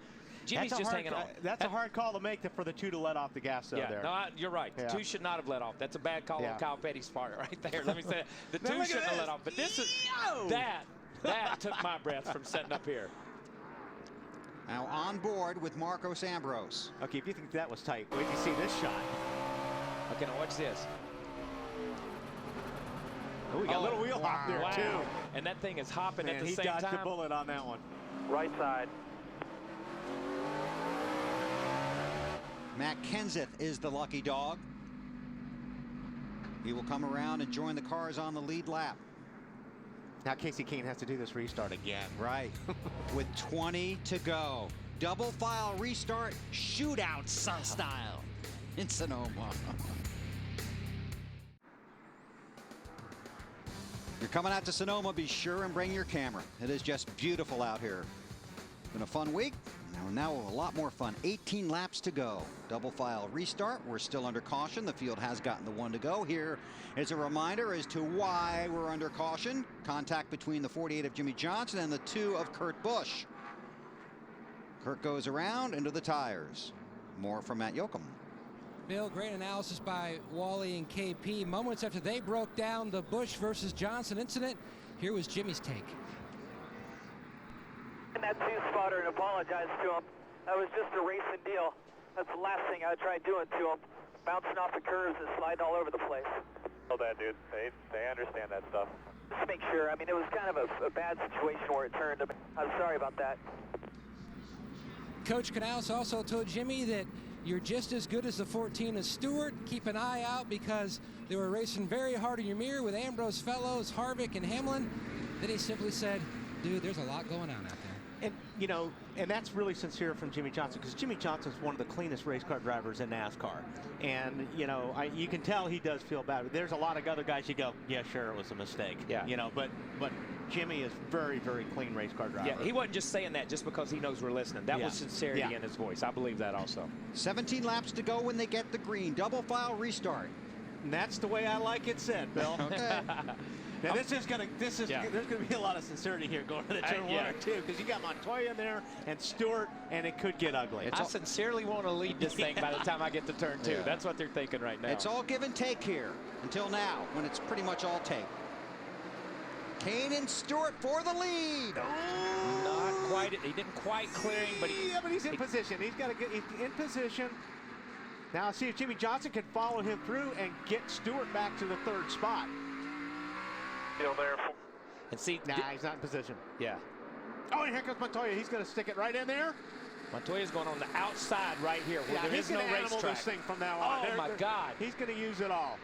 Jimmy's just hanging on. That's a hard call to make for the 2 to let off the gas there. No, you're right. The 2 should not have let off. That's a bad call on Kyle Petty's part right there. Let me say that. The 2 shouldn't have let off. But this is that took my breath from setting up here. Now on board with Marcos Ambrose. Okay, if you think that was tight, wait till you see this shot. Okay, now watch this. Oh, we got a little wheel hop there, too. And that thing is hopping at the same time. He dodged the bullet on that one. Right side. Matt Kenseth is the lucky dog. He will come around and join the cars on the lead lap. Now Casey Kane has to do this restart again. Right. With 20 to go. Double file restart, shootout style in Sonoma. You're coming out to Sonoma, be sure and bring your camera. It is just beautiful out here. It's been a fun week. Now a lot more fun. 18 laps to go. Double file restart. We're still under caution. The field has gotten the 1 to go. Here is a reminder as to why we're under caution. Contact between the 48 of Jimmy Johnson and the 2 of Kurt Busch. Kurt goes around into the tires. More from Matt Yoakum. Bill, great analysis by Wally and KP. Moments after they broke down the Busch versus Johnson incident, here was Jimmy's take. And that 2-spotter and apologize to him. That was just a racing deal. That's the last thing I tried doing to him. Bouncing off the curves and sliding all over the place. Tell that, dude. They understand that stuff. Just make sure. I mean, it was kind of a bad situation where it turned. I'm sorry about that. Coach Canals also told Jimmy that you're just as good as the 14 as Stewart. Keep an eye out because they were racing very hard in your mirror with Ambrose Fellows, Harvick, and Hamlin. Then he simply said, dude, there's a lot going on out there. And, you know, and that's really sincere from Jimmy Johnson, because Jimmy Johnson's one of the cleanest race car drivers in NASCAR. And, you know, you can tell he does feel bad. There's a lot of other guys you go, yeah, sure, it was a mistake. Yeah. You know, but Jimmy is very, very clean race car driver. Yeah, he wasn't just saying that just because he knows we're listening. That was sincerity in his voice. I believe that also. 17 laps to go when they get the green. Double file restart. And that's the way I like it said, Bill. Okay. Now there's gonna be a lot of sincerity here going to the turn 1 or 2, because you got Montoya in there and Stewart, and it could get ugly. I sincerely want to lead this thing by the time I get to turn 2. That's what they're thinking right now. It's all give and take here until now, when it's pretty much all take. Kane and Stewart for the lead. Not quite. He didn't quite clear him, but but he's in position. He's got to get in position. Now see if Jimmy Johnson can follow him through and get Stewart back to the 3rd spot. Still there. And see, he's not in position. Yeah. Oh, and here comes Montoya. He's going to stick it right in there. Montoya's going on the outside right here where there is no racetrack. This thing from now on. Oh, my God. He's going to use it all.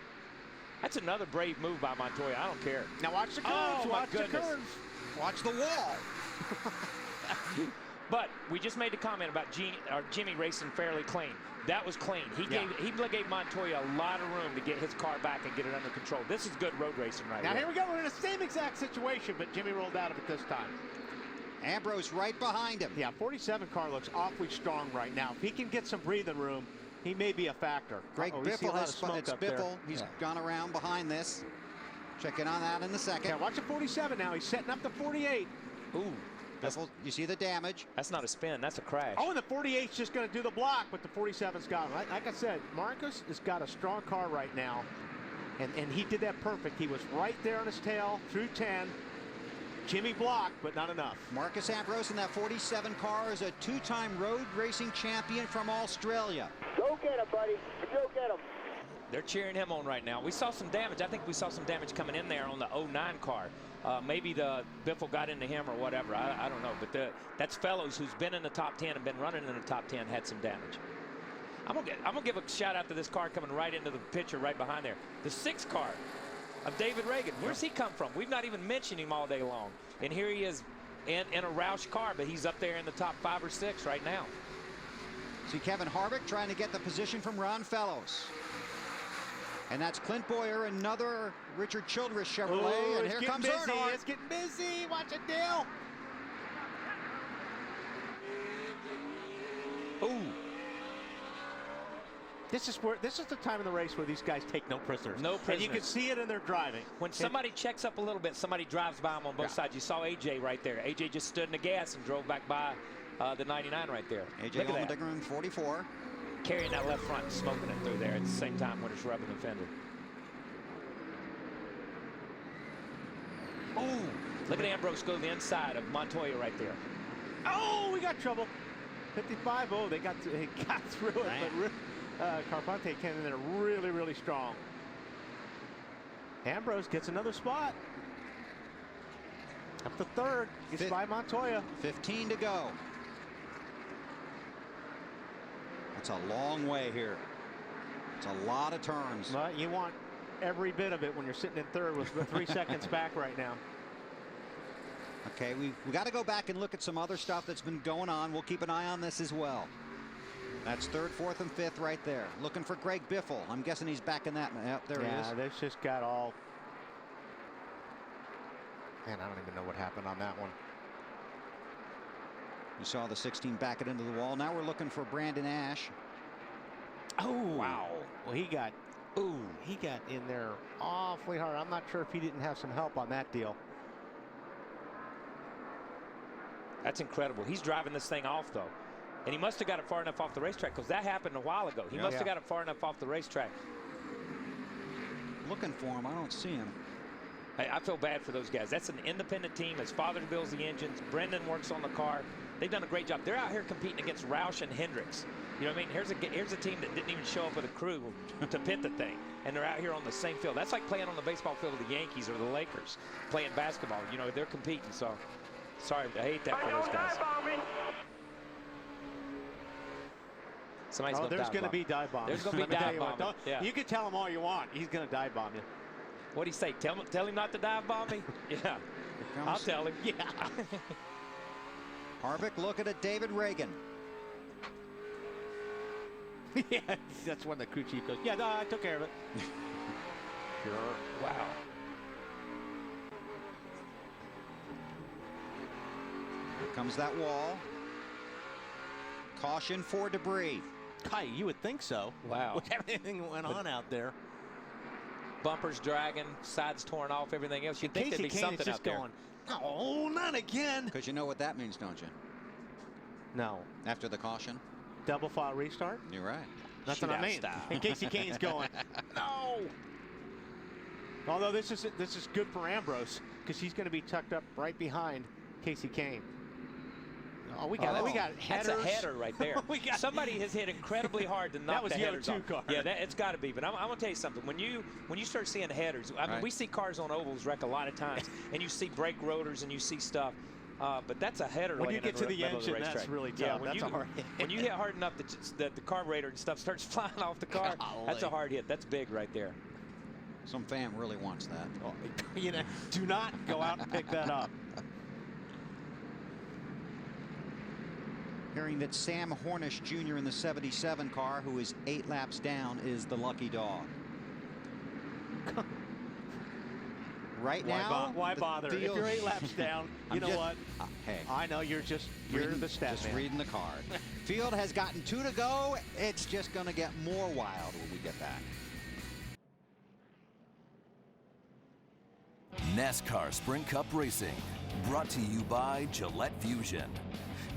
That's another brave move by Montoya. I don't care. Now watch the curves. Oh, watch my the goodness. curves. Watch the wall. But we just made the comment about Jimmy racing fairly clean. That was clean. He gave Montoya a lot of room to get his car back and get it under control. This is good road racing right now. here. Here we go. We're in the same exact situation, but Jimmy rolled out of it this time. Ambrose right behind him. Yeah, 47 car looks awfully strong right now. If he can get some breathing room, he may be a factor. Greg Biffle has smoke up there. He's gone around behind this. Checking on that in the second. Yeah, watch the 47 now. He's setting up the 48. Ooh. Biffle, you see the damage. That's not a spin. That's a crash. Oh, and the 48's just going to do the block, but the 47's got him. Like I said, Marcus has got a strong car right now, and he did that perfect. He was right there on his tail through 10. Jimmy blocked, but not enough. Marcus Ambrose in that 47 car is a two-time road racing champion from Australia. Go get him, buddy. Go get him. They're cheering him on right now. We saw some damage. I think we saw some damage coming in there on the 09 car. Maybe the Biffle got into him or whatever. I don't know. But that's Fellows, who's been in the top 10 and been running in the top 10, had some damage. I'm gonna give a shout out to this car coming right into the picture right behind there. The 6 car of David Ragan. Where's he come from? We've not even mentioned him all day long. And here he is in a Roush car, but he's up there in the top 5 or 6 right now. See Kevin Harvick trying to get the position from Ron Fellows. And that's Clint Boyer, another Richard Childress Chevrolet. Ooh, and here comes Earnhardt. It's getting busy. Watch it, Dale. Ooh. This is the time in the race where these guys take no prisoners. No prisoners. And you can see it in their driving. When somebody checks up a little bit, somebody drives by them on both sides. You saw AJ right there. AJ just stood in the gas and drove back by the 99 right there. AJ Allmendinger in 44. Carrying that left front and smoking it through there at the same time when it's rubbing the fender. Oh, look at Ambrose go to the inside of Montoya right there. Oh, we got trouble. 55. Oh, they got through it. But Carpente came in there really, really strong. Ambrose gets another spot. Up to third. Gets by Montoya. 15 to go. It's a long way here. It's a lot of turns. But you want every bit of it when you're sitting in third with 3 seconds back right now. Okay, we got to go back and look at some other stuff that's been going on. We'll keep an eye on this as well. That's third, fourth, and fifth right there. Looking for Greg Biffle. I'm guessing he's back in that. Yep, there he is. Yeah, they've just got all. Man, I don't even know what happened on that one. You saw the 16 back it into the wall. Now we're looking for Brandon Ash. Oh, wow. Well, he got in there awfully hard. I'm not sure if he didn't have some help on that deal. That's incredible. He's driving this thing off, though. And he must have got it far enough off the racetrack because that happened a while ago. He must have got it far enough off the racetrack. Looking for him. I don't see him. I feel bad for those guys. That's an independent team. His father builds the engines. Brendan works on the car. They've done a great job. They're out here competing against Roush and Hendricks. You know what I mean? Here's a team that didn't even show up with a crew to pit the thing. And they're out here on the same field. That's like playing on the baseball field of the Yankees or the Lakers, playing basketball. You know, they're competing. So, sorry, I hate that for those guys. Somebody's there's going to be dive bombs. There's going to be dive bombs. Yeah. You can tell him all you want. He's going to dive bomb you. What do you say? Tell him not to dive bomb me? Yeah. I'll tell him. Yeah. Harvick looking at David Ragan. Yeah, that's when the crew chief goes, yeah, no, I took care of it. Sure. Wow. Here comes that wall. Caution for debris. Kai, you would think so. Wow. With everything that went on out there. Bumpers dragging, sides torn off, everything else. You'd think there'd be something out there. Oh, not again. Because you know what that means, don't you? No. After the caution? Double file restart? You're right. That's what I mean. And Casey Kane's going, no. Although this is good for Ambrose because he's going to be tucked up right behind Casey Kane. Oh, we got headers. That's a header right there. Somebody has hit incredibly hard to knock the headers off. Car. Yeah, it's got to be. But I'm going to tell you something. When you start seeing headers, I mean, we see cars on ovals wreck a lot of times, and you see brake rotors and you see stuff. But that's a header. When you get to the engine, that's really tough. Yeah, that's a hard hit. When you hit hard enough that the carburetor and stuff starts flying off the car, that's a hard hit. That's big right there. Some fan really wants that. Oh, you know, do not go out and pick that up. Hearing that Sam Hornish Jr. in the 77 car, who is 8 laps down, is the lucky dog. Right now, why bother? If you're 8 laps down, you know what? Hey, I know you're the stat just man. reading the card. Field has gotten 2 to go. It's just going to get more wild when we get back. NASCAR Sprint Cup Racing, brought to you by Gillette Fusion,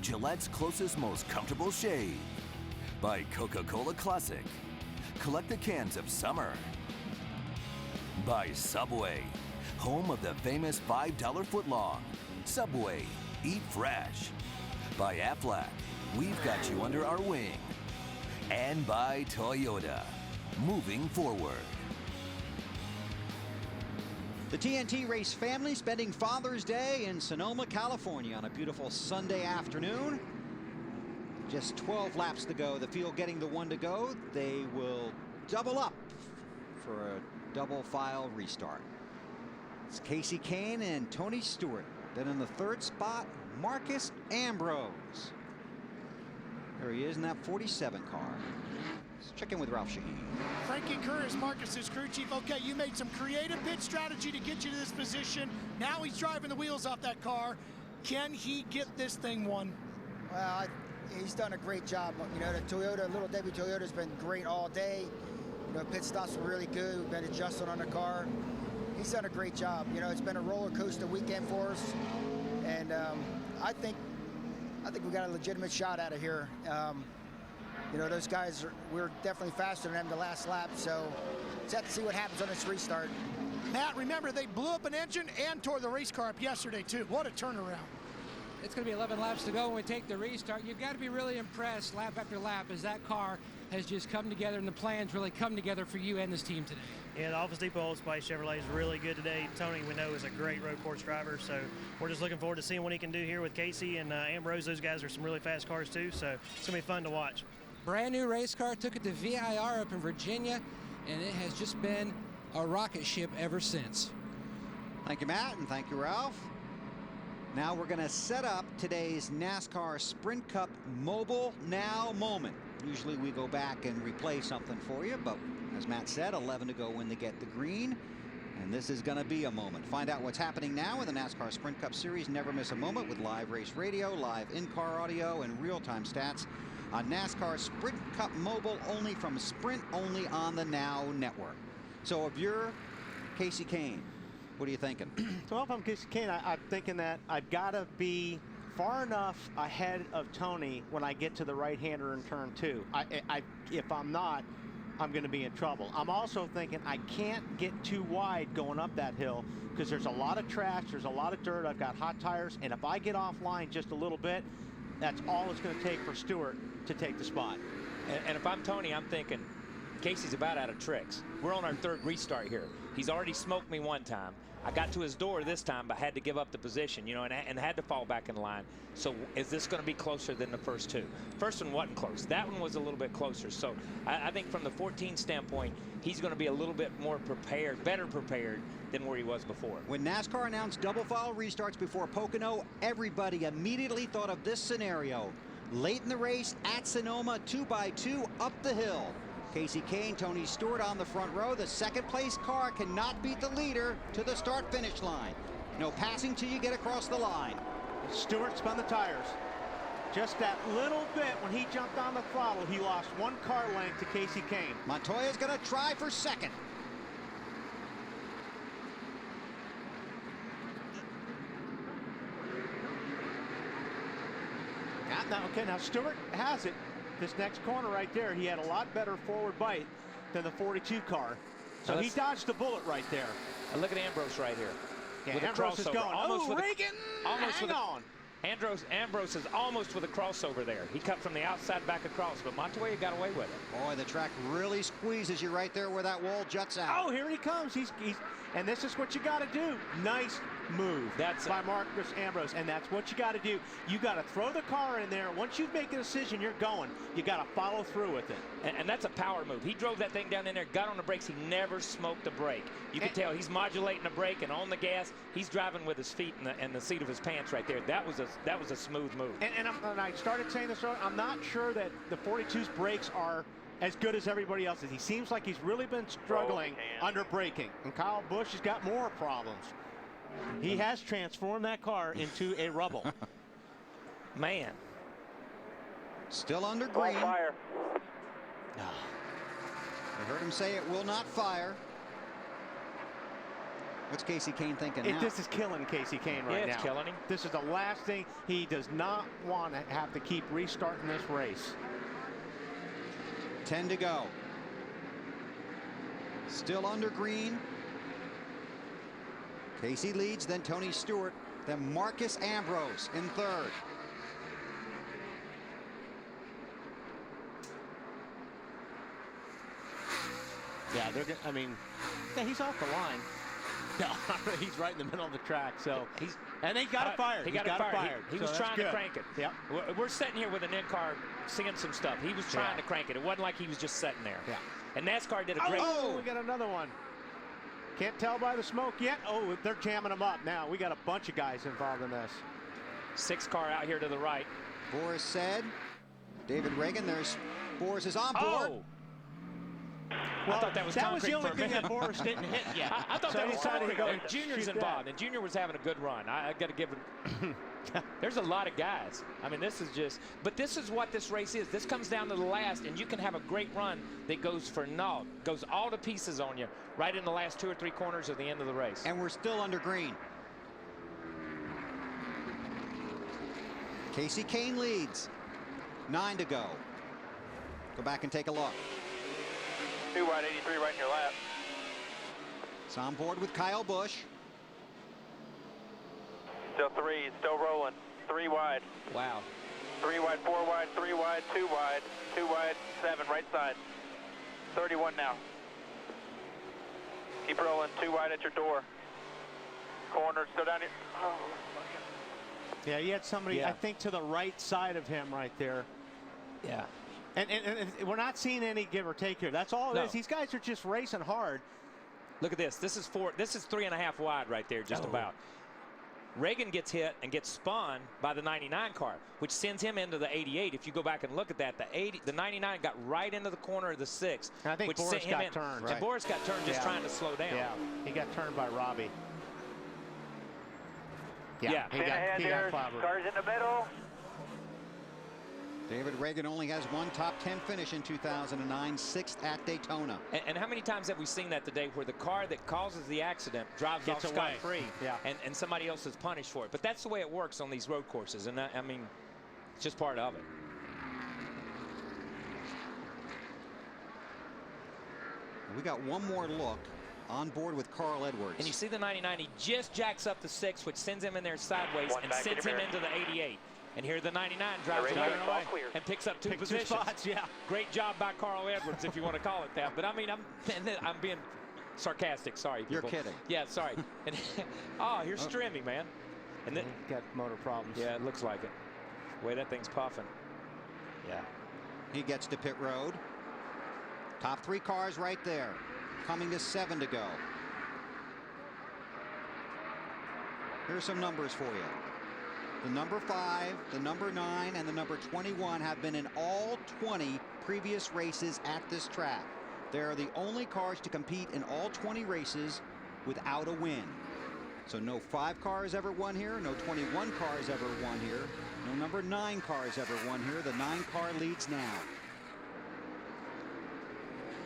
Gillette's closest, most comfortable shave. By Coca-Cola Classic, collect the cans of summer. By Subway, home of the famous $5 footlong. Subway, eat fresh. By Aflac, we've got you under our wing. And by Toyota, moving forward. The TNT Race family spending Father's Day in Sonoma, California on a beautiful Sunday afternoon. Just 12 laps to go. The field getting the 1 to go. They will double up for a double file restart. It's Casey Kane and Tony Stewart. Then in the 3rd spot, Marcus Ambrose. There he is in that 47 car. Let's check in with Ralph Shaheen. Frankie Kerr is Marcus's crew chief. Okay, you made some creative pit strategy to get you to this position. Now he's driving the wheels off that car. Can he get this thing won? Well, he's done a great job. You know, the Toyota, Little Debbie Toyota has been great all day. You know, pit stops were really good. We've been adjusting on the car. He's done a great job. You know, it's been a roller coaster weekend for us. And I think we got a legitimate shot out of here. You know, those guys, we're definitely faster than them the last lap, so let's have to see what happens on this restart. Matt, remember, they blew up an engine and tore the race car up yesterday, too. What a turnaround. It's going to be 11 laps to go when we take the restart. You've got to be really impressed lap after lap as that car has just come together and the plans really come together for you and this team today. Yeah, the Office Depot Old Spice Chevrolet is really good today. Tony, we know, is a great road course driver, so we're just looking forward to seeing what he can do here with Casey and Ambrose. Those guys are some really fast cars, too, so it's going to be fun to watch. Brand new race car, took it to VIR up in Virginia, and it has just been a rocket ship ever since. Thank you, Matt, and thank you, Ralph. Now we're going to set up today's NASCAR Sprint Cup Mobile Now moment. Usually we go back and replay something for you, but as Matt said, 11 to go when they get the green. And this is going to be a moment. Find out what's happening now in the NASCAR Sprint Cup Series. Never miss a moment with live race radio, live in-car audio, and real-time stats on NASCAR Sprint Cup Mobile, only from Sprint, only on the Now Network. So if you're Casey Kane, what are you thinking? Well, if I'm Casey Kane, I'm thinking that I've got to be far enough ahead of Tony when I get to the right-hander in turn 2. If I'm not, I'm going to be in trouble. I'm also thinking I can't get too wide going up that hill because there's a lot of trash, there's a lot of dirt, I've got hot tires, and if I get offline just a little bit, that's all it's going to take for Stewart to take the spot. And if I'm Tony, I'm thinking Casey's about out of tricks. We're on our 3rd restart here. He's already smoked me one time. I got to his door this time, but had to give up the position, you know, and had to fall back in line. So is this going to be closer than the first 2? First one wasn't close. That one was a little bit closer. So I think from the 14 standpoint, he's going to be a little bit more prepared, better prepared than where he was before. When NASCAR announced double file restarts before Pocono, everybody immediately thought of this scenario. Late in the race at Sonoma, 2x2 up the hill. Casey Kane, Tony Stewart on the front row. The 2nd place car cannot beat the leader to the start-finish line. No passing till you get across the line. Stewart spun the tires. Just that little bit when he jumped on the throttle, he lost 1 car length to Casey Kane. Montoya's going to try for 2nd. Now Stewart has it. This next corner right there, he had a lot better forward bite than the 42 car. So he dodged the bullet right there. And look at Ambrose right here. Yeah, Ambrose is going. Ragan! Hang on. Ambrose is almost with a crossover there. He cut from the outside back across, but Montoya got away with it. Boy, the track really squeezes you right there where that wall juts out. Oh, here he comes. And this is what you got to do. Nice move by Marcus Ambrose, and that's what you got to do. You got to throw the car in there. Once you make a decision, you're going. You got to follow through with it. And that's a power move. He drove that thing down in there, got on the brakes. He never smoked a brake. You can tell he's modulating the brake and on the gas. He's driving with his feet in the seat of his pants right there. That was a smooth move. And I started saying this earlier, I'm not sure that the 42's brakes are as good as everybody else's. He seems like he's really been struggling under braking. And Kyle Busch has got more problems. He has transformed that car into a rubble. Man. Still under green. Fire. I heard him say it will not fire. What's Casey Kane thinking now? This is killing Casey Kane right now. It's killing him. This is the last thing. He does not want to have to keep restarting this race. 10 to go. Still under green. Casey leads, then Tony Stewart, then Marcus Ambrose in third. Yeah, he's off the line. No, he's right in the middle of the track. So and they got it fired. He got it fired. He was trying to crank it. Yep. We're sitting here with an in-car seeing some stuff. He was trying to crank it. It wasn't like he was just sitting there. Yeah. And NASCAR did a great. Oh, we got another one. Can't tell by the smoke yet. Oh, they're jamming them up now. We got a bunch of guys involved in this. 6 car out here to the right. Boris Said, David Ragan. There's Boris is on board. Oh. Well, I thought that was the only thing that Boris didn't hit yet. I thought so that was concrete. Junior's involved, that. and Junior was having a good run. I got to give him. There's a lot of guys. I mean, this is just. But this is what this race is. This comes down to the last, and you can have a great run that goes for naught, goes all to pieces on you, right in the last 2 or 3 corners of the end of the race. And we're still under green. Casey Kane leads. 9 to go. Go back and take a look. 2 wide, 83 right in your lap. It's on board with Kyle Busch. Still 3, still rolling. 3 wide. Wow. 3 wide, 4 wide, 3 wide, 2 wide, 2 wide, 7 right side. 31 now. Keep rolling. 2 wide at your door. Corner, still down here. Oh, yeah, he had somebody, I think, to the right side of him right there. Yeah. And we're not seeing any give or take here. That's all it is. These guys are just racing hard. Look at this. This is 3.5 wide right there, just about. Ragan gets hit and gets spun by the 99 car, which sends him into the 88. If you go back and look at that, the 99 got right into the corner of the 6, and I think which Boris sent him got in. turned. And Boris got turned just trying to slow down. Yeah, he got turned by Robbie. He got clobbered. Cars in the middle. David Ragan only has 1 top 10 finish in 2009, 6th at Daytona. And how many times have we seen that today where the car that causes the accident drives off scot-free and somebody else is punished for it? But that's the way it works on these road courses, and I mean, it's just part of it. We got one more look on board with Carl Edwards. And you see the 99, he just jacks up the 6, which sends him in there sideways and sends him into the 88. And here the 99 drives away and picks up 2 positions. 2 spots, Great job by Carl Edwards, if you want to call it that. But I mean, I'm being sarcastic. Sorry, people. You're kidding. Yeah, sorry. And here's Strimmy, man. And then got motor problems. Yeah, it looks like it. The way that thing's puffing. Yeah. He gets to pit road. Top 3 cars right there. Coming to 7 to go. Here's some numbers for you. The number 5, the number 9, and the number 21 have been in all 20 previous races at this track. They're the only cars to compete in all 20 races without a win. So no 5 cars ever won here, no 21 cars ever won here, no number 9 cars ever won here. The 9 car leads now.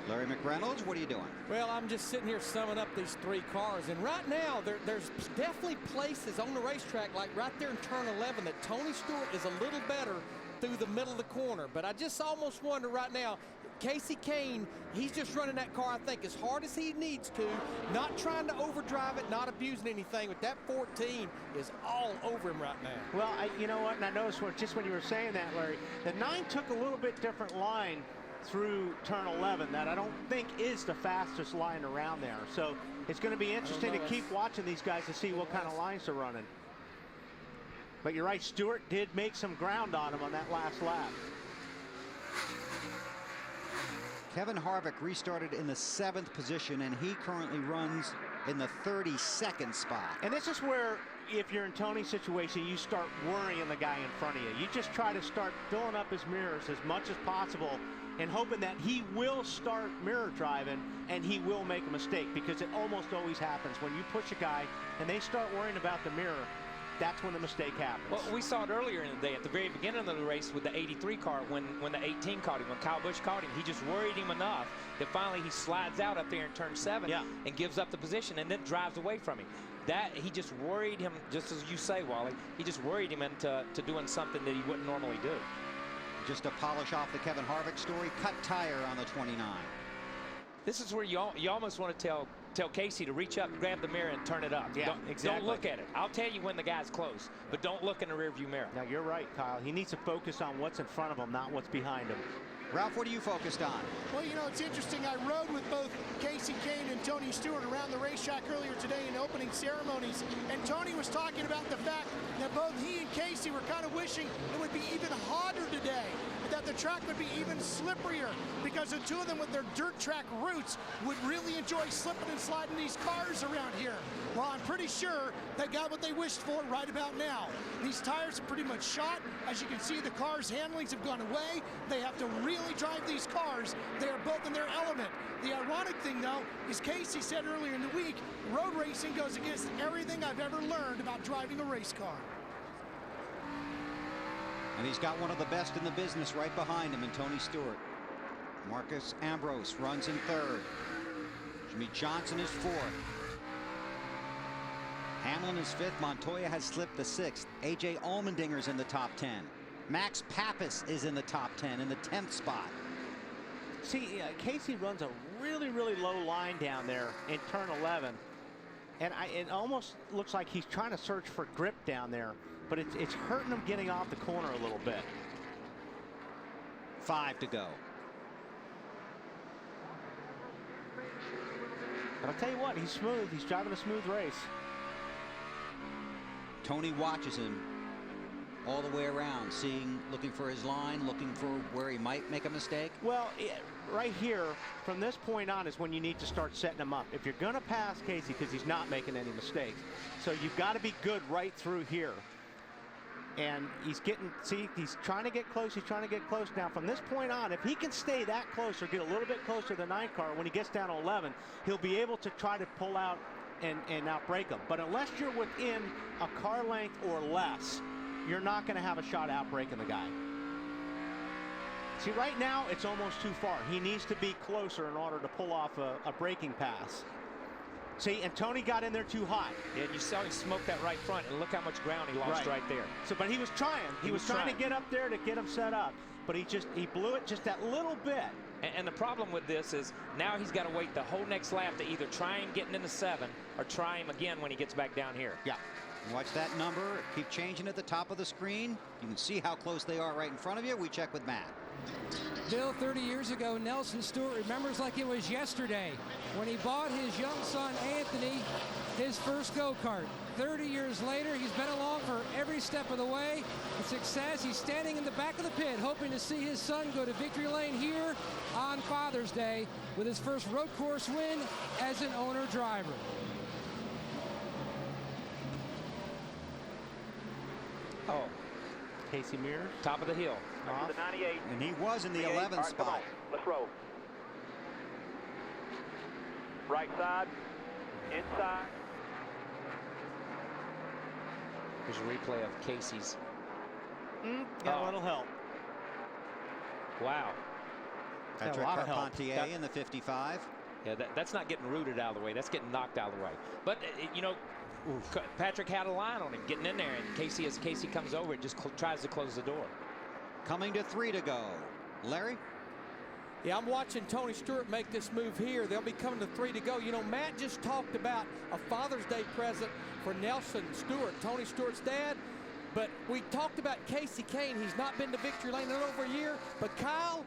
Larry McReynolds, what are you doing? Well, I'm just sitting here summing up these 3 cars, and right now there's definitely places on the racetrack, like right there in turn 11, that Tony Stewart is a little better through the middle of the corner. But I just almost wonder right now, Casey Kane, he's just running that car, I think, as hard as he needs to, not trying to overdrive it, not abusing anything, but that 14 is all over him right now. Well, you know what, and I noticed just when you were saying that, Larry, the 9 took a little bit different line through turn 11 that I don't think is the fastest line around there. So it's going to be interesting to keep watching these guys to see what kind of lines they're running. But you're right, Stewart did make some ground on him on that last lap. Kevin Harvick restarted in the 7th position, and he currently runs in the 32nd spot. And this is where, if you're in Tony's situation, you start worrying the guy in front of you. You just try to start filling up his mirrors as much as possible and hoping that he will start mirror driving and he will make a mistake, because it almost always happens. When you push a guy and they start worrying about the mirror, that's when the mistake happens. Well, we saw it earlier in the day at the very beginning of the race with the 83 car when the 18 caught him, when Kyle Busch caught him. He just worried him enough that finally he slides out up there in turn 7 and gives up the position and then drives away from him. That he just worried him, just as you say, Wally. He just worried him into doing something that he wouldn't normally do. Just to polish off the Kevin Harvick story, cut tire on the 29. This is where you almost want to tell Casey to reach up, grab the mirror, and turn it up. Yeah, exactly. Don't look at it. I'll tell you when the guy's close, but don't look in the rearview mirror. Now, you're right, Kyle. He needs to focus on what's in front of him, not what's behind him. Ralph, what are you focused on? Well, you know, it's interesting. I rode with both Casey Kane and Tony Stewart around the racetrack earlier today in opening ceremonies, and Tony was talking about the fact that both he and Casey were kind of wishing it would be even hotter today, that the track would be even slipperier, because the two of them with their dirt track roots would really enjoy slipping and sliding these cars around here. Well, I'm pretty sure they got what they wished for right about now. These tires are pretty much shot. As you can see, the cars' handlings have gone away. They have to really drive these cars. They are both in their element. The ironic thing, though, is Casey said earlier in the week, road racing goes against everything I've ever learned about driving a race car. And he's got one of the best in the business right behind him in Tony Stewart. Marcus Ambrose runs in 3rd. Jimmy Johnson is 4th. Hamlin is 5th. Montoya has slipped the 6th. A.J. Allmendinger's in the top 10. Max Pappas is in the top 10 in the 10th spot. See, Casey runs a really, really low line down there in turn 11. And it almost looks like he's trying to search for grip down there, but it's hurting him getting off the corner a little bit. 5 to go. But I'll tell you what, he's smooth. He's driving a smooth race. Tony watches him all the way around, looking for his line, looking for where he might make a mistake. Well, right here, from this point on is when you need to start setting him up. If you're going to pass Casey, because he's not making any mistakes. So you've got to be good right through here. And he's trying to get close. He's trying to get close. Now, from this point on, if he can stay that close or get a little bit closer to the 9 car, when he gets down to 11, he'll be able to try to pull out and outbreak them. But unless you're within a car length or less, you're not going to have a shot outbreaking the guy. See, right now, it's almost too far. He needs to be closer in order to pull off a braking pass. See, and Tony got in there too high. Yeah, you saw him smoke that right front, and look how much ground he lost right there. So, but he was trying. He was trying to get up there to get him set up, but he blew it just that little bit. And the problem with this is now he's got to wait the whole next lap to either try him getting into 7 or try him again when he gets back down here. Yeah. Watch that number. Keep changing at the top of the screen. You can see how close they are right in front of you. We check with Matt. Bill, 30 years ago, Nelson Stewart remembers like it was yesterday when he bought his young son, Anthony, his first go-kart. 30 years later, he's been along for every step of the way. The success, he's standing in the back of the pit, hoping to see his son go to victory lane here on Father's Day with his first road course win as an owner-driver. Oh, Casey Mears, top of the hill. Off. The 98. And he was in the 11th right, spot. Let's roll. Right side, inside. Here's a replay of Casey's. Got a little help. Wow. Patrick Carpentier in the 55. Yeah, that's not getting rooted out of the way. That's getting knocked out of the way. But, you know, Patrick had a line on him getting in there, and Casey, as Casey comes over, it just tries to close the door. Coming to 3 to go. Larry? Yeah, I'm watching Tony Stewart make this move here. They'll be coming to 3 to go. You know, Matt just talked about a Father's Day present for Nelson Stewart, Tony Stewart's dad. But we talked about Casey Kane. He's not been to victory lane in over a year. But Kyle,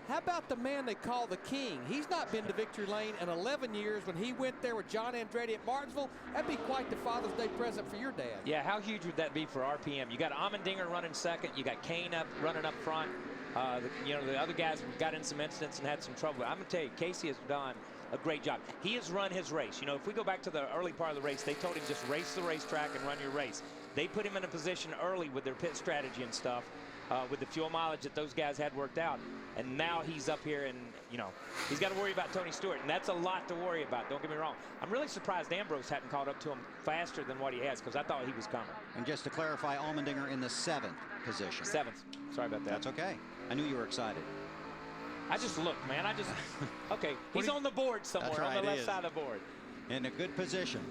How about the man they call the King? He's not been to victory lane in 11 years. When he went there with John Andretti at Martinsville, that'd be quite the Father's Day present for your dad. Yeah, how huge would that be for RPM? You got Allmendinger running second. You got Kane running up front. The other guys got in some incidents and had some trouble. I'm going to tell you, Casey has done a great job. He has run his race. You know, if we go back to the early part of the race, they told him just race the racetrack and run your race. They put him in a position early with their pit strategy and stuff, with the fuel mileage that those guys had worked out. And now he's up here and, you know, he's got to worry about Tony Stewart. And that's a lot to worry about. Don't get me wrong. I'm really surprised Ambrose hadn't caught up to him faster than what he has, because I thought he was coming. And just to clarify, Allmendinger in the 7th position. 7th. Sorry about that. That's okay. I knew you were excited. I just looked, man. Okay, he's on the board somewhere, right, on the left side of the board. In a good position.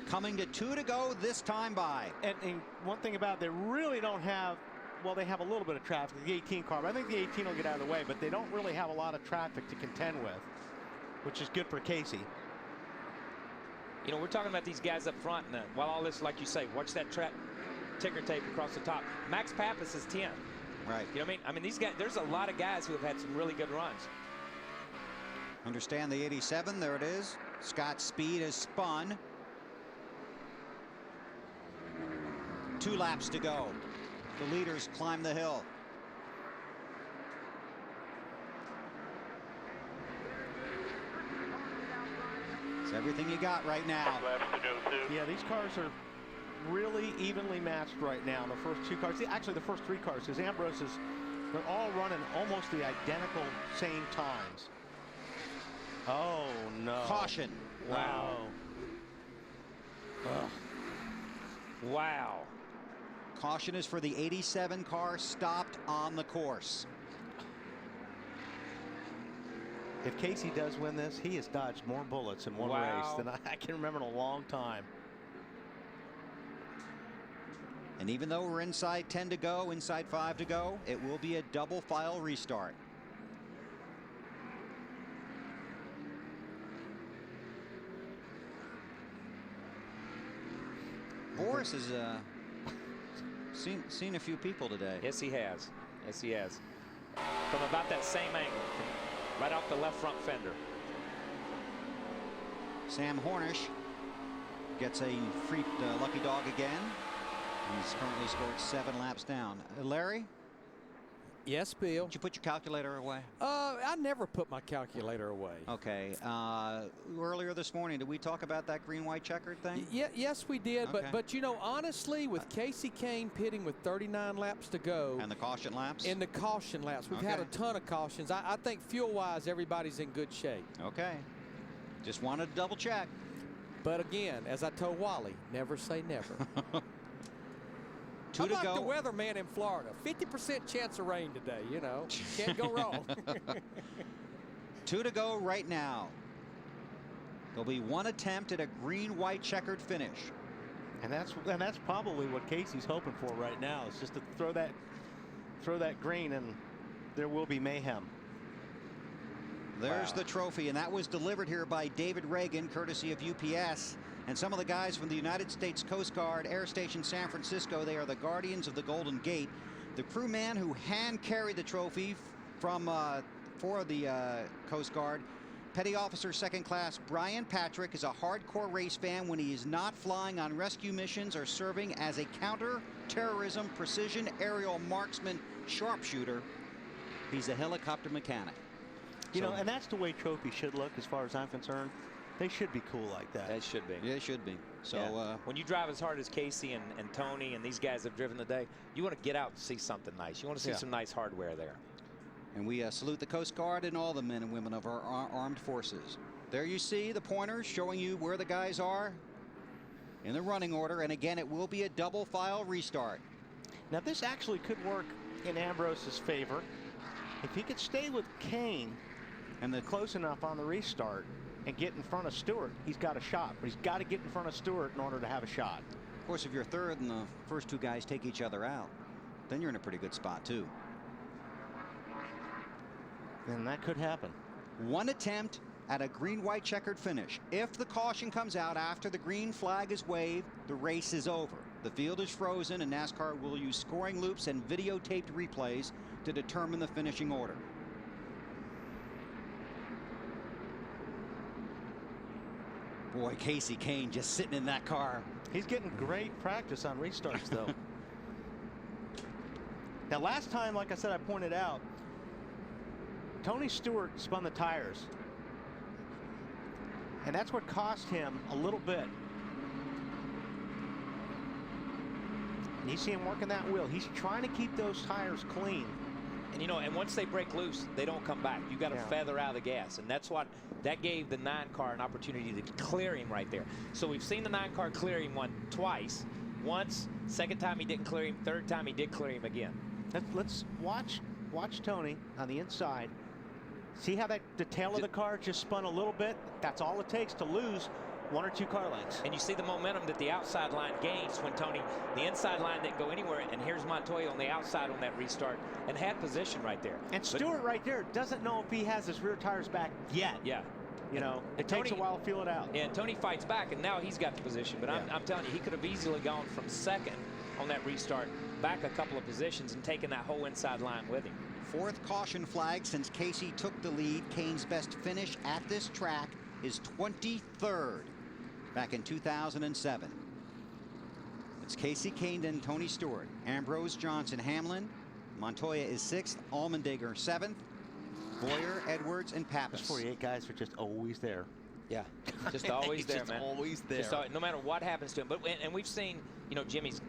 Coming to 2 to go this time by. And one thing about it, they really don't have, well, they have a little bit of traffic, the 18 car, but I think the 18 will get out of the way, but they don't really have a lot of traffic to contend with, which is good for Casey. You know, we're talking about these guys up front, and while all this, like you say, watch that ticker tape across the top. Max Pappas is 10th. Right. You know what I mean? I mean, these guys, there's a lot of guys who have had some really good runs. Understand the 87, there it is. Scott's speed has spun. 2 laps to go. The leaders climb the hill. It's everything you got right now. Yeah, these cars are really evenly matched right now. The first 2 cars, actually the first 3 cars, because Ambrose they're all running almost the identical same times. Oh no. Caution. Wow. Wow. Caution is for the 87 car stopped on the course. If Casey does win this, he has dodged more bullets in one race than I can remember in a long time. And even though we're inside 10 to go, inside 5 to go, it will be a double file restart. Boris has seen a few people today. Yes, he has. Yes, he has. From about that same angle, right off the left front fender. Sam Hornish gets a free lucky dog again. He's currently scored 7 laps down. Larry? Yes, Bill. Did you put your calculator away? I never put my calculator away. Okay. Earlier this morning, did we talk about that green-white checkered thing? Yes, we did. Okay. But you know, honestly, with Casey Kane pitting with 39 laps to go. And the caution laps? In the caution laps. We've had a ton of cautions. I think fuel-wise, everybody's in good shape. Okay. Just wanted to double check. But again, as I told Wally, never say never. 2 to I'm go. like the weatherman in Florida. 50% chance of rain today, you know. Can't go wrong. 2 to go right now. There'll be 1 attempt at a green-white checkered finish. And that's probably what Casey's hoping for right now. It's just to throw that green, and there will be mayhem. There's the trophy, and that was delivered here by David Ragan, courtesy of UPS. And some of the guys from the United States Coast Guard Air Station San Francisco, they are the guardians of the Golden Gate. The crewman who hand carried the trophy from for the Coast Guard, Petty Officer 2nd Class Brian Patrick, is a hardcore race fan when he is not flying on rescue missions or serving as a counter-terrorism precision aerial marksman sharpshooter. He's a helicopter mechanic. You know, and that's the way trophies should look as far as I'm concerned. They should be cool like that. They should be. Yeah, they should be. So when you drive as hard as Casey and Tony and these guys have driven today, you want to get out and see something nice. You want to see some nice hardware there. And we salute the Coast Guard and all the men and women of our armed forces. There you see the pointers showing you where the guys are in the running order. And again, it will be a double file restart. Now this actually could work in Ambrose's favor. If he could stay with Kane and they're close enough on the restart and get in front of Stewart, he's got a shot. But he's got to get in front of Stewart in order to have a shot. Of course, if you're third and the first 2 guys take each other out, then you're in a pretty good spot too. And that could happen. 1 attempt at a green-white checkered finish. If the caution comes out after the green flag is waved, the race is over. The field is frozen, and NASCAR will use scoring loops and videotaped replays to determine the finishing order. Boy, Kasey Kahne just sitting in that car. He's getting great practice on restarts, though. Now, last time, like I said, I pointed out, Tony Stewart spun the tires. And that's what cost him a little bit. And you see him working that wheel. He's trying to keep those tires clean. And, you know, and once they break loose, they don't come back. You got to feather out of the gas. And that's what, that gave the 9 car an opportunity to clear him right there. So we've seen the 9 car clear him twice. Once, second time he didn't clear him, third time he did clear him again. Let's watch Tony on the inside. See how the tail of the car just spun a little bit? That's all it takes to lose 1 or 2 car lengths. And you see the momentum that the outside line gains when Tony, the inside line didn't go anywhere, and here's Montoya on the outside on that restart and had position right there. And Stewart right there doesn't know if he has his rear tires back yet. Yeah. You know, it takes a while to feel it out. Yeah, and Tony fights back, and now he's got the position. But I'm telling you, he could have easily gone from second on that restart back a couple of positions and taken that whole inside line with him. 4th caution flag since Kasey took the lead. Kahne's best finish at this track is 23rd back in 2007. It's Kasey Kahne and Tony Stewart. Ambrose, Johnson, Hamlin. Montoya is 6th. Allmendinger 7th. Boyer, Edwards, and Pappas. Those 48 guys are just always there. Yeah, just always there, man. Always there. No matter what happens to him. And we've seen, you know, Jimmy's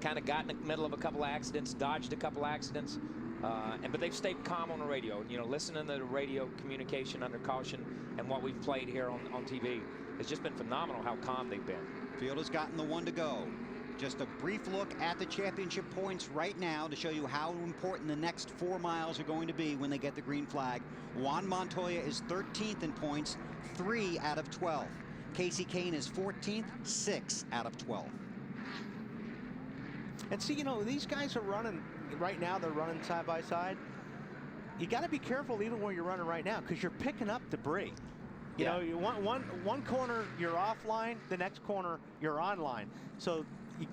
kind of got in the middle of a couple of accidents, dodged a couple of accidents, but they've stayed calm on the radio. You know, listening to the radio communication under caution and what we've played here on TV, it's just been phenomenal how calm they've been. Field has gotten the 1 to go. Just a brief look at the championship points right now to show you how important the next 4 miles are going to be when they get the green flag. Juan Montoya is 13th in points, 3 out of 12. Kasey Kahne is 14th, 6 out of 12. And see, you know, these guys are running right now. They're running side by side. You got to be careful even where you're running right now because you're picking up debris. You know, you want one corner you're offline, the next corner you're online. So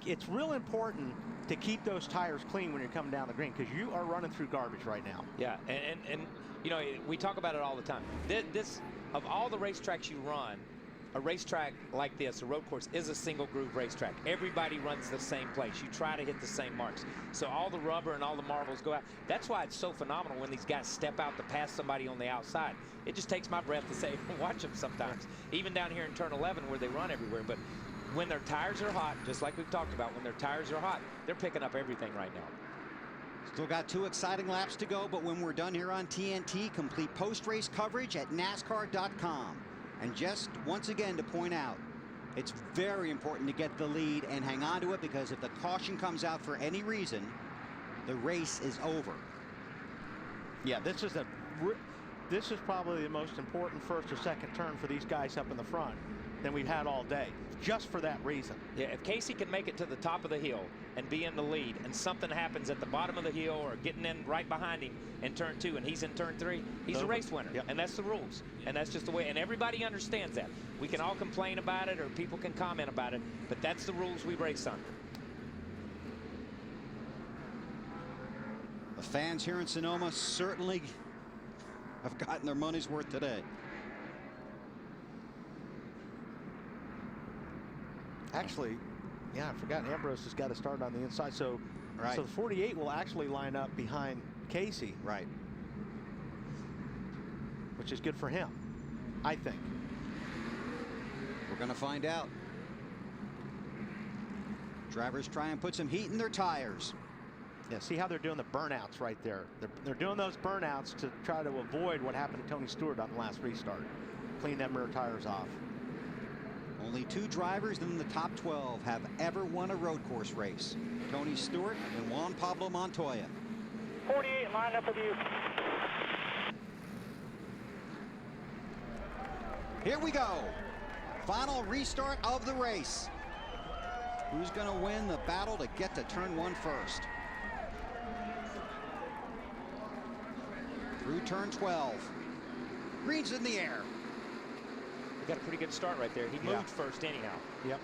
it's real important to keep those tires clean when you're coming down the green because you are running through garbage right now. Yeah, and you know, we talk about it all the time. This of all the racetracks you run, a racetrack like this, a road course, is a single groove racetrack. Everybody runs the same place. You try to hit the same marks. So all the rubber and all the marbles go out. That's why it's so phenomenal when these guys step out to pass somebody on the outside. It just takes my breath to say, watch them sometimes. Even down here in turn 11 where they run everywhere. But when their tires are hot, just like we've talked about, when their tires are hot, they're picking up everything right now. Still got 2 exciting laps to go, but when we're done here on TNT, complete post-race coverage at NASCAR.com. And just once again to point out, it's very important to get the lead and hang on to it because if the caution comes out for any reason, the race is over. Yeah, this is probably the most important first or second turn for these guys up in the front than we've had all day, just for that reason. Yeah, if Kasey can make it to the top of the hill and be in the lead and something happens at the bottom of the hill or getting in right behind him in turn 2 and he's in turn 3, he's a race winner. Yep. And that's the rules. And that's just the way, and everybody understands that. We can all complain about it or people can comment about it, but that's the rules we race under. The fans here in Sonoma certainly have gotten their money's worth today. Actually, yeah, I forgot Ambrose has got to start on the inside. So, so the 48 will actually line up behind Kasey. Right. Which is good for him, I think. We're going to find out. Drivers try and put some heat in their tires. Yeah, see how they're doing the burnouts right there. They're doing those burnouts to try to avoid what happened to Tony Stewart on the last restart. Clean them rear tires off. Only 2 drivers in the top 12 have ever won a road course race. Tony Stewart and Juan Pablo Montoya. 48 lined up with you. Here we go. Final restart of the race. Who's going to win the battle to get to turn 1 first? Through turn 12. Green's in the air. He got a pretty good start right there. He moved first anyhow. Yep.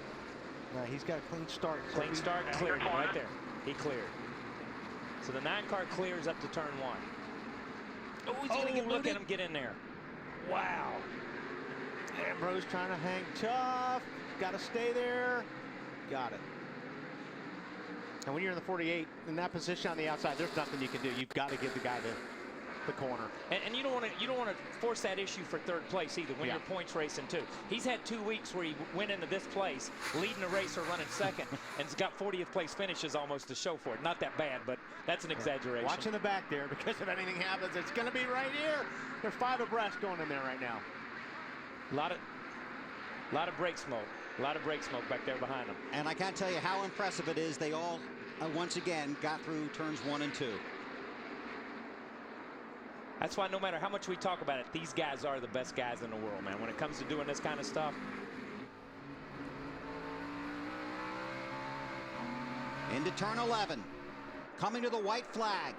He's got a clean start. Clean start, cleared right there. He cleared. So the 9 car clears up to turn 1. Oh, he's going to look at him get in there. Wow. Ambrose trying to hang tough. Got to stay there. Got it. And when you're in the 48 in that position on the outside, there's nothing you can do. You've got to give the guy the corner. And you don't want to force that issue for third place either when you're points racing too. He's had 2 weeks where he went into this place leading the race or running second and has got 40th place finishes almost to show for it. Not that bad, but that's an exaggeration. Watch in the back there, because if anything happens, it's going to be right here. They're 5 abreast going in there right now. A lot of brake smoke. A lot of brake smoke back there behind them. And I can't tell you how impressive it is. They all, once again, got through turns 1 and 2. That's why no matter how much we talk about it, these guys are the best guys in the world, man, when it comes to doing this kind of stuff. Into turn 11. Coming to the white flag.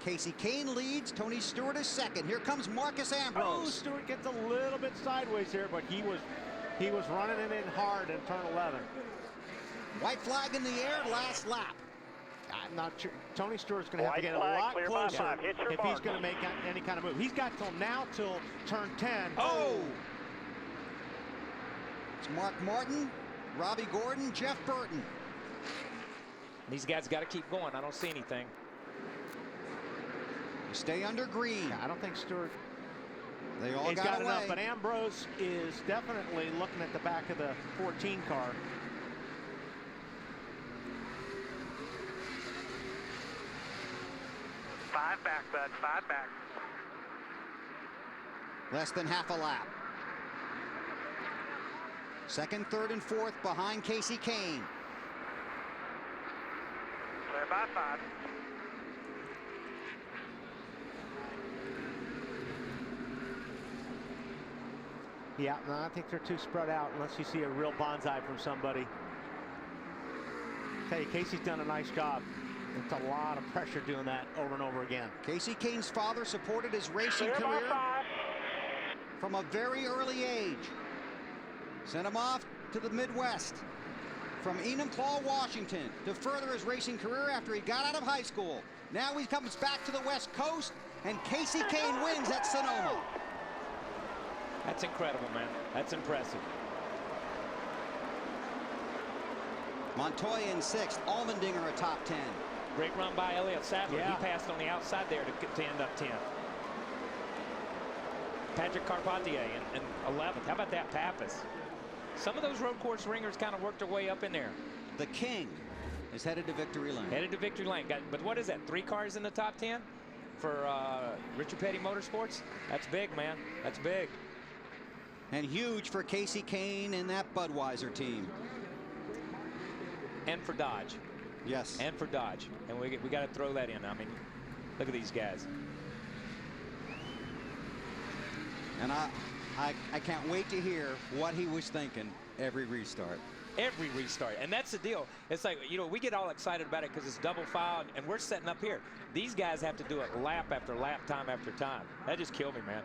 Kasey Kahne leads. Tony Stewart is second. Here comes Marcus Ambrose. Oh, Stewart gets a little bit sideways there, but he was running it in hard in turn 11. White flag in the air, last lap. I'm not sure. Tony Stewart's going to have to get a lot closer if he's going to make any kind of move. He's got till turn 10. Oh! It's Mark Martin, Robbie Gordon, Jeff Burton. These guys got to keep going. I don't see anything. Stay under green. Yeah, I don't think Stewart. They all he's got away. Enough, but Ambrose is definitely looking at the back of the 14 car. Five back, bud. 5 back. Less than half a lap. Second, third, and fourth behind Kasey Kahne. Clear by 5. Yeah, no, I think they're too spread out unless you see a real bonsai from somebody. Tell you, Kasey's done a nice job. It's a lot of pressure doing that over and over again. Kasey Kahne's father supported his racing career from a very early age. Sent him off to the Midwest from Enumclaw, Washington, to further his racing career after he got out of high school. Now he comes back to the West Coast, and Kasey Kahne wins at Sonoma. That's incredible, man. That's impressive. Montoya in 6th, Allmendinger a top 10. Great run by Elliott Sadler. He passed on the outside there to end up 10th. Patrick Carpentier in 11th. How about that Pappas? Some of those road course ringers kind of worked their way up in there. The King is headed to victory lane. Headed to victory lane. But what is that? 3 cars in the top 10 for Richard Petty Motorsports? That's big, man. That's big. And huge for Kasey Kahne and that Budweiser team. And for Dodge. Yes. And for Dodge. And we got to throw that in. I mean, look at these guys. And I can't wait to hear what he was thinking every restart. Every restart. And that's the deal. It's like, you know, we get all excited about it because it's double file and we're setting up here. These guys have to do it lap after lap, time after time. That just killed me, man.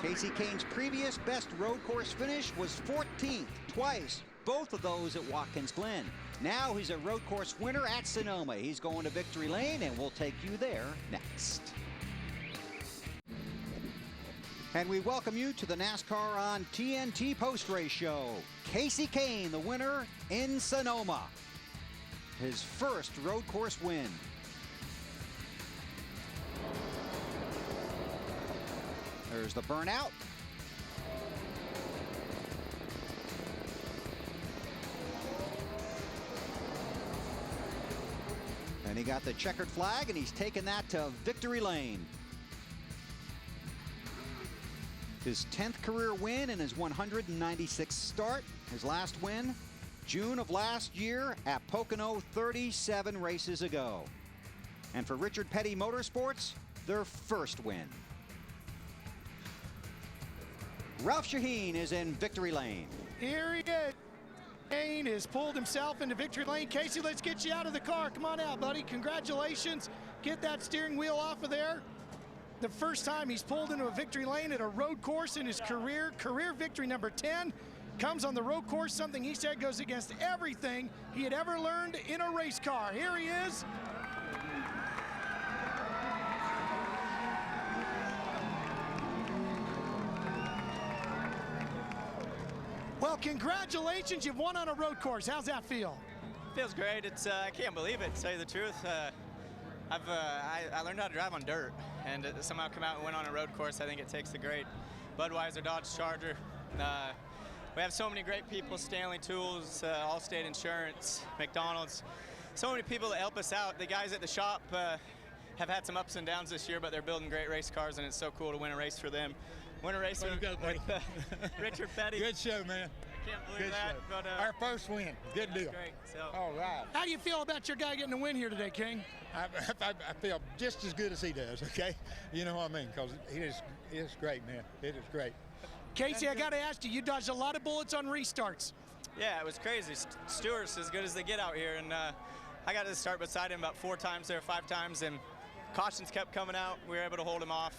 Kasey Kahne's previous best road course finish was 14th, twice, both of those at Watkins Glen. Now he's a road course winner at Sonoma. He's going to victory lane, and we'll take you there next. And we welcome you to the NASCAR on TNT post-race show. Kasey Kahne, the winner in Sonoma. His first road course win. There's the burnout. And he got the checkered flag, and he's taken that to victory lane. His 10th career win and his 196th start. His last win, June of last year at Pocono 37 races ago. And for Richard Petty Motorsports, their first win. Ralph Shaheen is in victory lane. Here he is. Kahne has pulled himself into victory lane. Kasey, let's get you out of the car. Come on out, buddy. Congratulations. Get that steering wheel off of there. The first time he's pulled into a victory lane at a road course in his career. Career victory number 10. Comes on the road course, something he said goes against everything he had ever learned in a race car. Here he is. Well, congratulations. You've won on a road course. How's that feel? Feels great. It's I can't believe it, to tell you the truth. I learned how to drive on dirt, and to somehow come out and win on a road course, I think it takes a great Budweiser Dodge Charger. We have so many great people, Stanley Tools, Allstate Insurance, McDonald's, so many people that help us out. The guys at the shop have had some ups and downs this year, but they're building great race cars, and it's so cool to win a race for them. Win a race with Richard Petty. Good show, man. I can't believe Good that. show. But, our first win. Good deal. Great. So. All right. How do you feel about your guy getting a win here today, King? I feel just as good as he does, okay? You know what I mean? Because it's great, man. It is great. Casey, I got to ask you, you dodged a lot of bullets on restarts. Yeah, it was crazy. Stewart's as good as they get out here, and I got to start beside him about 4 times there, 5 times, and cautions kept coming out. We were able to hold him off.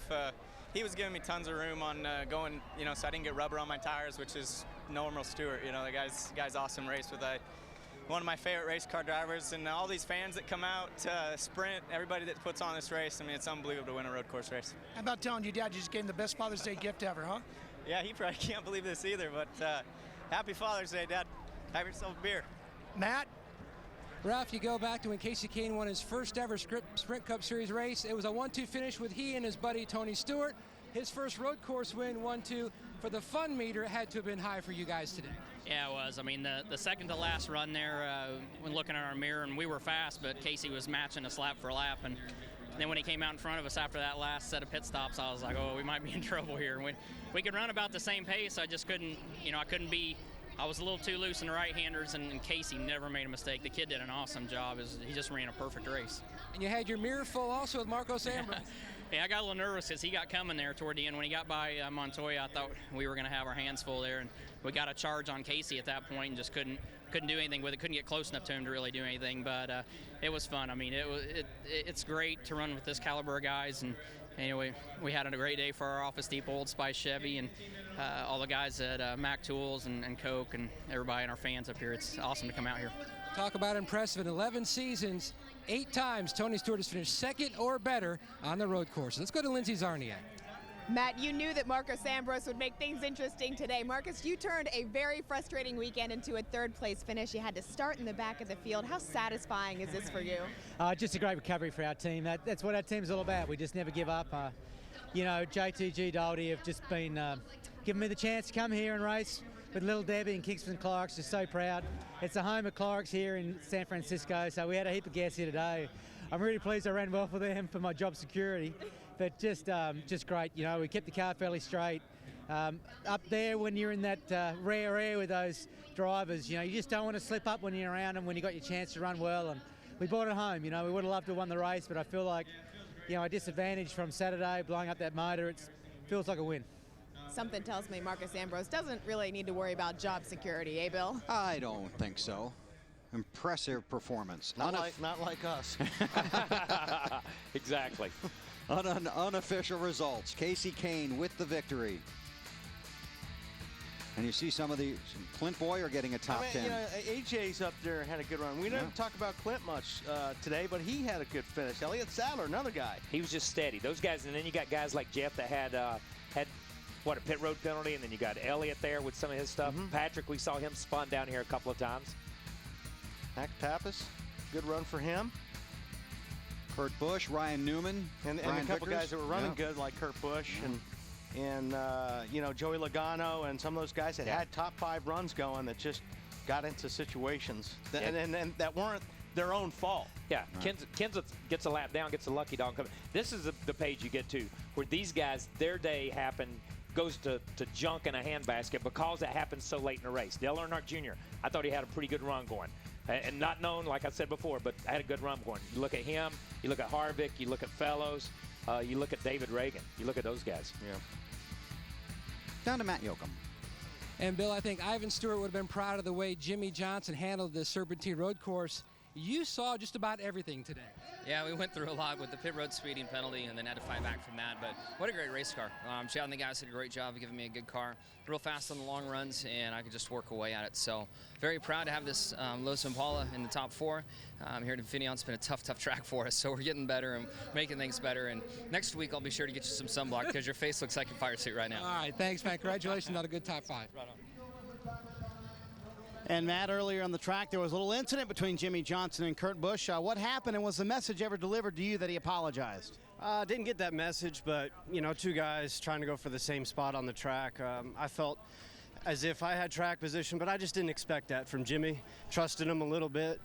He was giving me tons of room on going, so I didn't get rubber on my tires, which is normal Stewart. The guy's awesome race with one of my favorite race car drivers, and all these fans that come out, Sprint, everybody that puts on this race. I mean, it's unbelievable to win a road course race. How about telling your dad you just gave him the best Father's Day gift ever, huh? Yeah, he probably can't believe this either, but happy Father's Day, Dad. Have yourself a beer. Matt? Ralph, you go back to when Kasey Kahne won his first ever Sprint Cup Series race. It was a 1-2 finish with he and his buddy Tony Stewart. His first road course win, 1-2. For the fun meter, it had to have been high for you guys today. Yeah, it was. I mean, the second to last run there, when looking at our mirror, and we were fast, but Kasey was matching us lap for lap. And then when he came out in front of us after that last set of pit stops, I was like, oh, we might be in trouble here. And we could run about the same pace. I just couldn't, I was a little too loose in the right-handers, and Kasey never made a mistake. The kid did an awesome job. He just ran a perfect race. And you had your mirror full also with Marcos Ambrose. Yeah, I got a little nervous because he got coming there toward the end. When he got by Montoya, I thought we were going to have our hands full there, and we got a charge on Kasey at that point and just couldn't do anything with it. Couldn't get close enough to him to really do anything, but it was fun. I mean, it's great to run with this caliber of guys, and anyway, we had a great day for our Office Depot Old Spice Chevy and all the guys at Mac Tools and Coke and everybody and our fans up here. It's awesome to come out here. Talk about impressive. In 11 seasons, 8 times Tony Stewart has finished second or better on the road course. Let's go to Lindsey Zarniak. Matt, you knew that Marcos Ambrose would make things interesting today. Marcus, you turned a very frustrating weekend into a third-place finish. You had to start in the back of the field. How satisfying is this for you? Just a great recovery for our team. That's what our team's all about. We just never give up. JTG Daldy have just been giving me the chance to come here and race with little Debbie and Kingston Clark's. Just so proud. It's the home of Clark's here in San Francisco, so we had a heap of guests here today. I'm really pleased I ran well for them for my job security. But just great. We kept the car fairly straight. Up there when you're in that rare air with those drivers, you just don't want to slip up when you're around them when you got your chance to run well. And we brought it home. We would have loved to have won the race, but I feel like, a disadvantage from Saturday, blowing up that motor, it feels like a win. Something tells me Marcos Ambrose doesn't really need to worry about job security, eh, Bill? I don't think so. Impressive performance. Not like us. Exactly. Unofficial results. Kasey Kahne with the victory. And you see some Clint Boyer getting a top 10. AJ's up there had a good run. We didn't talk about Clint much today, but he had a good finish. Elliott Sadler, another guy. He was just steady. Those guys, and then you got guys like Jeff that had a pit road penalty, and then you got Elliott there with some of his stuff. Patrick, we saw him spun down here a couple of times. Max Pappas, good run for him. Kurt Busch, Ryan Newman, and a couple Vickers. Guys that were running good, like Kurt Busch and Joey Logano, and some of those guys that had top 5 runs going that just got into situations and that weren't their own fault. Yeah, Kenseth gets a lap down, gets a lucky dog coming. This is the page you get to where these guys, their day happened, goes to junk in a handbasket because it happens so late in the race. Dale Earnhardt Jr., I thought he had a pretty good run going. And not known, like I said before, but had a good run going. You look at him, you look at Harvick, you look at Fellows, you look at David Ragan. You look at those guys. Yeah. Down to Matt Yoakum. And Bill, I think Ivan Stewart would have been proud of the way Jimmy Johnson handled the Serpentine road course. You saw just about everything today. Yeah, we went through a lot with the pit road speeding penalty and then had to fight back from that. But what a great race car. Chad and the guys did a great job of giving me a good car. Real fast on the long runs, and I could just work away at it. So very proud to have this Lotus Impala in the top 4. Here at Infineon, it's been a tough track for us. So we're getting better and making things better. And next week, I'll be sure to get you some sunblock because your face looks like a fire suit right now. All right, thanks, man. Congratulations on a good top 5. Right on. And Matt, earlier on the track, there was a little incident between Jimmie Johnson and Kurt Busch. What happened, and was the message ever delivered to you that he apologized? Didn't get that message, but, you know, two guys trying to go for the same spot on the track. I felt as if I had track position, but I just didn't expect that from Jimmy. Trusted him a little bit.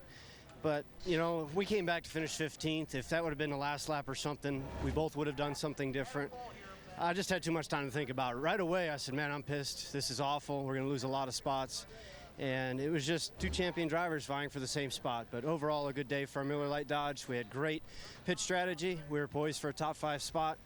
But, you know, if we came back to finish 15th, if that would have been the last lap or something, we both would have done something different. I just had too much time to think about it. Right away, I said, man, I'm pissed. This is awful. We're going to lose a lot of spots. And it was just two champion drivers vying for the same spot. But overall, a good day for our Miller Lite Dodge. We had great pit strategy. We were poised for a top 5 spot.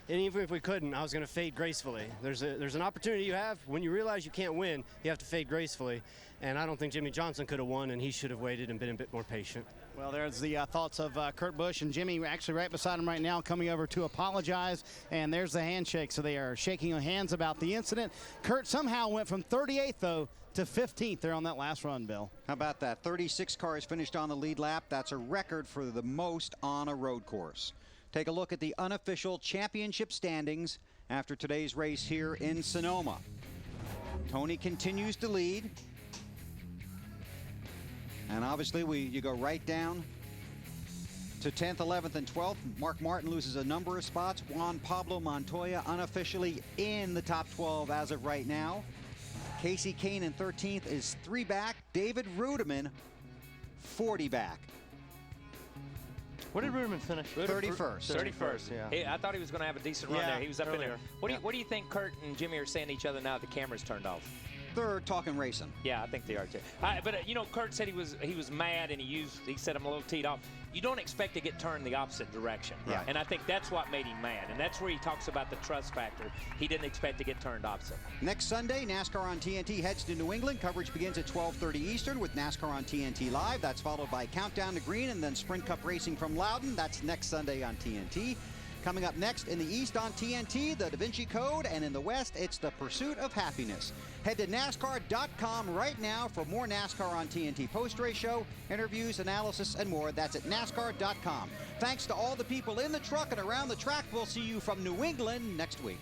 And even if we couldn't, I was going to fade gracefully. There's an opportunity you have. When you realize you can't win, you have to fade gracefully. And I don't think Jimmie Johnson could have won, and he should have waited and been a bit more patient. Well, there's the thoughts of Kurt Busch and Jimmy actually right beside him right now, coming over to apologize. And there's the handshake. So they are shaking hands about the incident. Kurt somehow went from 38th, though, to 15th there on that last run, Bill. How about that? 36 cars finished on the lead lap. That's a record for the most on a road course. Take a look at the unofficial championship standings after today's race here in Sonoma. Tony continues to lead. And obviously you go right down to 10th, 11th, and 12th. Mark Martin loses a number of spots. Juan Pablo Montoya unofficially in the top 12 as of right now. Casey Kane in 13th is 3 back. David Rudiman 40 back. What did Rudiman finish? 31st. 31st. Yeah. Hey, I thought he was going to have a decent run there. He was up in there. What do you think Kurt and Jimmy are saying to each other now that the camera's turned off? They're talking racing. Yeah, I think they are too. But you know, Kurt said he was mad and he said I'm a little teed off. You don't expect to get turned the opposite direction. Right. And I think that's what made him mad. And that's where he talks about the trust factor. He didn't expect to get turned opposite. Next Sunday, NASCAR on TNT heads to New England. Coverage begins at 12:30 Eastern with NASCAR on TNT Live. That's followed by Countdown to Green and then Sprint Cup Racing from Loudon. That's next Sunday on TNT. Coming up next in the East on TNT, the Da Vinci Code, and in the West, it's the Pursuit of Happiness. Head to NASCAR.com right now for more NASCAR on TNT post-race show, interviews, analysis, and more. That's at NASCAR.com. Thanks to all the people in the truck and around the track. We'll see you from New England next week.